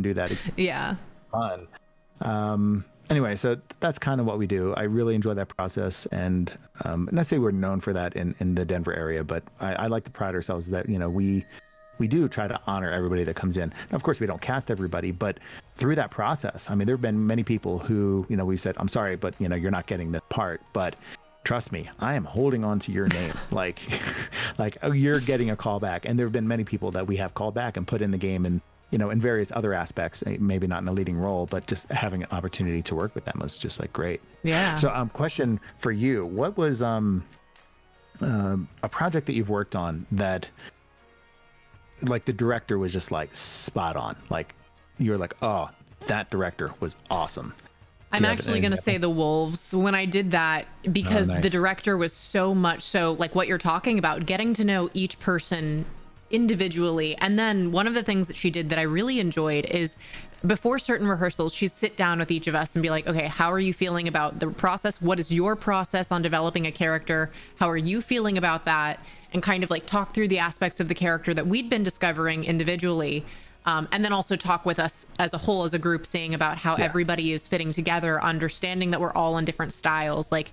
do that again. Yeah. Fun. Anyway, so that's kind of what we do. I really enjoy that process, and not say we're known for that in the Denver area, but I like to pride ourselves that we do try to honor everybody that comes in. Now, of course, we don't cast everybody, but through that process, I mean, there have been many people who we've said, I'm sorry, but you're not getting this part, but trust me, I am holding on to your name. like you're getting a call back. And there have been many people that we have called back and put in the game, and in various other aspects, maybe not in a leading role, but just having an opportunity to work with them was just like great. Yeah. So question for you, what was a project that you've worked on that like the director was just like spot on? Like you were like, oh, that director was awesome. I'm actually going to say The Wolves when I did that, because the director was so much so like what you're talking about, getting to know each person individually. And then one of the things that she did that I really enjoyed is before certain rehearsals, she'd sit down with each of us and be like, okay, how are you feeling about the process? What is your process on developing a character? How are you feeling about that? And kind of like talk through the aspects of the character that we'd been discovering individually. And then also talk with us as a whole, as a group, saying about how everybody is fitting together, understanding that we're all in different styles. Like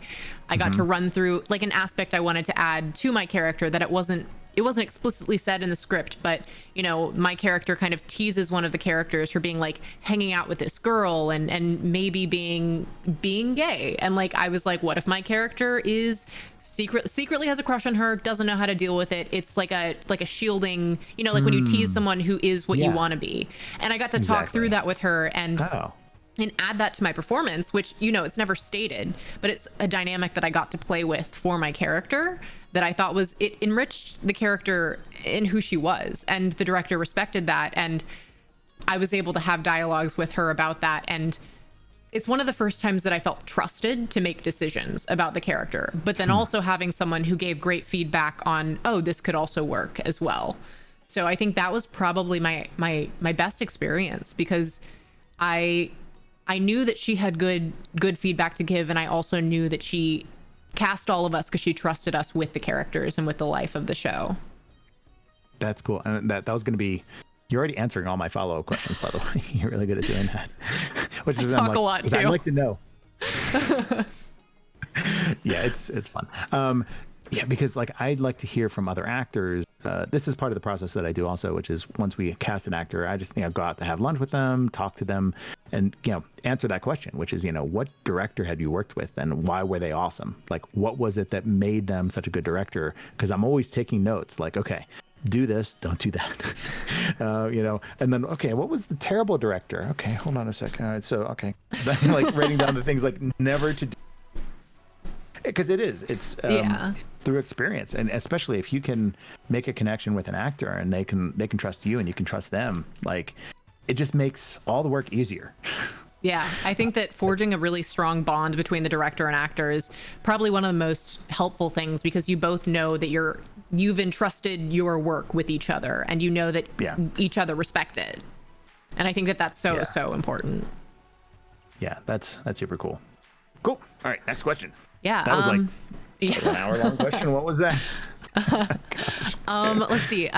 I got to run through like an aspect I wanted to add to my character that it wasn't explicitly said in the script, but my character kind of teases one of the characters for being like hanging out with this girl and maybe being gay. And like I was like, what if my character is secretly has a crush on her, doesn't know how to deal with it? It's like a shielding, like when you tease someone who is what you want to be. And I got to talk through that with her and add that to my performance, which it's never stated, but it's a dynamic that I got to play with for my character that I thought it enriched the character in who she was, and the director respected that, and I was able to have dialogues with her about that. And it's one of the first times that I felt trusted to make decisions about the character, but then also having someone who gave great feedback on, oh, this could also work as well. So I think that was probably my best experience, because I I knew that she had good feedback to give, and I also knew that she cast all of us because she trusted us with the characters and with the life of the show. That's cool. And that was going to be, you're already answering all my follow-up questions, by the way. You're really good at doing that. Which is, I talk a lot too. I'd like to know. Yeah, it's fun. Yeah, because like I'd like to hear from other actors. This is part of the process that I do also, which is once we cast an actor, I just go out to have lunch with them, talk to them, and answer that question, which is what director had you worked with and why were they awesome? Like what was it that made them such a good director? Because I'm always taking notes. Like, okay, do this, don't do that. And then okay, what was the terrible director? Okay, hold on a second. All right, so okay, like writing down the things like never to do. Because it's through experience, and especially if you can make a connection with an actor and they can trust you and you can trust them, like it just makes all the work easier. Yeah, I think that forging a really strong bond between the director and actor is probably one of the most helpful things, because you both know that you've entrusted your work with each other, and you know that each other respect it. And I think that that's so important. Yeah, that's super cool. Cool. All right, next question. Yeah. That was like an hour-long question. What was that? Let's see.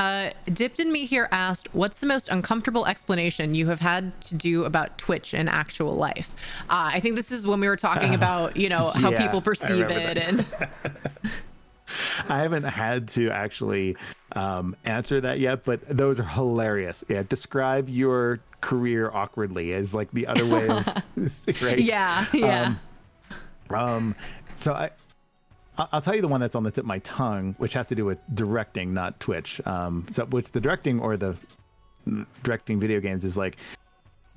Dipped in Me here asked, what's the most uncomfortable explanation you have had to do about Twitch in actual life? I think this is when we were talking about, how people perceive it. And I haven't had to actually answer that yet, but those are hilarious. Yeah. Describe your career awkwardly as like the other way of, right? Yeah. So I'll tell you the one that's on the tip of my tongue, which has to do with directing, not Twitch. So which the directing or the directing video games is like,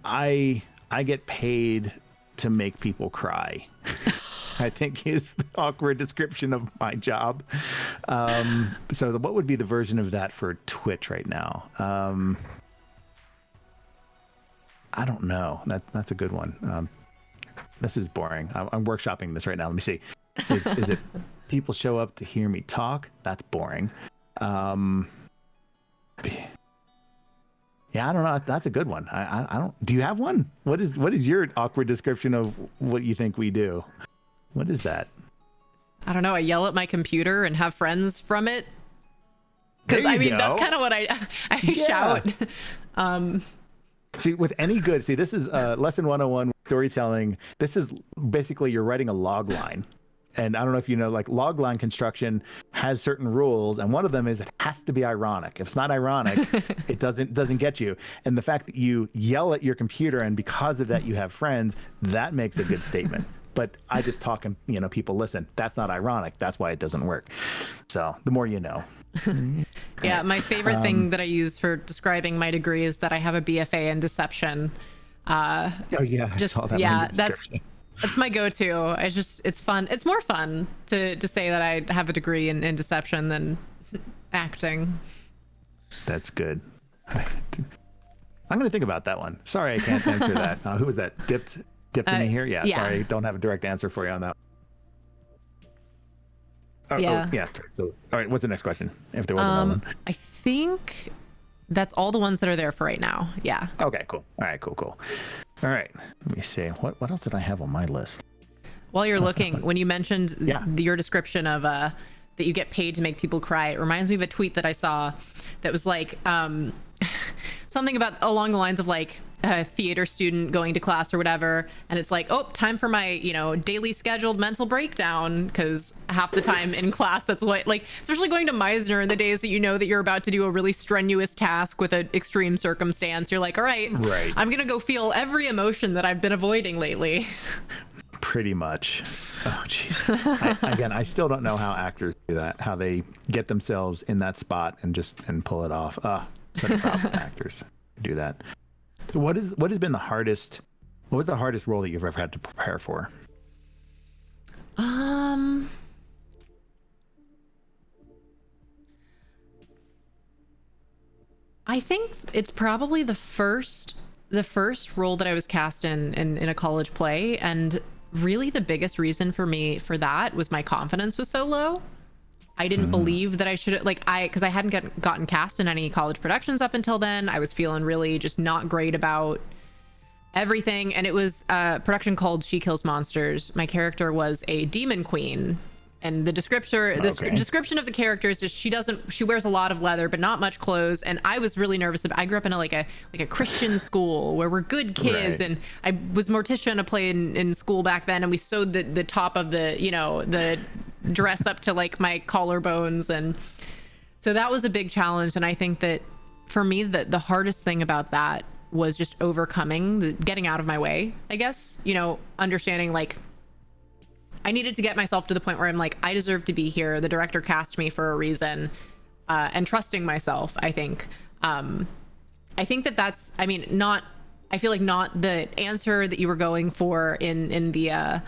I get paid to make people cry. I think is the awkward description of my job. So what would be the version of that for Twitch right now? I don't know. That's a good one. This is boring. I'm workshopping this right now. Let me see. Is it people show up to hear me talk? That's boring. Yeah, I don't know. That's a good one. I don't. Do you have one? What is your awkward description of what you think we do? What is that? I don't know. I yell at my computer and have friends from it. Because that's kind of what I shout. See, with any good, this is lesson 101 storytelling. This is basically you're writing a log line. And I don't know if you know, like log line construction has certain rules. And one of them is it has to be ironic. If it's not ironic, it doesn't get you. And the fact that you yell at your computer and because of that you have friends, that makes a good statement. But I just talk and, people listen. That's not ironic. That's why it doesn't work. So the more you know. Yeah, my favorite thing that I use for describing my degree is that I have a BFA in deception. I saw that. That's my go-to. It's fun. It's more fun to say that I have a degree in deception than acting. That's good. I'm going to think about that one. Sorry, I can't answer that. Who was that? Dipped in here? Yeah, sorry. Don't have a direct answer for you on that. Yeah. So, all right. What's the next question? If there was another one. I think that's all the ones that are there for right now. Yeah. Okay, cool. All right, cool. All right. Let me see. What else did I have on my list? While you're looking, when you mentioned your description of that you get paid to make people cry, it reminds me of a tweet that I saw that was like something about along the lines of like a theater student going to class or whatever, and it's like, oh, time for my daily scheduled mental breakdown, because half the time in class that's what, like, especially going to Meisner in the days that that you're about to do a really strenuous task with an extreme circumstance, you're like, all right, I'm gonna go feel every emotion that I've been avoiding lately. Pretty much. Oh jeez. I still don't know how actors do that, how they get themselves in that spot and pull it off. Such props to actors who do that. What was the hardest role that you've ever had to prepare for? I think it's probably the first role that I was cast in a college play, and really the biggest reason for that was my confidence was so low. I didn't believe that I should, because I hadn't gotten cast in any college productions up until then. I was feeling really just not great about everything. And it was a production called She Kills Monsters. My character was a demon queen. And the description of the character is just she wears a lot of leather but not much clothes. And I was really nervous about, I grew up in a Christian school where we're good kids, and I was Morticia in a play in school back then, and we sewed the top of the dress up to like my collarbones, and so that was a big challenge. And I think that for me the hardest thing about that was just overcoming getting out of my way, I guess, understanding like I needed to get myself to the point where I'm like, I deserve to be here. The director cast me for a reason, and trusting myself. I think that's, I feel like not the answer that you were going for in the,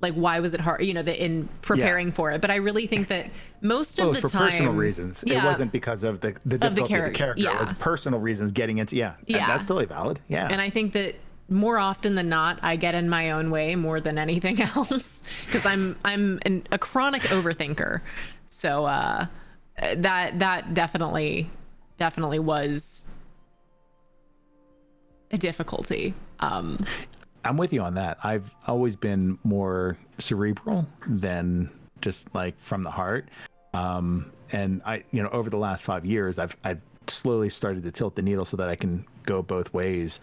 like, why was it hard, in preparing for it. But I really think that most of the for time, personal reasons, it wasn't because of the difficulty of the character. Yeah. It was personal reasons getting into, that's totally valid. Yeah. And I think that more often than not, I get in my own way more than anything else, because I'm a chronic overthinker. So that definitely was a difficulty. I'm with you on that. I've always been more cerebral than just like from the heart. And I, over the last 5 years, I've slowly started to tilt the needle so that I can go both ways.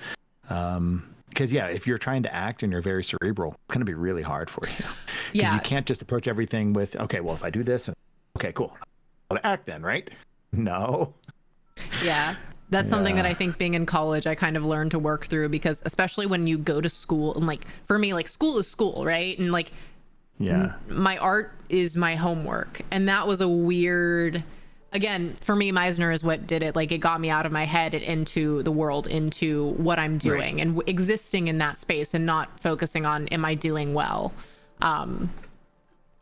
Because if you're trying to act and you're very cerebral, it's going to be really hard for you. Because you can't just approach everything with, okay, well, if I do this, okay, cool, I'll act then, right? No. Yeah. That's something that I think being in college, I kind of learned to work through, because especially when you go to school, and like for me, like school is school, right? And like, my art is my homework. And that was a weird, again, for me, Meisner is what did it. Like, it got me out of my head and into the world, into what I'm doing, and existing in that space and not focusing on, am I doing well?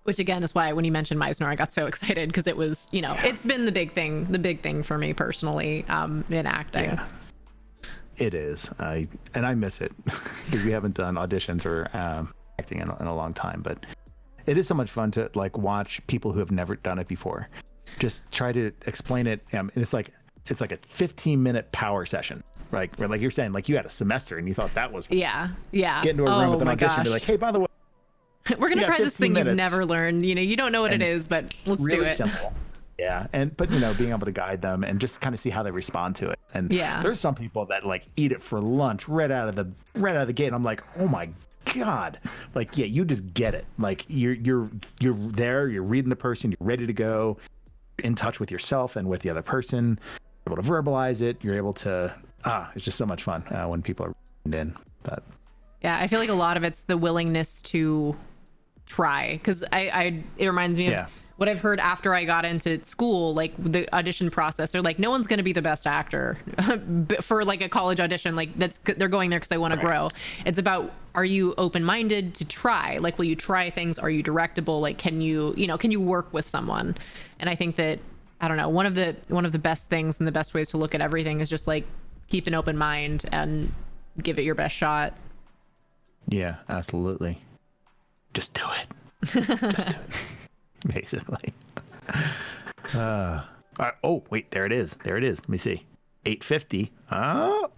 Which again is why when you mentioned Meisner, I got so excited, because it was, it's been the big thing for me personally, in acting. Yeah. It is. I miss it because we haven't done auditions or acting in a long time, but it is so much fun to like watch people who have never done it before just try to explain it. It's like a 15-minute power session. Like you're saying, like you had a semester and you thought that was get into a room with an audition and be like, hey, by the way, we're gonna try this thing you've never learned. You don't know what it is, but let's really do it. Simple. Yeah, but being able to guide them and just kind of see how they respond to it. And there's some people that like eat it for lunch right out of the gate. And I'm like, oh my God, like you just get it. Like you're there, you're reading the person, you're ready to go, you're in touch with yourself and with the other person, you're able to verbalize it. You're able to it's just so much fun when people are in. But yeah, I feel like a lot of it's the willingness to try, because it reminds me of what I've heard after I got into school, like the audition process. They're like, no one's going to be the best actor for like a college audition. Like they're going there because they want to grow. It's about, are you open-minded to try? Like, will you try things? Are you directable? Like, can you work with someone? And I think that, I don't know, one of the best things and the best ways to look at everything is just like keep an open mind and give it your best shot. Yeah, absolutely. Just do it. Just do it. Basically. Oh, wait, there it is. Let me see. 8:50. Oh,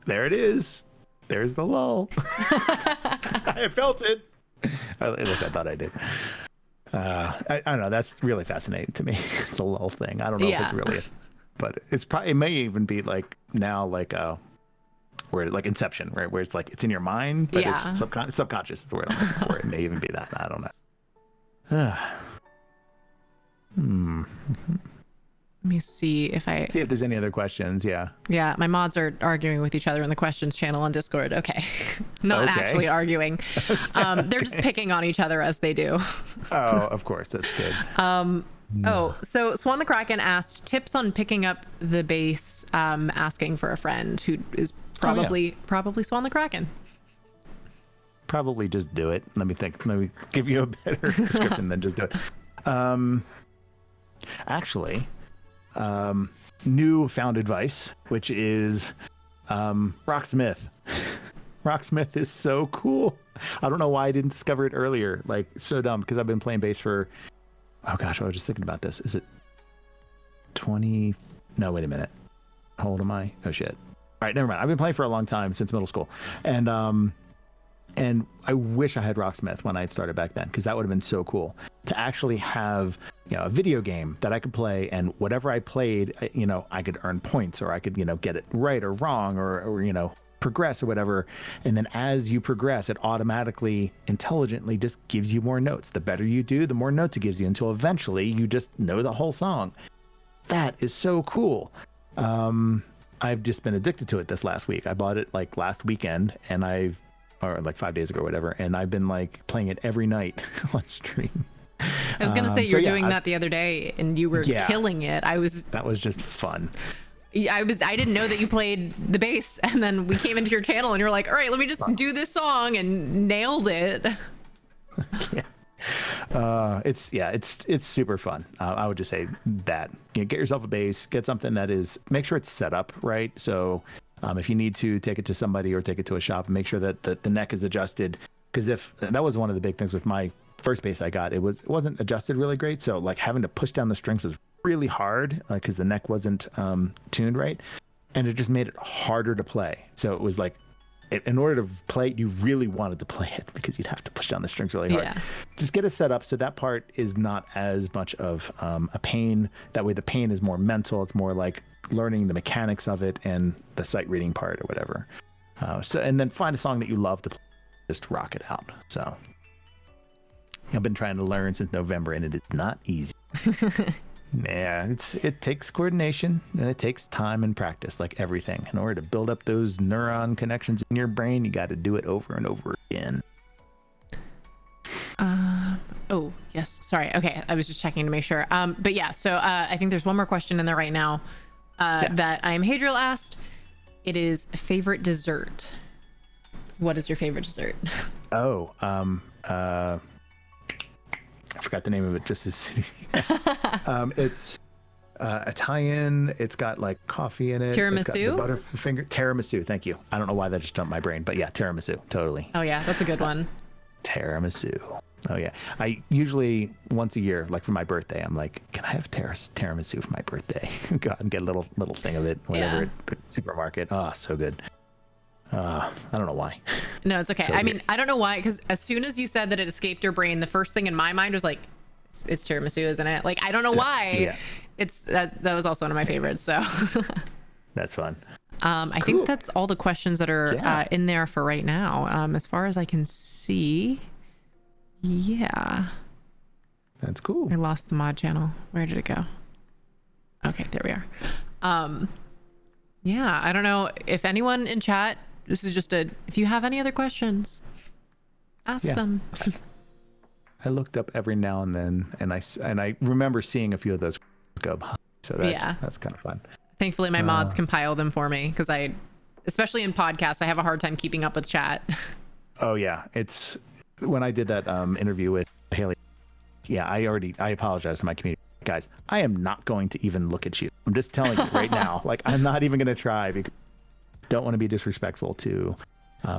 there it is. There's the lull. I felt it. At least I thought I did. I don't know. That's really fascinating to me. The lull thing. I don't know if it's really, but it may even be like now, like where like Inception, right? Where it's like it's in your mind, but it's subconscious is the word I'm looking for. It may even be that. I don't know. Let me see if there's any other questions. Yeah, my mods are arguing with each other in the questions channel on Discord. Okay. Not actually arguing. They're just picking on each other as they do. Oh, of course. That's good. So Swan the Kraken asked tips on picking up the bass, asking for a friend who is probably Swan the Kraken. Probably just do it. Let me think. Let me give you a better description than just do it. Actually, new-found advice, which is Rocksmith. Rocksmith is so cool. I don't know why I didn't discover it earlier. Like, so dumb, because I've been playing bass for, oh gosh, I was just thinking about this. Is it 20? No, wait a minute. How old am I? Oh, shit. right, never mind. I've been playing for a long time, since middle school, and I wish I had Rocksmith when I had started back then, because that would have been so cool to actually have, a video game that I could play, and whatever I played, I could earn points, or I could, get it right or wrong, or progress or whatever. And then as you progress, it automatically, intelligently just gives you more notes. The better you do, the more notes it gives you, until eventually you just know the whole song. That is so cool. I've just been addicted to it this last week. I bought it like last weekend, or like 5 days ago or whatever, and I've been like playing it every night on stream. I was gonna say you were doing that the other day, and you were killing it. That was just fun. I didn't know that you played the bass, and then we came into your channel and you were like, all right, let me just do this song, and nailed it. It's super fun. I would just say that, get yourself a bass, get something make sure it's set up right. So if you need to take it to somebody or take it to a shop, make sure that the neck is adjusted, because that was one of the big things with my first bass I got. It wasn't adjusted really great, so like having to push down the strings was really hard, because the neck wasn't tuned right, and it just made it harder to play. So it was like, in order to play it, you really wanted to play it, because you'd have to push down the strings really hard. Just get it set up so that part is not as much of a pain. That way the pain is more mental. It's more like learning the mechanics of it and the sight reading part or whatever. And then find a song that you love to play, just rock it out. So I've been trying to learn since November, and it is not easy. Yeah, it takes coordination, and it takes time and practice, like everything. In order to build up those neuron connections in your brain, you got to do it over and over again. Oh, yes. Sorry. Okay. I was just checking to make sure. But yeah, so I think there's one more question in there right now that I am Hadriel asked. It is favorite dessert. What is your favorite dessert? Oh, I forgot the name of it just as soon as it's Italian. It's got like coffee in it. Tiramisu? It's got the Butterfinger. Tiramisu. Thank you. I don't know why that just jumped my brain, but yeah, tiramisu. Totally. Oh yeah, that's a good one. Tiramisu. Oh yeah. I usually once a year, like for my birthday, I'm like, can I have tiramisu for my birthday? Go out and get a little thing of it, whatever, at the supermarket. Oh, so good. I don't know why. No, it's okay. So I mean, I don't know why, because as soon as you said that it escaped your brain, the first thing in my mind was like, it's tiramisu, isn't it? Like, I don't know why. Yeah. That was also one of my favorites. So that's fun. I think that's all the questions that are in there for right now. As far as I can see. Yeah. That's cool. I lost the mod channel. Where did it go? Okay, there we are. Yeah, I don't know if anyone in chat, this is just if you have any other questions, ask them. I looked up every now and then, and I remember seeing a few of those go by. So that's kind of fun. Thankfully, my mods compile them for me, because especially in podcasts, I have a hard time keeping up with chat. Oh yeah, it's when I did that interview with Haley. Yeah, I apologize to my community. Guys, I am not going to even look at you. I'm just telling you right now. Like, I'm not even going to try, because I don't want to be disrespectful to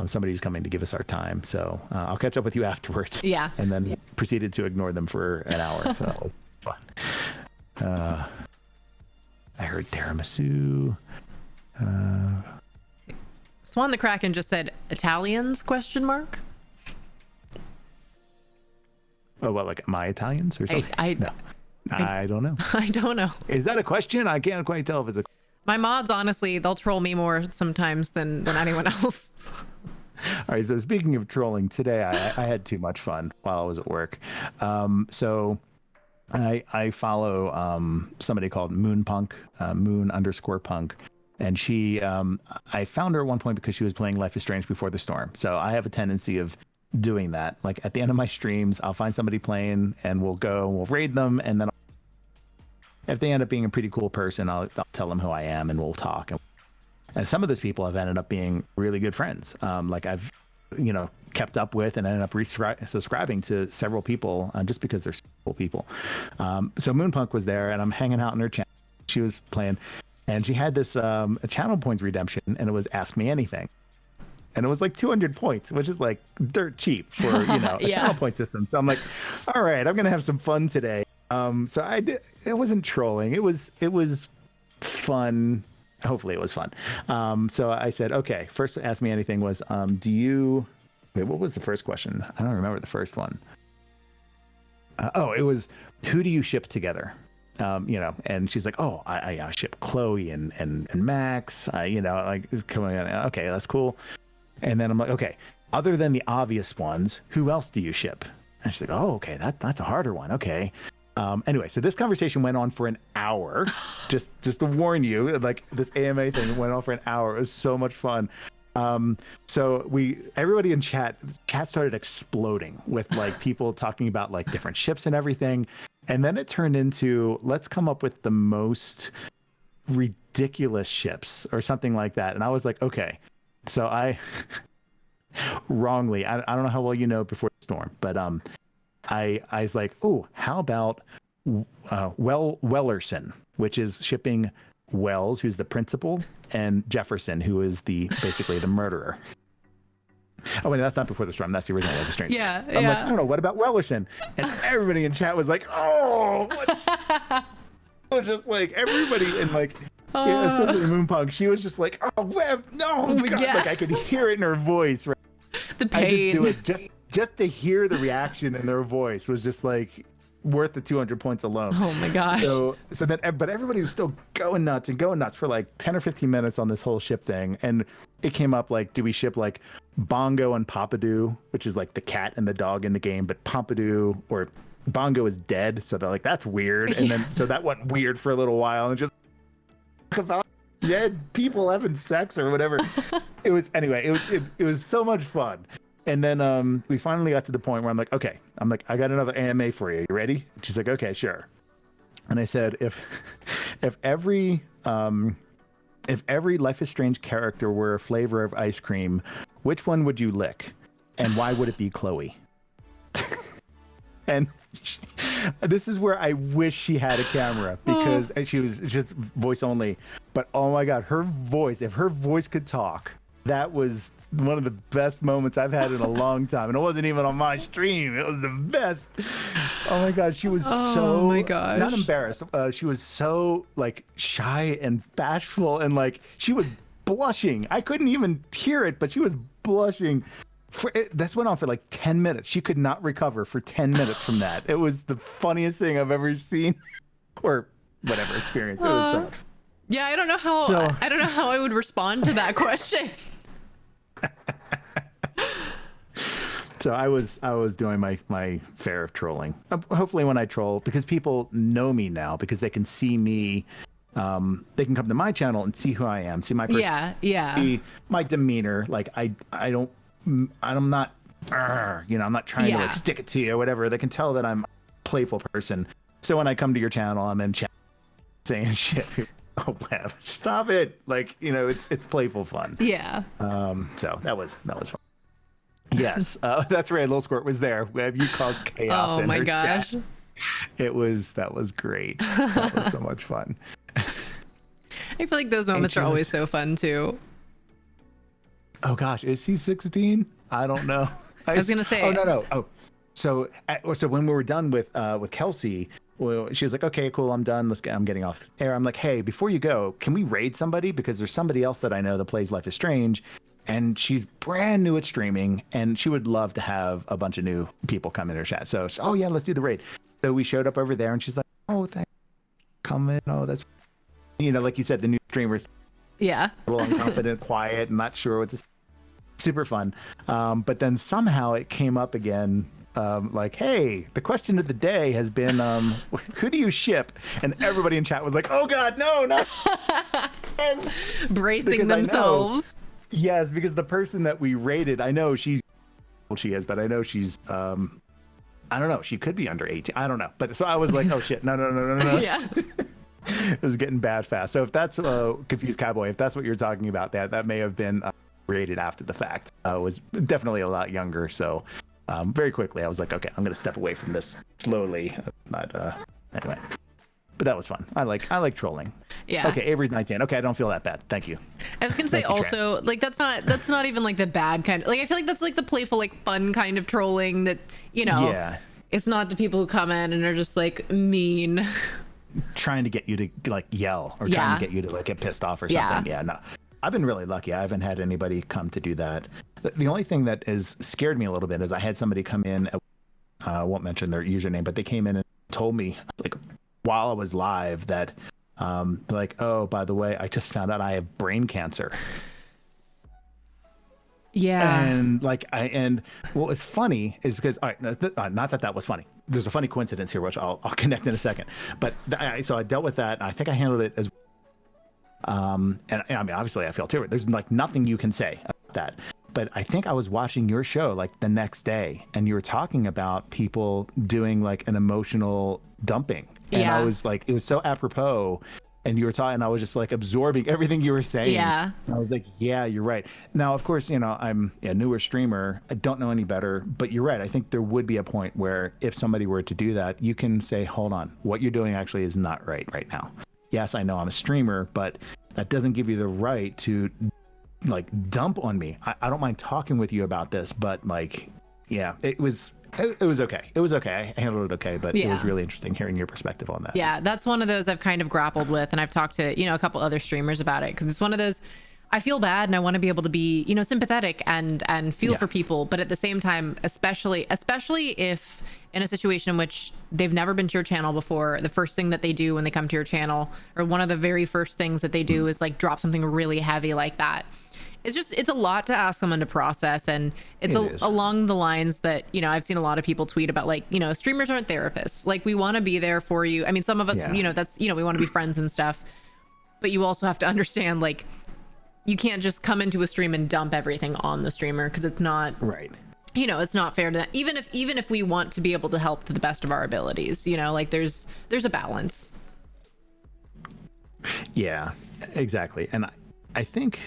somebody who's coming to give us our time. So I'll catch up with you afterwards. Yeah. And then proceeded to ignore them for an hour. So that was fun. I heard tiramisu. Swan the Kraken just said Italians ? Oh, well, like my Italians or something? No. I don't know. I don't know. Is that a question? I can't quite tell if it's a. My mods, honestly, they'll troll me more sometimes than anyone else. All right. So speaking of trolling, today I had too much fun while I was at work. So I follow somebody called Moonpunk, Moon_Punk. And she, I found her at one point because she was playing Life is Strange Before the Storm. So I have a tendency of doing that. Like at the end of my streams, I'll find somebody playing and we'll raid them, and then if they end up being a pretty cool person, I'll tell them who I am and we'll talk. And some of those people have ended up being really good friends. Like I've kept up with and ended up subscribing to several people just because they're cool people. So Moonpunk was there, and I'm hanging out in her channel. She was playing, and she had this a channel points redemption, and it was Ask Me Anything. And it was like 200 points, which is like dirt cheap for, a channel point system. So I'm like, all right, I'm going to have some fun today. So I did. It wasn't trolling. It was fun hopefully it was fun. So I said, okay, first ask me anything was, do you, wait, what was the first question? I don't remember the first one. It was, who do you ship together? And she's like, oh, I ship Chloe and Max, like coming on. Okay, that's cool. And then I'm like, okay, other than the obvious ones, who else do you ship? And she's like, oh, okay, that's a harder one. Okay. Anyway, so this conversation went on for an hour. just to warn you, like this AMA thing went on for an hour. It was so much fun. So everybody in chat started exploding with like people talking about like different ships and everything. And then it turned into, let's come up with the most ridiculous ships or something like that. And I was like, okay. So I wrongly, I don't know how well you know Before the Storm, but I was like, oh, how about Wellerson, which is shipping Wells, who's the principal, and Jefferson, who is basically the murderer. Oh, wait, that's not Before the Storm. That's the original Life is Strange. Yeah. I'm like, I don't know. What about Wellerson? And everybody in chat was like, oh, what? Just like everybody in like, especially Moonpunk, she was just like, oh, Webb, no, God. Yeah. Like I could hear it in her voice. Right? The pain. I just do it just to hear the reaction in their voice was just like worth the 200 points alone. Oh my gosh. So then, but everybody was still going nuts for like 10 or 15 minutes on this whole ship thing. And it came up like, do we ship like Bongo and Pompidou, which is like the cat and the dog in the game, but Pompidou or Bongo is dead. So they're like, that's weird. And then, so that went weird for a little while and just about dead people having sex or whatever. It was so much fun. And then we finally got to the point where I'm like, okay, I got another AMA for you. You ready? She's like, okay, sure. And I said, if every Life is Strange character were a flavor of ice cream, which one would you lick? And why would it be Chloe? And this is where I wish she had a camera because she was just voice only. But oh my God, her voice, if her voice could talk, that was one of the best moments I've had in a long time. And it wasn't even on my stream. It was the best. Oh my God. She was Oh my gosh. not embarrassed. She was so like shy and bashful and like she was blushing. I couldn't even hear it, but she was blushing. This went on for like 10 minutes. She could not recover for 10 minutes from that. It was the funniest thing I've ever seen or whatever experience. It was so much fun. Yeah, I don't know how I would respond to that question. So I was doing my fair of trolling. Hopefully when I troll, because people know me now, because they can see me, they can come to my channel and see who I am, see my personality, my demeanor. Like I'm not, I'm not trying to like stick it to you or whatever. They can tell that I'm a playful person. So when I come to your channel, I'm in chat saying shit. Oh, Webb, stop it! Like it's playful fun. Yeah. So that was fun. Yes, that's right. Little Squirt was there. Webb, you caused chaos. Oh in my her gosh. Chat. That was great. That was so much fun. I feel like those moments are always so fun too. Oh gosh, is he 16? I don't know. I was gonna say. Oh no. Oh, so when we were done with Kelsey, well, she was like, okay, cool, I'm done. I'm getting off air. I'm like, hey, before you go, can we raid somebody? Because there's somebody else that I know that plays Life is Strange, and she's brand new at streaming, and she would love to have a bunch of new people come in her chat. So, oh yeah, let's do the raid. So we showed up over there, and she's like, oh, thanks for coming. Oh, that's, like you said, the new streamer. Yeah. A little unconfident, quiet, not sure what to say. Super fun. But then somehow it came up again. Like, hey, the question of the day has been, who do you ship? And everybody in chat was like, oh God, no. Bracing themselves. Yes, because the person that we rated, I know she is, but I know she's, I don't know, she could be under 18. I don't know. But so I was like, oh shit, no. Yeah. It was getting bad fast. So if that's Confused Cowboy, if that's what you're talking about, that may have been rated after the fact. Was definitely a lot younger. So very quickly, I was like, okay, I'm going to step away from this slowly. Anyway, but that was fun. I like trolling. Yeah. Okay, Avery's 19. Okay, I don't feel that bad. Thank you. I was gonna say also, like that's not even like the bad kind. Like I feel like that's like the playful, like fun kind of trolling that Yeah. It's not the people who come in and are just like mean. trying to get you to like yell or trying to get you to like get pissed off or something. Yeah, no. I've been really lucky. I haven't had anybody come to do that. The only thing that has scared me a little bit is I had somebody come in, I won't mention their username, but they came in and told me like while I was live that they're like, oh, by the way, I just found out I have brain cancer. Yeah. And like and what was funny is because all right, not that was funny. There's a funny coincidence here, which I'll connect in a second. But so I dealt with that. And I think I handled it as and I mean, obviously I feel too. There's like nothing you can say about that. But I think I was watching your show like the next day, and you were talking about people doing like an emotional dumping, and I was like, it was so apropos. And you were talking, and I was just like absorbing everything you were saying. Yeah. And I was like, yeah, you're right. Now, of course, I'm a newer streamer. I don't know any better, but you're right. I think there would be a point where if somebody were to do that, you can say, hold on, what you're doing actually is not right now. Yes, I know I'm a streamer, but that doesn't give you the right to like dump on me. I don't mind talking with you about this, but like, yeah, it was okay. It was okay. I handled it okay, but it was really interesting hearing your perspective on that. Yeah, that's one of those I've kind of grappled with, and I've talked to, a couple other streamers about it, because it's one of those, I feel bad and I want to be able to be, sympathetic and feel for people, but at the same time, especially if in a situation in which they've never been to your channel before, the first thing that they do when they come to your channel, or one of the very first things that they do is like drop something really heavy like that. It's a lot to ask someone to process, and it's along the lines that, I've seen a lot of people tweet about like, streamers aren't therapists. Like, we want to be there for you. I mean, some of us, that's, we want to be friends and stuff, but you also have to understand, like, you can't just come into a stream and dump everything on the streamer, because it's not right. It's not fair to that. Even if we want to be able to help to the best of our abilities, like there's a balance. Yeah, exactly. And I think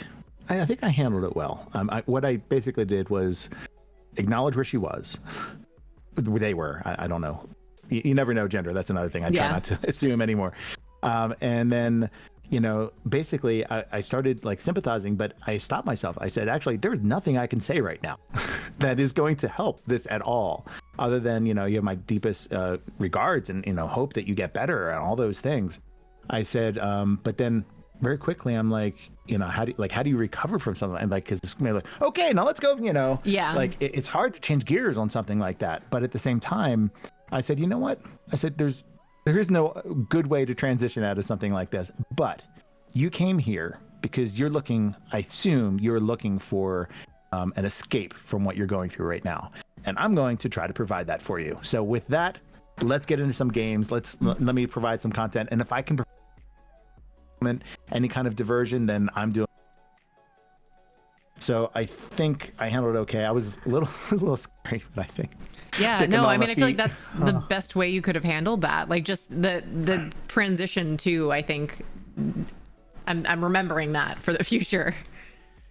I handled it well. What I basically did was acknowledge where she was, where they were. I don't know. You never know gender. That's another thing I try not to assume anymore. And then, basically I started like sympathizing, but I stopped myself. I said, actually, there's nothing I can say right now that is going to help this at all, other than, you have my deepest regards and, hope that you get better and all those things. I said, but then very quickly I'm like, how do you recover from something? And like, because it's gonna be like, okay, now let's go, like it's hard to change gears on something like that. But at the same time, I said, you know what? I said, there is no good way to transition out of something like this. But you came here because I assume you're looking for an escape from what you're going through right now. And I'm going to try to provide that for you. So with that, let's get into some games. Let me provide some content. And if I can any kind of diversion, then I'm doing. So I think I handled it okay. I was a little scary, but I think. Yeah, no, I mean, I feel like that's the best way you could have handled that. Like, just the transition to, I think, I'm remembering that for the future,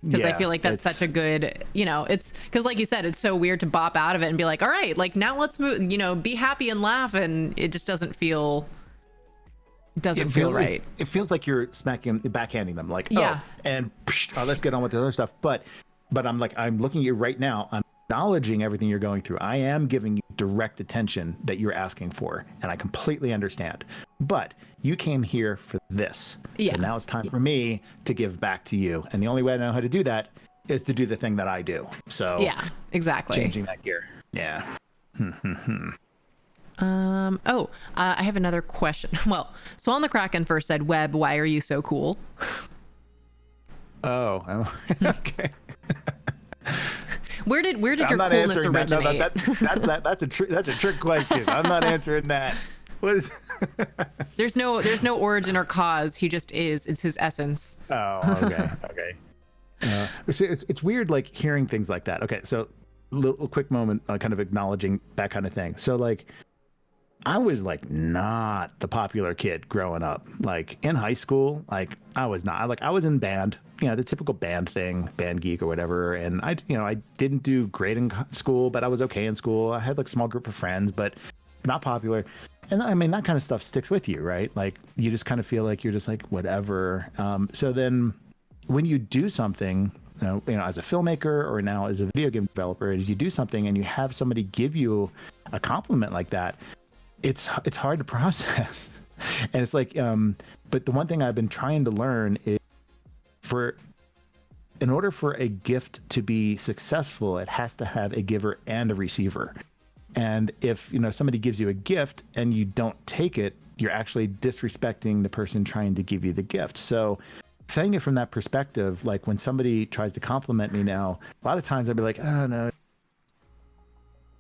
because I feel like that's such a good, it's because, like you said, it's so weird to bop out of it and be like, all right, like now let's move, be happy and laugh, and it just doesn't feel. Doesn't feel right. It feels like you're backhanding them, like, and let's get on with the other stuff. But I'm like, I'm looking at you right now. I'm acknowledging everything you're going through. I am giving you direct attention that you're asking for, and I completely understand. But you came here for this. Yeah. So now it's time for me to give back to you. And the only way I know how to do that is to do the thing that I do. So yeah, exactly. Changing that gear. Yeah. I have another question. Well, so on the Kraken first said, Webb, why are you so cool? Oh, okay. Where did your coolness originate? No, that's a trick question. I'm not answering that. What is There's no origin or cause. He just is. It's his essence. Oh, okay. It's weird, like hearing things like that. Okay, so little quick moment, kind of acknowledging that kind of thing. So like, I was like not the popular kid growing up. Like in high school, like I was not. Like I was in band, the typical band thing, band geek or whatever. And I didn't do great in school, but I was okay in school. I had like a small group of friends, but not popular. And I mean, that kind of stuff sticks with you, right? Like you just kind of feel like you're just like whatever. So then when you do something, as a filmmaker or now as a video game developer, as you do something and you have somebody give you a compliment like that, it's hard to process. And it's like, but the one thing I've been trying to learn is in order for a gift to be successful, it has to have a giver and a receiver. And if, somebody gives you a gift and you don't take it, you're actually disrespecting the person trying to give you the gift. So saying it from that perspective, like when somebody tries to compliment me now, a lot of times I'll be like, oh no.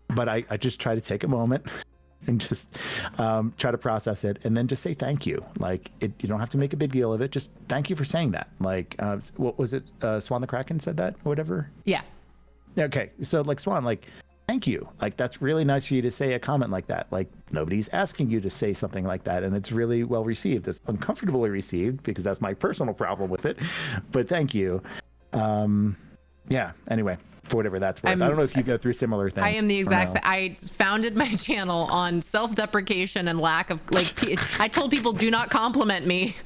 But I just try to take a moment and just try to process it and then just say thank you. Like you don't have to make a big deal of it. Just thank you for saying that. Like, what was it? Swan the Kraken said that or whatever? Yeah. Okay. So like Swan, like, thank you. Like, that's really nice for you to say a comment like that. Like, nobody's asking you to say something like that. And it's really well received. It's uncomfortably received because that's my personal problem with it. But thank you. Yeah. Anyway, for whatever that's worth. I don't know if you go through similar things. I am the exact same. I founded my channel on self-deprecation and lack of, I told people do not compliment me.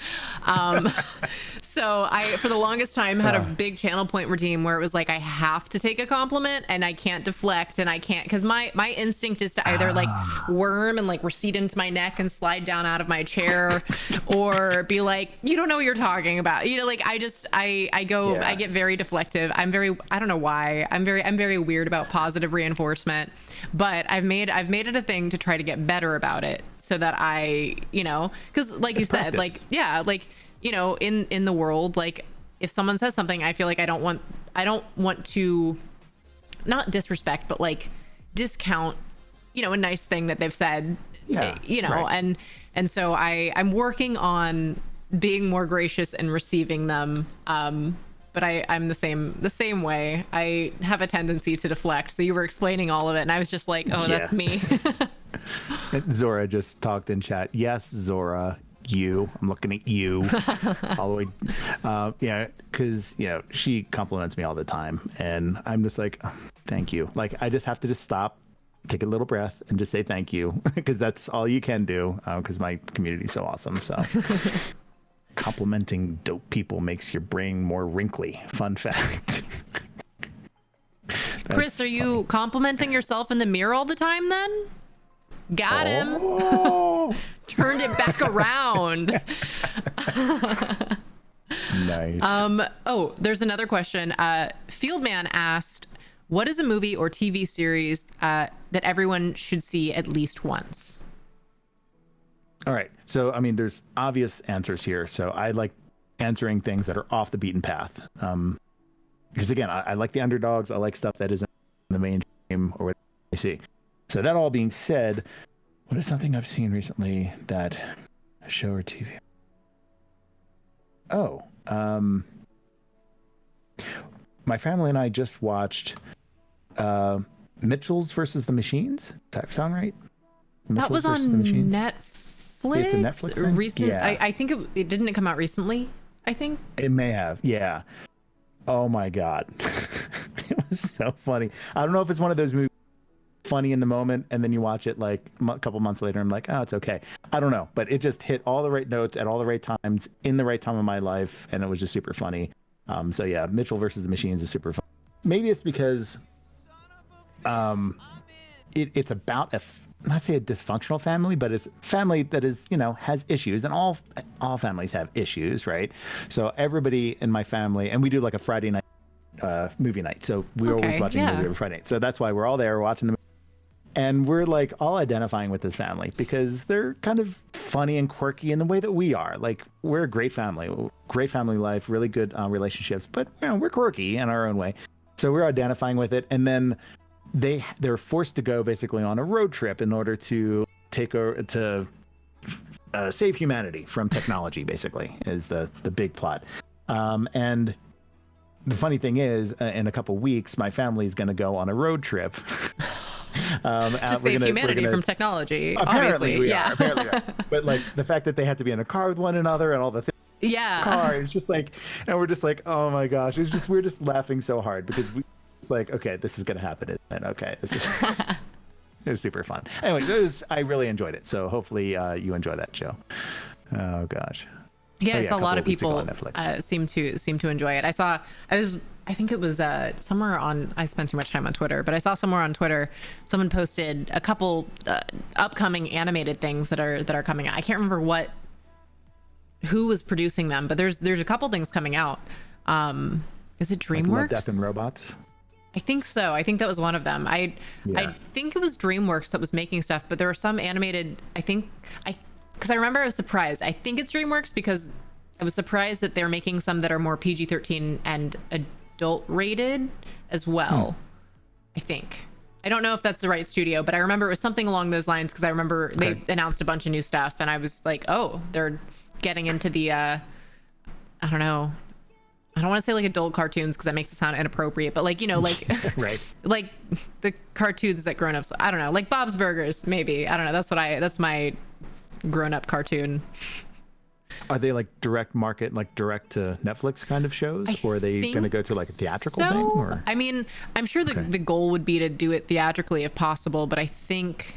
So I, for the longest time, had a big channel point regime where it was like, I have to take a compliment and I can't deflect and I can't, because my instinct is to either worm and recede into my neck and slide down out of my chair or be like, you don't know what you're talking about. I get very deflective. I don't know why. I'm very weird about positive reinforcement, but I've made it a thing to try to get better about it so that I, because like you said, in the world, if someone says something, I feel like I don't want to not disrespect, but discount, a nice thing that they've said, right. And so I'm working on being more gracious and receiving them. But I'm the same way. I have a tendency to deflect. So you were explaining all of it and I was just like, oh, that's me. Zora just talked in chat. Yes, Zora, you. I'm looking at you all the way. Because, she compliments me all the time. And I'm just like, oh, thank you. I just have to stop, take a little breath and just say thank you. Because that's all you can do. Because my community is so awesome. So... Complimenting dope people makes your brain more wrinkly. Fun fact. Chris, are you complimenting yourself in the mirror all the time then? Got him. Turned it back around. Nice. There's another question. Fieldman asked, what is a movie or TV series that everyone should see at least once? All right. So, there's obvious answers here. So I like answering things that are off the beaten path. Because again, I like the underdogs. I like stuff that isn't the mainstream or what I see. So that all being said, what is something I've seen recently that a show or TV? My family and I just watched Mitchell's versus the Machines. Does that sound right? That was on Netflix. It's a Netflix thing? Recent. Yeah. I think it didn't come out recently. I think it may have. Yeah. Oh my God. It was so funny. I don't know if it's one of those movies funny in the moment and then you watch it a couple months later and I'm like, oh, it's okay. I don't know, but it just hit all the right notes at all the right times in the right time of my life and it was just super funny. So yeah, Mitchell versus the Machines is super fun. Maybe it's because it's about not say a dysfunctional family, but it's family that is, has issues, and all families have issues, right? So everybody in my family, and we do a Friday night movie night. So we're always watching a movie every Friday night. So that's why we're all there watching the movie. And we're all identifying with this family because they're kind of funny and quirky in the way that we are. We're a great family life, really good relationships, but we're quirky in our own way. So we're identifying with it. And then they're forced to go basically on a road trip in order to save humanity from technology, basically, is the big plot. And the funny thing is, in a couple weeks, my family is going to go on a road trip. To save humanity from technology, apparently we are. But the fact that they have to be in a car with one another and all the things. Yeah. Car, it's just and we're just oh my gosh, we're just laughing so hard because we. Okay, this is gonna happen, and okay, this is it was super fun. Anyway, I really enjoyed it, so hopefully you enjoy that show. Oh gosh. Yeah, I saw a lot of people seem to enjoy it. I I think it was somewhere on, I spent too much time on Twitter, but I saw somewhere on Twitter, someone posted a couple upcoming animated things that are coming out. I can't remember who was producing them, but there's a couple things coming out. Is it DreamWorks? Like Love, Death and Robots? I think so. I think that was one of them. I think it was DreamWorks that was making stuff, but there were some animated, because I remember I was surprised. I think it's DreamWorks because I was surprised that they're making some that are more PG-13 and adult rated as well. I think. I don't know if that's the right studio, but I remember it was something along those lines because I remember they announced a bunch of new stuff and I was like, oh, they're getting into the, I don't know. I don't want to say like adult cartoons because that makes it sound inappropriate, but like, like, right. Like the cartoons that grown-ups, I don't know, like Bob's Burgers, maybe. I don't know. That's my grown-up cartoon. Are they like direct market, like direct to Netflix kind of shows, or are they going to go to like a theatrical thing? Or? I mean, I'm sure the goal would be to do it theatrically if possible, but I think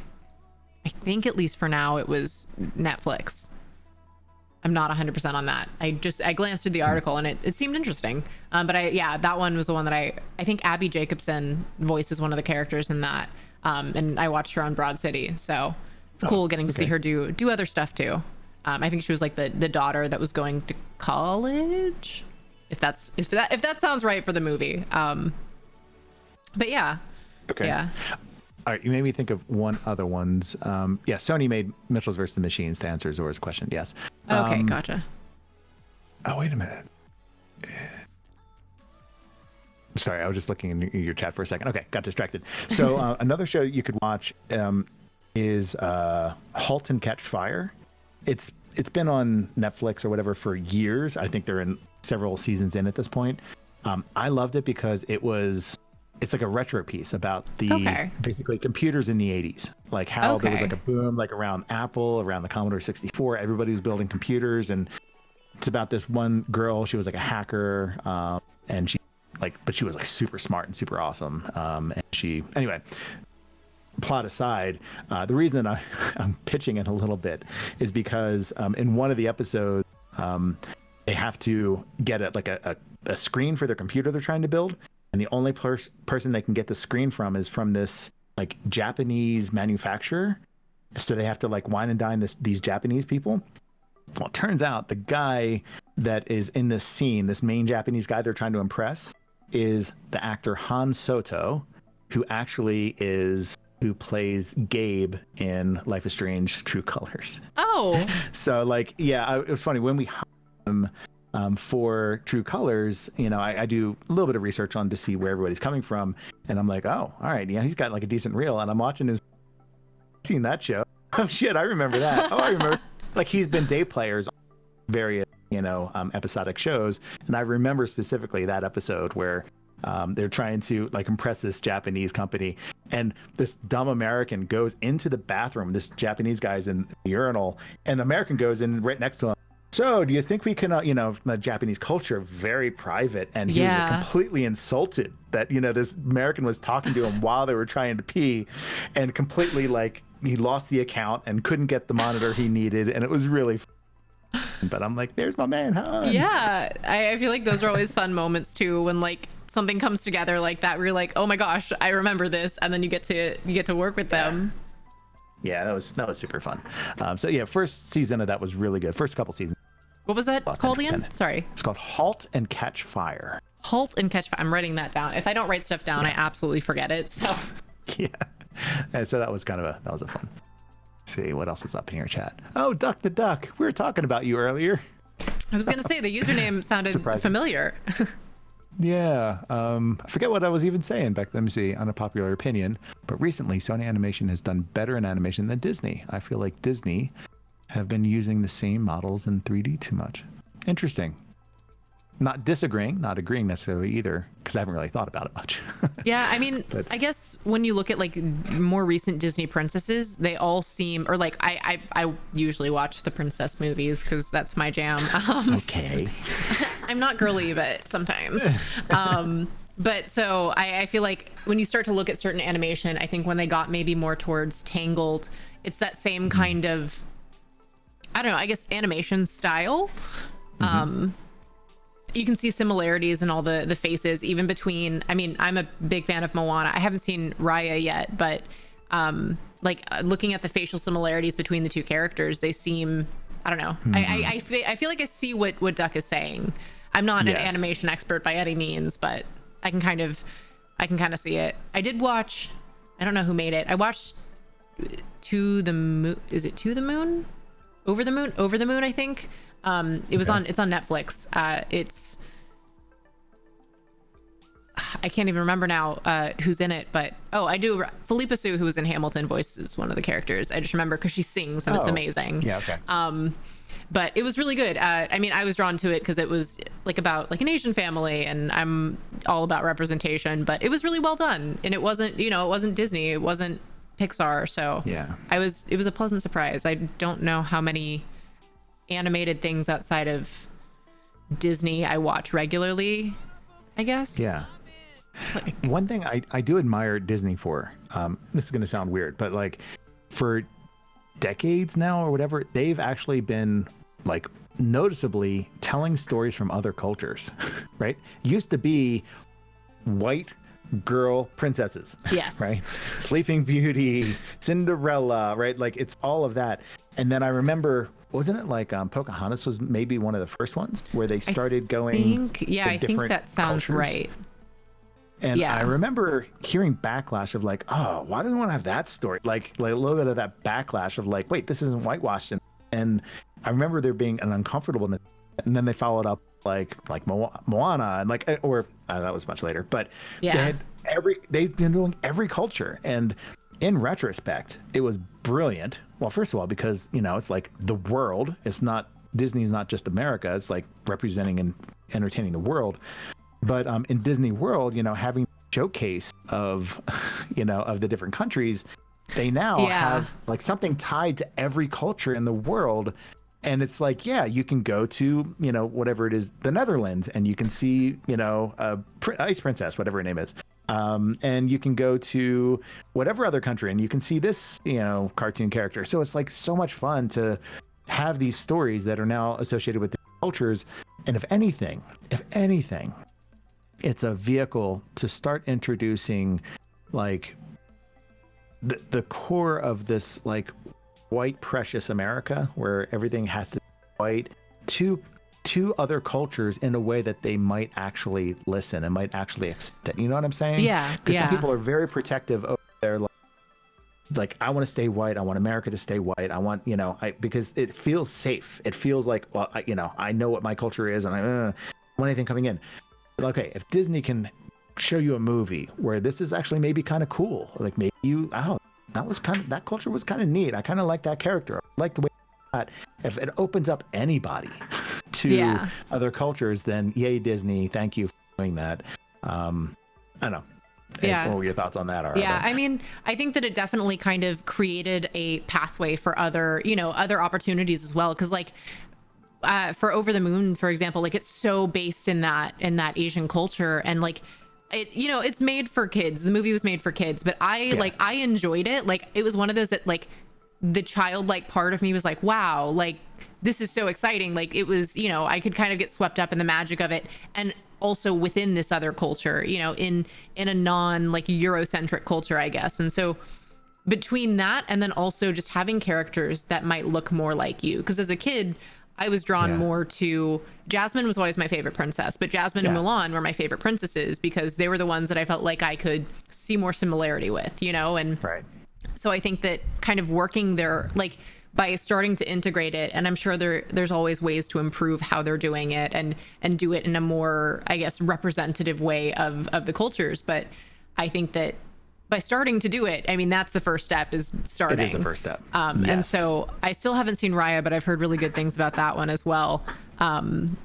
at least for now it was Netflix. I'm not 100% on that. I glanced through the article and it seemed interesting. But that one was the one that I think Abby Jacobson voices one of the characters in that. And I watched her on Broad City, so it's cool getting to see her do other stuff too. I think she was like the daughter that was going to college, if that sounds right for the movie. But yeah. Okay. Yeah. All right, you made me think of one other ones. Sony made Mitchell's versus the Machines to answer Zora's question. Yes. Okay, gotcha. Oh, wait a minute. Sorry, I was just looking in your chat for a second. Okay, got distracted. So another show you could watch is *Halt and Catch Fire*. It's been on Netflix or whatever for years. I think they're in several seasons in at this point. I loved it because it's like a retro piece about basically computers in the 80s, like how there was like a boom, like around Apple, around the Commodore 64, everybody was building computers. And it's about this one girl. She was like a hacker. And she was like super smart and super awesome. Anyway, plot aside, the reason I'm pitching it a little bit is because in one of the episodes, they have to get a screen for their computer they're trying to build. And the only person they can get the screen from is from this like Japanese manufacturer. So they have to like wine and dine these Japanese people. Well, it turns out the guy that is in this scene, this main Japanese guy they're trying to impress, is the actor Han Soto, who plays Gabe in Life is Strange: True Colors. Oh. So it was funny when we hired him for True Colors. I do a little bit of research to see where everybody's coming from, and I'm like, oh, all right, he's got like a decent reel, and I'm watching seen that show. Oh shit, I remember that. Oh, I remember. Like he's been day players on various episodic shows, and I remember specifically that episode where they're trying to like impress this Japanese company, and this dumb American goes into the bathroom. This Japanese guy's in the urinal, and the American goes in right next to him. So do you think we can, the Japanese culture, very private, and he was completely insulted that, this American was talking to him while they were trying to pee, and completely he lost the account and couldn't get the monitor he needed. And it was really fun. But I'm like, there's my man, Han. Yeah. I feel like those are always fun moments too, when something comes together like that, where you're like, oh my gosh, I remember this. And then you get to work with them. Yeah, that was super fun. First season of that was really good. First couple seasons. What was that called again? Sorry. It's called *Halt and Catch Fire*. *Halt and Catch Fire*. I'm writing that down. If I don't write stuff down, I absolutely forget it. So. Yeah. And so that was a fun. Let's see what else is up in your chat. Oh, Duck the Duck. We were talking about you earlier. I was gonna say the username sounded familiar. Yeah. I forget what I was even saying back then. Let me see. Unpopular opinion. But recently, Sony Animation has done better in animation than Disney. I feel like Disney have been using the same models in 3D too much. Interesting. Not disagreeing, not agreeing necessarily either, because I haven't really thought about it much. Yeah, I mean, I guess when you look at more recent Disney princesses, they all seem, or I usually watch the princess movies because that's my jam. Okay. I'm not girly, but sometimes. But so I feel like when you start to look at certain animation, I think when they got maybe more towards Tangled, it's that same kind of, I don't know, I guess animation style. you can see similarities in all the faces, even between, I mean, I'm a big fan of Moana. I haven't seen Raya yet, but like looking at the facial similarities between the two characters, they seem, I don't know. I feel like I see what Duck is saying. I'm not an animation expert by any means, but I can kind of see it. I did watch, I don't know who made it. I watched To the Moon. Is it To the Moon? Over the Moon, I think. It's on Netflix. I can't even remember now who's in it, but I do. Philippa Sue, who was in Hamilton, voices one of the characters. I just remember because she sings and it's amazing. Yeah. Okay. But it was really good. I mean, I was drawn to it because it was like about like an Asian family, and I'm all about representation. But it was really well done, and it wasn't Disney, it wasn't Pixar. So yeah, it was a pleasant surprise. I don't know how many animated things outside of Disney I watch regularly, I guess. Yeah. One thing I do admire Disney for, this is going to sound weird, but like for decades now or whatever, they've actually been like noticeably telling stories from other cultures, right? Used to be white girl princesses. Yes. Right? Sleeping Beauty, Cinderella, right? Like it's all of that. And then I remember, wasn't it like Pocahontas was maybe one of the first ones where they started going to I think that sounds cultures. right. And I remember hearing backlash of like, oh, why do we want to have that story? Like a little bit of that backlash of like, wait, this isn't whitewashed. And I remember there being an uncomfortableness. And then they followed up like Moana and like, or that was much later. But they've been doing every culture. And in retrospect, it was brilliant. Well, first of all, because, it's like the world. It's not, Disney's not just America. It's like representing and entertaining the world. But in Disney World, having showcase of, of the different countries, they now have like something tied to every culture in the world. And it's like, you can go to, whatever it is, the Netherlands, and you can see, Ice Princess, whatever her name is. And you can go to whatever other country and you can see this, cartoon character. So it's like so much fun to have these stories that are now associated with the cultures. And if anything, it's a vehicle to start introducing like the core of this like white precious America where everything has to be white to other cultures in a way that they might actually listen and might actually accept it. You know what I'm saying? Yeah. Because some people are very protective over their like I want to stay white. I want America to stay white. I want, because it feels safe. It feels like, well, I know what my culture is and I don't want anything coming in. Okay, if Disney can show you a movie where this is actually maybe kind of cool, like maybe that culture was kind of neat. I kind of like that character. I like the way that. If it opens up anybody to other cultures, then yay Disney, thank you for doing that. I don't know. What were your thoughts on that? Yeah, I mean, I think that it definitely kind of created a pathway for other opportunities as well, because like. For Over the Moon, for example, like it's so based in that Asian culture, and like it, it's made for kids. The movie was made for kids, but I enjoyed it. Like it was one of those that like the childlike part of me was like, wow, like this is so exciting. Like it was, I could kind of get swept up in the magic of it, and also within this other culture, in a non like Eurocentric culture, I guess. And so between that and then also just having characters that might look more like you, because as a kid I was drawn more to Jasmine was always my favorite princess, but Jasmine and Mulan were my favorite princesses because they were the ones that I felt like I could see more similarity with, and so I think that kind of working there, like by starting to integrate it, and I'm sure there's always ways to improve how they're doing it and do it in a more, I guess, representative way of the cultures. But I think that by starting to do it, I mean, that's the first step, is starting. It is the first step. And so I still haven't seen Raya, but I've heard really good things about that one as well. And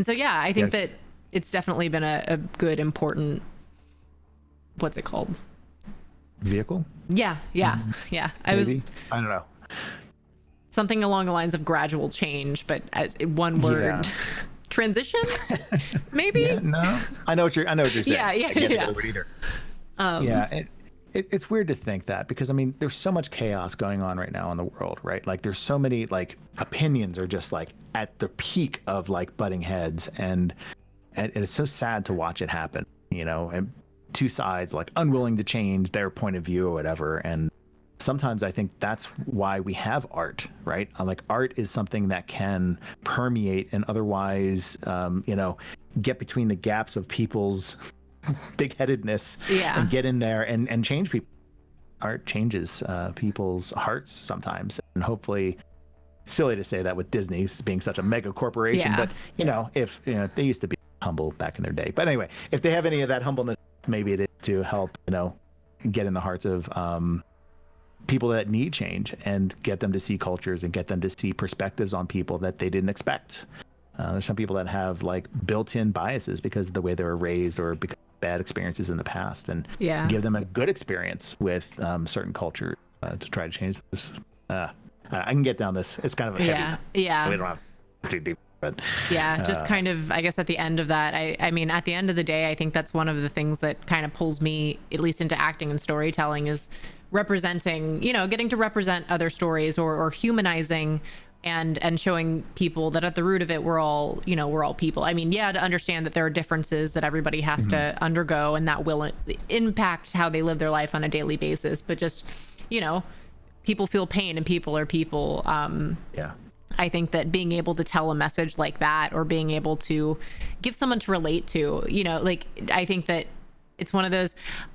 so, I think that it's definitely been a good, important, what's it called? Vehicle? Yeah. I don't know. Something along the lines of gradual change, but as one word. Transition? Maybe? No. I know what you're saying. Yeah. I can't think of the word either. it's weird to think that, because I mean, there's so much chaos going on right now in the world, right? Like there's so many like opinions are just like at the peak of like butting heads, and it's so sad to watch it happen, you know, and two sides like unwilling to change their point of view or whatever. And sometimes I think that's why we have art, right? Like art is something that can permeate and otherwise, you know, get between the gaps of people's big-headedness and get in there and change people. Art changes people's hearts sometimes, and hopefully, silly to say that with Disney being such a mega corporation, but you know, if you know, they used to be humble back in their day. But anyway, if they have any of that humbleness, maybe it is to help, you know, get in the hearts of people that need change and get them to see cultures and get them to see perspectives on people that they didn't expect. There's some people that have like built-in biases because of the way they were raised or because of bad experiences in the past, and give them a good experience with certain cultures to try to change this. I can get down this. It's kind of a heavy. We don't have too deep. But just kind of, I guess at the end of that, I mean, at the end of the day, I think that's one of the things that kind of pulls me at least into acting and storytelling is representing, you know, getting to represent other stories or humanizing and showing people that at the root of it, we're all people. I mean, to understand that there are differences that everybody has to undergo, and that will impact how they live their life on a daily basis. But just, you know, people feel pain and people are people. I think that being able to tell a message like that, or being able to give someone to relate to, you know, like, I think that it's one of those,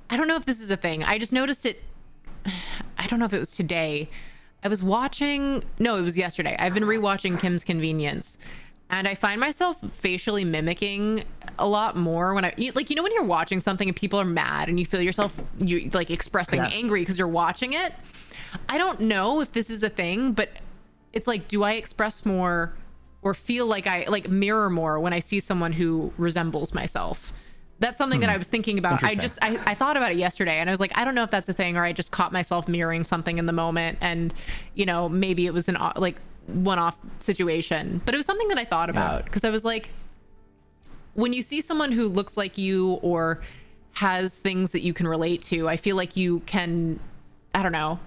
I don't know if this is a thing. I just noticed it. I don't know if it was today. I was watching, no, it was yesterday. I've been rewatching Kim's Convenience, and I find myself facially mimicking a lot more when like, you know, when you're watching something and people are mad and you feel yourself, you like expressing angry because you're watching it. I don't know if this is a thing, but it's like, do I express more or feel like I like mirror more when I see someone who resembles myself? That's something that I was thinking about. I thought about it yesterday, and I was like, I don't know if that's a thing, or I just caught myself mirroring something in the moment, and, you know, maybe it was an like one-off situation, but it was something that I thought about, because I was like, when you see someone who looks like you or has things that you can relate to, I feel like you can, I don't know,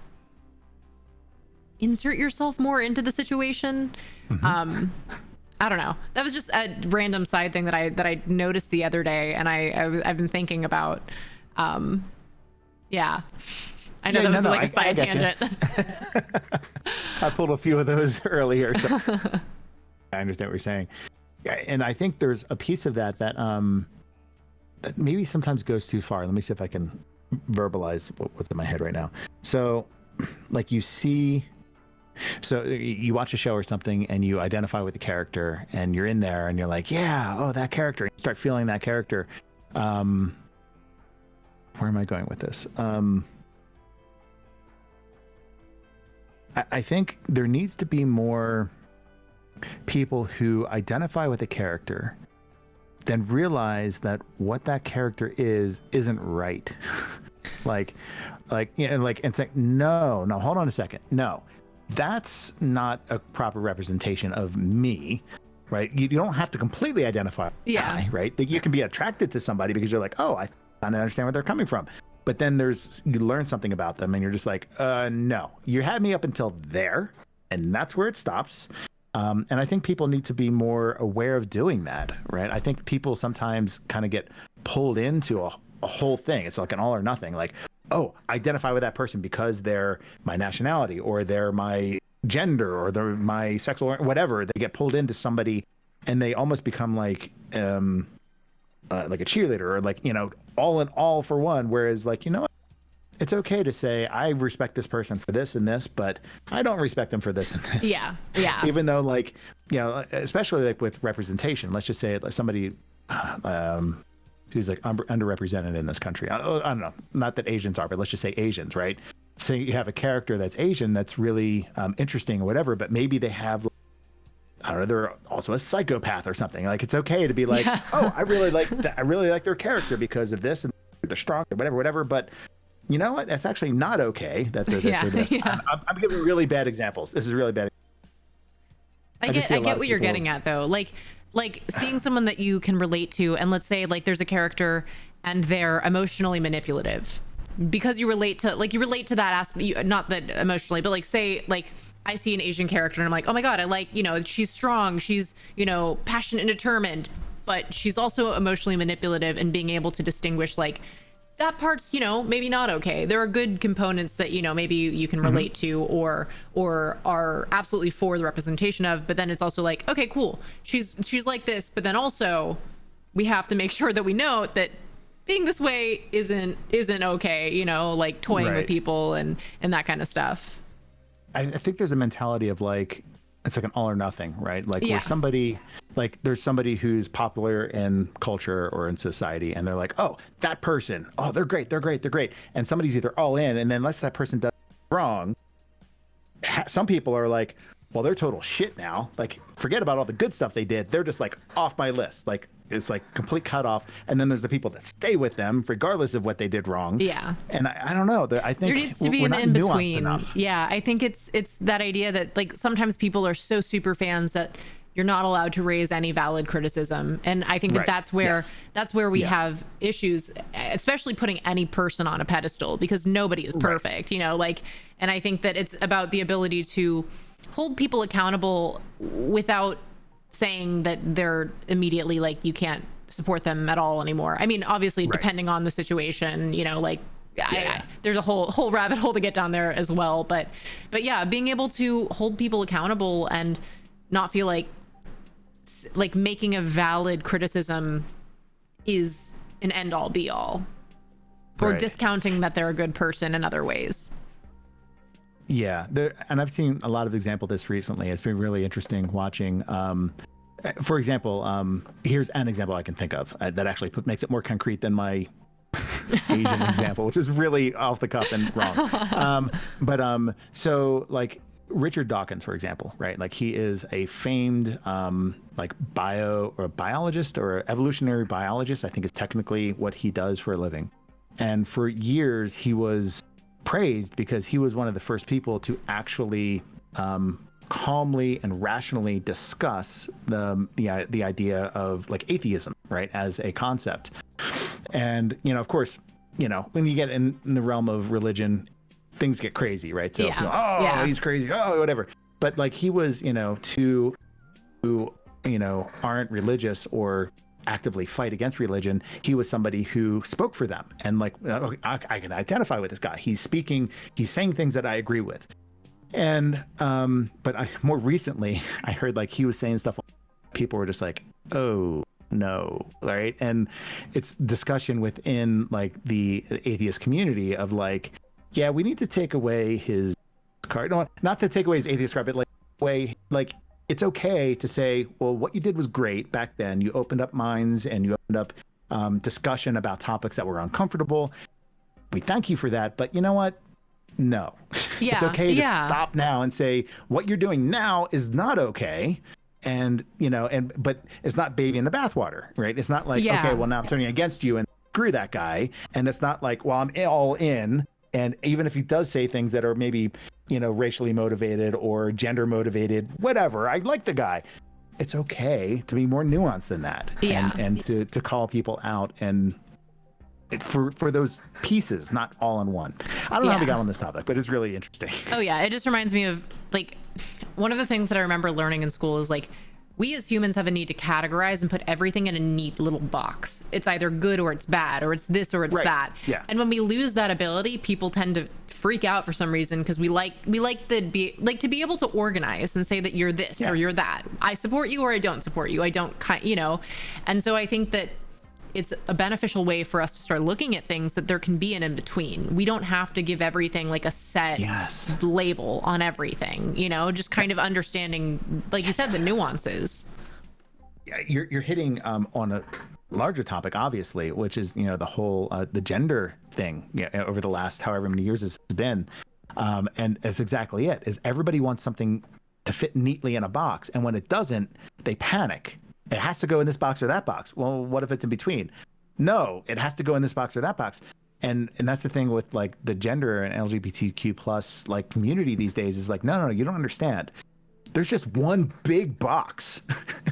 insert yourself more into the situation. I don't know. That was just a random side thing that I noticed the other day, and I've been thinking about. I know that was like a side tangent. I pulled a few of those earlier, so I understand what you're saying. And I think there's a piece of that that maybe sometimes goes too far. Let me see if I can verbalize what's in my head right now. So, like, you see. So you watch a show or something and you identify with the character and you're in there and you're like, that character. You start feeling that character. Where am I going with this? I think there needs to be more people who identify with a character, then realize that what that character isn't right. like, you know, like, and say, no, hold on a second. No. That's not a proper representation of me, right? You don't have to completely identify, right? You can be attracted to somebody because you're like, oh, I kind of understand where they're coming from. But then you learn something about them and you're just like, no, you had me up until there, and that's where it stops. And I think people need to be more aware of doing that, right? I think people sometimes kind of get pulled into a whole thing. It's like an all or nothing, like, oh, identify with that person because they're my nationality or they're my gender or they're my sexual, whatever. They get pulled into somebody and they almost become like a cheerleader or like, you know, all in all for one. Whereas, like, you know what? It's okay to say, I respect this person for this and this, but I don't respect them for this and this. Yeah. Even though, like, you know, especially like with representation, let's just say somebody, who's like underrepresented in this country. I don't know, not that Asians are, but let's just say Asians, right? So you have a character that's Asian that's really interesting or whatever, but maybe they have, I don't know, they're also a psychopath or something. Like, it's okay to be like, oh, I really like that. I really like their character because of this, and they're strong or whatever. But you know what? That's actually not okay that they're this or this. I'm giving really bad examples. This is really bad. I get what you're getting at, though. Like seeing someone that you can relate to, and let's say like there's a character and they're emotionally manipulative, because you relate to that aspect, not that emotionally, but like, say, like, I see an Asian character and I'm like, oh my God, I like, she's strong, she's, passionate and determined, but she's also emotionally manipulative, and being able to distinguish, like, that part's, maybe not okay. There are good components that, maybe you can relate to or are absolutely for the representation of, but then it's also like, okay, cool. She's like this, but then also we have to make sure that we note that being this way isn't okay, like toying with people and that kind of stuff. I think there's a mentality of like, it's like an all or nothing, right? Like where somebody, like there's somebody who's popular in culture or in society, and they're like, oh, that person, oh, they're great. And somebody's either all in, and then unless that person does wrong, some people are like, well, they're total shit now. Like, forget about all the good stuff they did. They're just like off my list. Like, it's like complete cutoff. And then there's the people that stay with them regardless of what they did wrong. Yeah. And I don't know. I think there needs to be an in between. Yeah, I think it's that idea that like sometimes people are so super fans that you're not allowed to raise any valid criticism. And I think that's where we have issues, especially putting any person on a pedestal, because nobody is perfect, like, and I think that it's about the ability to hold people accountable without saying that they're immediately like, you can't support them at all anymore. I mean, obviously depending on the situation, like there's a whole rabbit hole to get down there as well. But yeah, being able to hold people accountable and not feel like making a valid criticism is an end all be all, or discounting that they're a good person in other ways. Yeah, and I've seen a lot of example of this recently. It's been really interesting watching. For example, here's an example I can think of that actually makes it more concrete than my Asian example, which is really off the cuff and wrong. So like Richard Dawkins, for example, right? Like he is a famed like biologist or evolutionary biologist, I think is technically what he does for a living. And for years he was praised because he was one of the first people to actually calmly and rationally discuss the idea of like atheism, right, as a concept. And of course, when you get in the realm of religion, things get crazy, right? So he's crazy, whatever. But like he was, to who aren't religious or actively fight against religion, he was somebody who spoke for them, and like I can identify with this guy. He's saying things that I agree with. And but more recently I heard like he was saying stuff people were just like, oh no, right? And it's discussion within like the atheist community of like, yeah, we need to take away his card. No, not to take away his atheist card, but like it's okay to say, well, what you did was great back then. You opened up minds and you opened up discussion about topics that were uncomfortable. We thank you for that. But you know what? No. Yeah, it's okay to stop now and say, what you're doing now is not okay. And, but it's not baby in the bathwater, right? It's not like, okay, well, now I'm turning against you and screw that guy. And it's not like, well, I'm all in. And even if he does say things that are maybe, racially motivated or gender motivated, whatever, I like the guy. It's okay to be more nuanced than that. Yeah. And to call people out and for those pieces, not all in one. I don't know how we got on this topic, but it's really interesting. Oh yeah. It just reminds me of like one of the things that I remember learning in school is like, we as humans have a need to categorize and put everything in a neat little box. It's either good or it's bad, or it's this or it's that. Yeah. And when we lose that ability, people tend to freak out for some reason, because we like to be able to organize and say that you're this or you're that. I support you or I don't support you. I don't, And so I think that it's a beneficial way for us to start looking at things that there can be an in-between. We don't have to give everything like a set label on everything, just kind of understanding, like you said, the nuances. Yeah, you're hitting on a larger topic, obviously, which is, the whole, the gender thing over the last however many years it's been. And that's exactly it, is everybody wants something to fit neatly in a box. And when it doesn't, they panic. It has to go in this box or that box. Well, what if it's in between? No, it has to go in this box or that box. And that's the thing with like the gender and LGBTQ plus like community these days is like, no, you don't understand. There's just one big box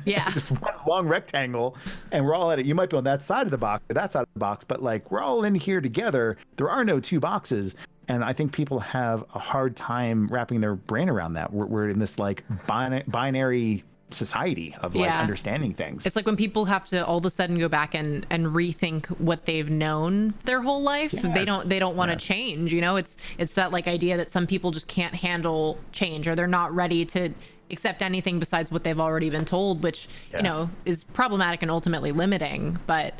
Yeah. Just one long rectangle, and we're all at it. You might be on that side of the box or that side of the box, but like we're all in here together. There are no two boxes. And I think people have a hard time wrapping their brain around that. We're in this like binary society of like understanding things. It's like when people have to all of a sudden go back and rethink what they've known their whole life. Yes. They don't want to change, you know. It's that like idea that some people just can't handle change, or they're not ready to accept anything besides what they've already been told, which you know is problematic and ultimately limiting. But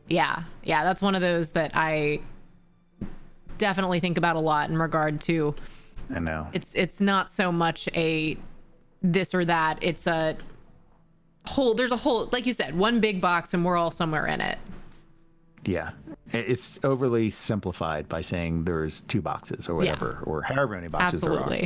yeah, that's one of those that I definitely think about a lot in regard to. I know it's not so much a this or that, it's a whole, there's a whole, like you said, one big box and we're all somewhere in it. Yeah, it's overly simplified by saying there's two boxes or whatever, or however many boxes there are.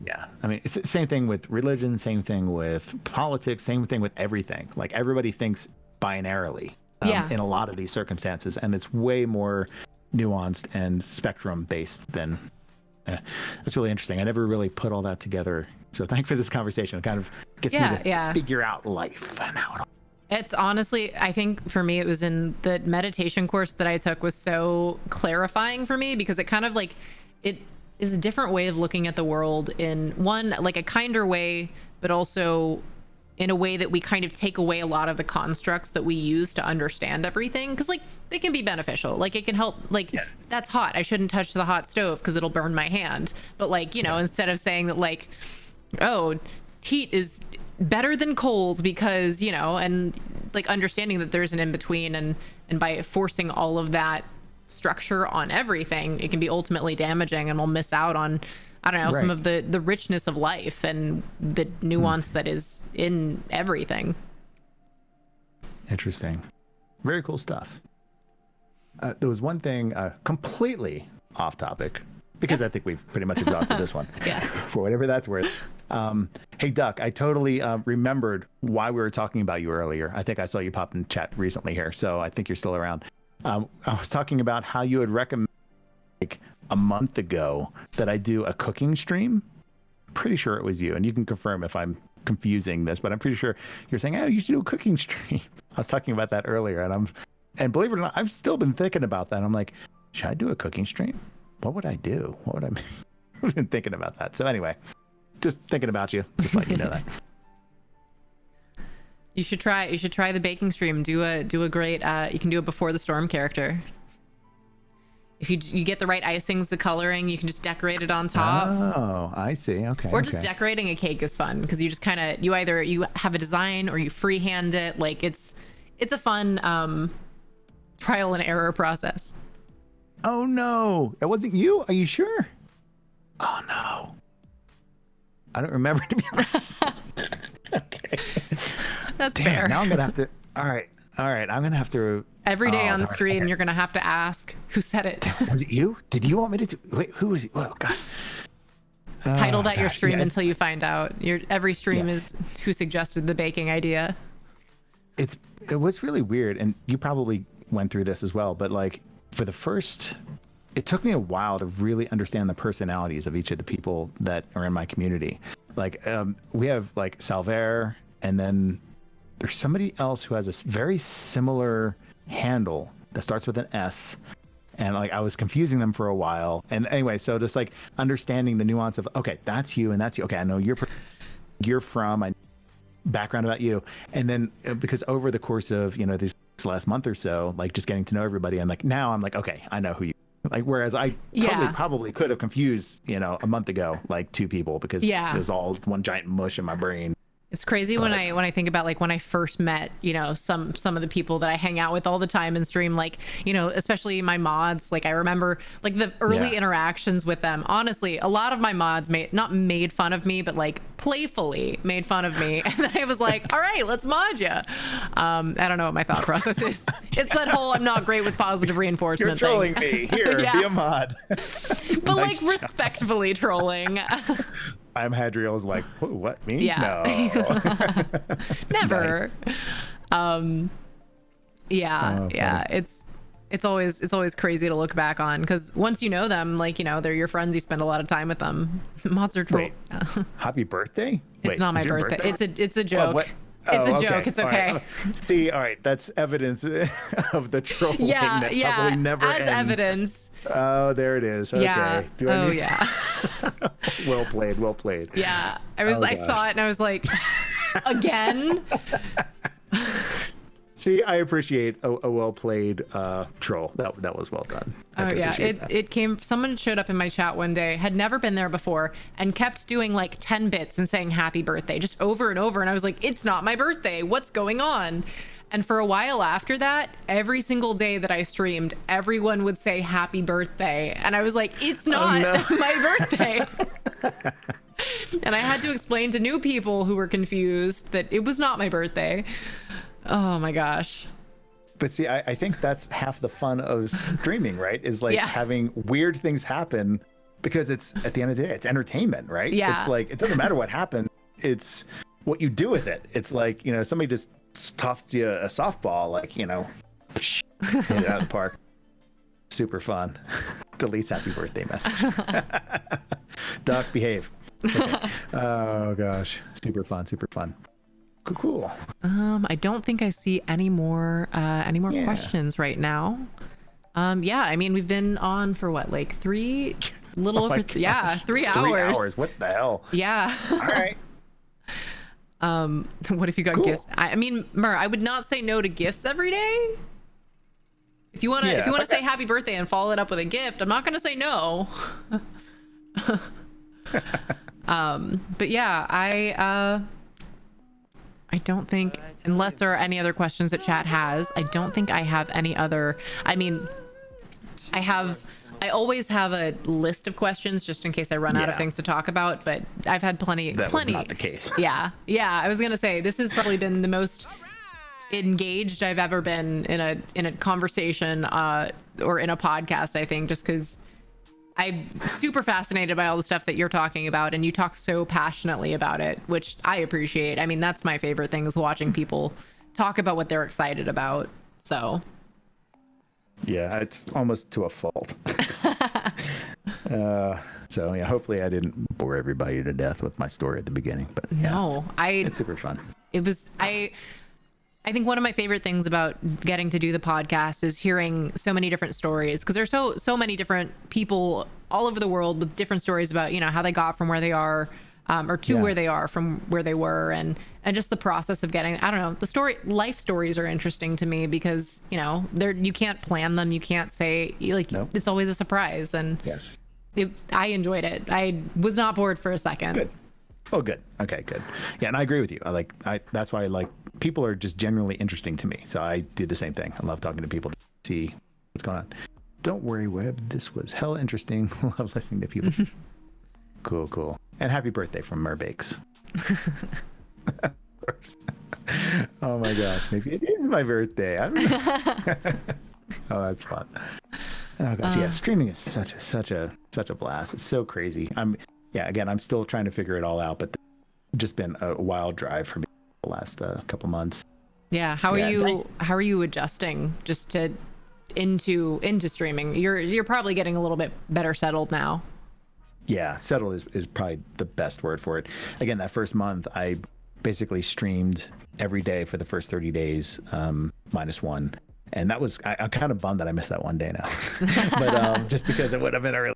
Yeah, I mean, it's the same thing with religion, same thing with politics, same thing with everything. Like everybody thinks binarily in a lot of these circumstances, and it's way more nuanced and spectrum based than it's really interesting. I never really put all that together, so thanks for this conversation. It kind of gets me to figure out life now. It's honestly, I think for me, it was in the meditation course that I took was so clarifying for me, because it kind of like, it is a different way of looking at the world, in one, like a kinder way, but also in a way that we kind of take away a lot of the constructs that we use to understand everything. Because like they can be beneficial, like it can help, like that's hot, I shouldn't touch the hot stove because it'll burn my hand. But like, you know, instead of saying that like, oh, heat is better than cold because, you know, and like understanding that there's an in-between, and by forcing all of that structure on everything, it can be ultimately damaging, and we'll miss out on, I don't know, some of the richness of life and the nuance that is in everything. Interesting. Very cool stuff. There was one thing completely off topic, because I think we've pretty much exhausted this one. For whatever that's worth. Hey, Duck, I totally remembered why we were talking about you earlier. I think I saw you pop in chat recently here, so I think you're still around. I was talking about how you had recommended like a month ago that I do a cooking stream. Pretty sure it was you, and you can confirm if I'm confusing this, but I'm pretty sure you're saying, oh, you should do a cooking stream. I was talking about that earlier, and believe it or not, I've still been thinking about that. I'm like, should I do a cooking stream? What would I do? What would I make? I've been thinking about that. So anyway, just thinking about you, just letting you know that. You should try the baking stream. Do a great you can do a before the storm character. If you get the right icings, the coloring, you can just decorate it on top. Oh, I see. Okay. Or just decorating a cake is fun, because you just kind of, you either you have a design or you freehand it. Like it's a fun trial and error process. Oh no, it wasn't you? Are you sure? Oh no, I don't remember, to be honest. Okay. That's fair. Now I'm gonna have to. All right. I'm gonna have to. Every day on the stream, you're gonna have to ask who said it. Was it you? Did you want me to do? Wait, who was it? Oh God. Title that your stream until you find out. Every stream is who suggested the baking idea. It was really weird, and you probably went through this as well. But like for the first, it took me a while to really understand the personalities of each of the people that are in my community. Like we have like Salver, and then there's somebody else who has a very similar handle that starts with an S, and like I was confusing them for a while. And anyway, so just like understanding the nuance of, okay, that's you and that's you. Okay, I know you're from, I background about you. And then because over the course of, you know, this last month or so, like just getting to know everybody, I'm like, now I'm like, okay, I know who you. Like, whereas I probably could have confused, you know, a month ago, like two people, because it was all one giant mush in my brain. It's crazy when I think about like when I first met, you know, some of the people that I hang out with all the time in stream, like, you know, especially my mods. Like I remember like the early interactions with them. Honestly, a lot of my mods not made fun of me, but like playfully made fun of me. And then I was like, all right, let's mod you. I don't know what my thought process is. It's that whole I'm not great with positive reinforcement. You're trolling me. Here, be a mod. But like respectfully trolling. I'm Hadriel's like, what, me? Yeah. No. Never. Nice. It's always crazy to look back on, because once you know them, like, you know, they're your friends, you spend a lot of time with them. Mods are troll. Happy birthday? It's not my birthday. It's a joke. It's Oh, a joke. okay. It's All okay. right. See, all right, that's evidence of the trolling that probably never as ends. evidence. Oh, there it is. Okay. Yeah. Do I need... yeah. Well played. Well played. Yeah. I gosh. saw it and I was like, again. See, I appreciate a well played troll. That was well done. Oh yeah, it came. Someone showed up in my chat one day, had never been there before, and kept doing like 10 bits and saying happy birthday just over and over. And I was like, it's not my birthday. What's going on? And for a while after that, every single day that I streamed, everyone would say happy birthday, and I was like, it's not my birthday. And I had to explain to new people who were confused that it was not my birthday. Oh my gosh. But see, I think that's half the fun of streaming, right? Is like having weird things happen, because it's, at the end of the day, it's entertainment, right? Yeah. It's like, it doesn't matter what happens. It's what you do with it. It's like, somebody just stuffed you a softball, like, hit it out of the park. Super fun. Deletes happy birthday message. Duck, behave. Okay. Oh gosh. Super fun. Super fun. Cool. I don't think I see any more questions right now. I mean, we've been on for what, like 3 little over 3 hours. 3 hours. What the hell? Yeah. All right. What if you got gifts? I mean, Mur, I would not say no to gifts every day. If you want to say happy birthday and follow it up with a gift, I'm not going to say no. But yeah, I don't think, unless there are any other questions that chat has, I don't think I have any other. I mean, I always have a list of questions just in case I run out of things to talk about, but I've had plenty. Was not the case. Yeah. I was gonna say, this has probably been the most engaged I've ever been in a conversation or in a podcast, I think, just because I'm super fascinated by all the stuff that you're talking about, and you talk so passionately about it, which I appreciate. I mean, that's my favorite thing, is watching people talk about what they're excited about. So yeah, it's almost to a fault. So yeah, hopefully I didn't bore everybody to death with my story at the beginning, but no, it's super fun. It was, I think one of my favorite things about getting to do the podcast is hearing so many different stories, because there's so many different people all over the world with different stories about, how they got from where they are, or to where they are from where they were, and just the process of getting, I don't know, life stories are interesting to me, because, you can't plan them. You can't say, like, it's always a surprise. And yes, I enjoyed it. I was not bored for a second. Good. Oh, good. Okay, good. Yeah, and I agree with you. That's why people are just generally interesting to me. So I do the same thing. I love talking to people to see what's going on. Don't worry, Webb. This was hella interesting. Love listening to people. Cool. And happy birthday from Merbakes. Of course. Oh my gosh. Maybe it is my birthday. I don't know. Oh, that's fun. Oh gosh, yeah. Streaming is such a blast. It's so crazy. I'm still trying to figure it all out, but it's just been a wild drive for me the last couple months. Yeah. How are you adjusting just into streaming? You're probably getting a little bit better settled now. Yeah, settled is probably the best word for it. Again, that first month I basically streamed every day for the first 30 days, -1. And that was, I'm kind of bummed that I missed that one day now, but just because it would have been early.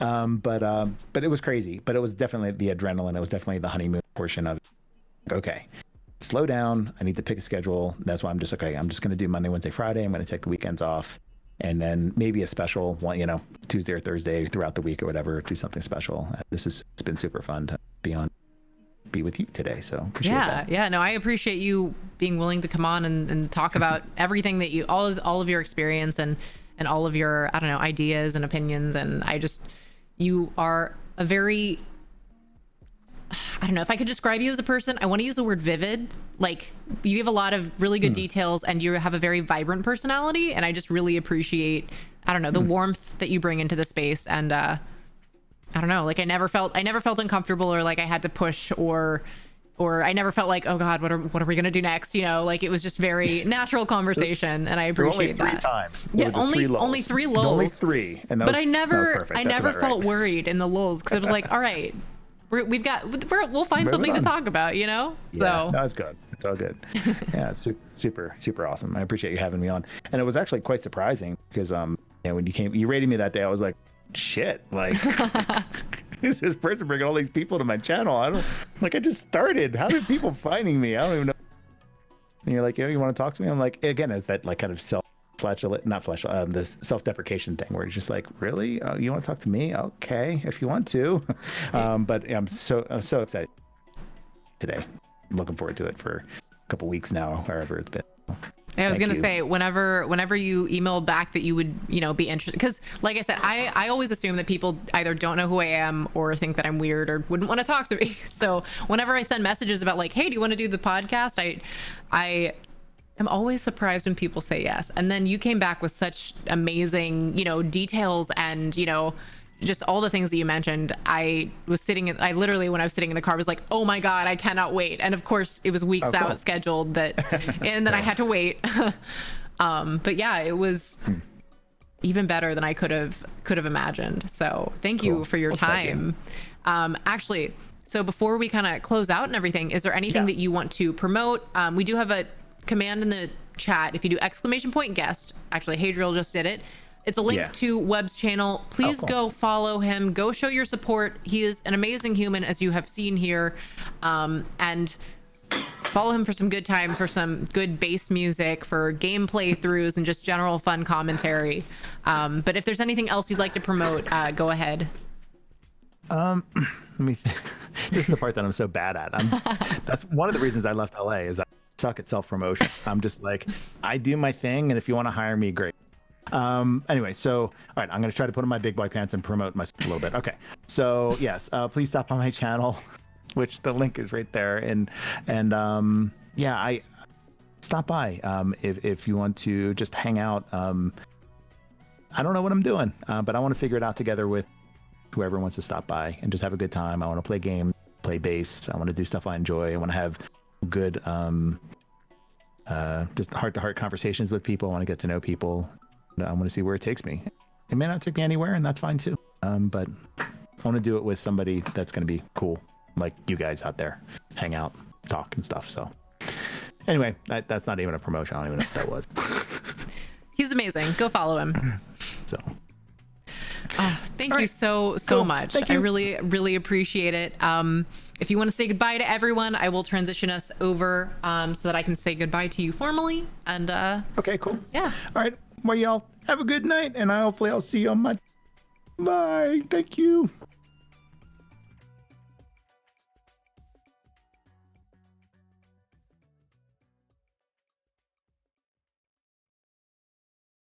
But it was crazy. But it was definitely the adrenaline. It was definitely the honeymoon portion of it. Okay, slow down. I need to pick a schedule. That's why I'm just I'm just going to do Monday, Wednesday, Friday. I'm going to take the weekends off, and then maybe a special one, Tuesday or Thursday throughout the week or whatever, do something special. It's been super fun to be with you today. So appreciate that. Yeah. No, I appreciate you being willing to come on and talk about everything that all of your experience and all of your, I don't know, ideas and opinions. And you are a very, I don't know if I could describe you as a person. I want to use the word vivid. Like, you give a lot of really good details, and you have a very vibrant personality. And I just really appreciate, I don't know, the warmth that you bring into the space. And, I don't know, like I never felt uncomfortable, or like I had to push, or I never felt like, oh God, what are we going to do next? Like it was just very natural conversation. And I appreciate only 3 that. Times. Yeah. Only 3 lulls. Only 3. And that was perfect. I never felt worried in the lulls, because it was like, all right, we'll find something to talk about, you know? Yeah, no, it's good. It's all good. Yeah, super, super awesome. I appreciate you having me on. And it was actually quite surprising because, when you rated me that day, I was like, shit, like, is this person bringing all these people to my channel? I just started. How did people finding me? I don't even know. And you're like, you want to talk to me? I'm like, again, it's that like kind of this self-deprecation thing where you're just like, really? Oh, you want to talk to me? Okay, if you want to. But I'm so excited today. I'm looking forward to it for a couple weeks now, wherever it's been. I was going to say, whenever you emailed back that you would, be interested, because like I said, I always assume that people either don't know who I am or think that I'm weird or wouldn't want to talk to me. So whenever I send messages about like, hey, do you want to do the podcast? I am always surprised when people say yes. And then you came back with such amazing, details and, just all the things that you mentioned. I literally, when I was sitting in the car, was like, oh my God, I cannot wait. And of course it was weeks out scheduled and then I had to wait. But yeah, it was even better than I could have imagined. So thank you for your time. Actually, so before we kind of close out and everything, is there anything that you want to promote? We do have a command in the chat. If you do !guest, actually Hadriel just did it. It's a link to Webb's channel. Please go follow him. Go show your support. He is an amazing human, as you have seen here. And follow him for some good time, for some good bass music, for game playthroughs, and just general fun commentary. But if there's anything else you'd like to promote, go ahead. Let me. This is the part that I'm so bad at. That's one of the reasons I left LA. Is I suck at self-promotion. I'm just like, I do my thing, and if you want to hire me, great. Anyway, so all right, I'm gonna try to put on my big boy pants and promote myself a little bit. Okay, so yes, please stop on my channel, which the link is right there, and I stop by if you want to just hang out. I don't know what I'm doing, but I want to figure it out together with whoever wants to stop by and just have a good time. I want to play games, play bass. I want to do stuff I enjoy. I want to have good just heart-to-heart conversations with people. I want to get to know people. I want to see where it takes me. It may not take me anywhere, and that's fine too. But I want to do it with somebody that's going to be cool, like you guys out there, hang out, talk and stuff. So anyway, that's not even a promotion. I don't even know what that was. He's amazing. Go follow him. So thank you so much. I really, really appreciate it. If you want to say goodbye to everyone, I will transition us over so that I can say goodbye to you formally. And okay, cool. Yeah. All right. Well, y'all have a good night, and hopefully I'll see you on my. Bye. Thank you.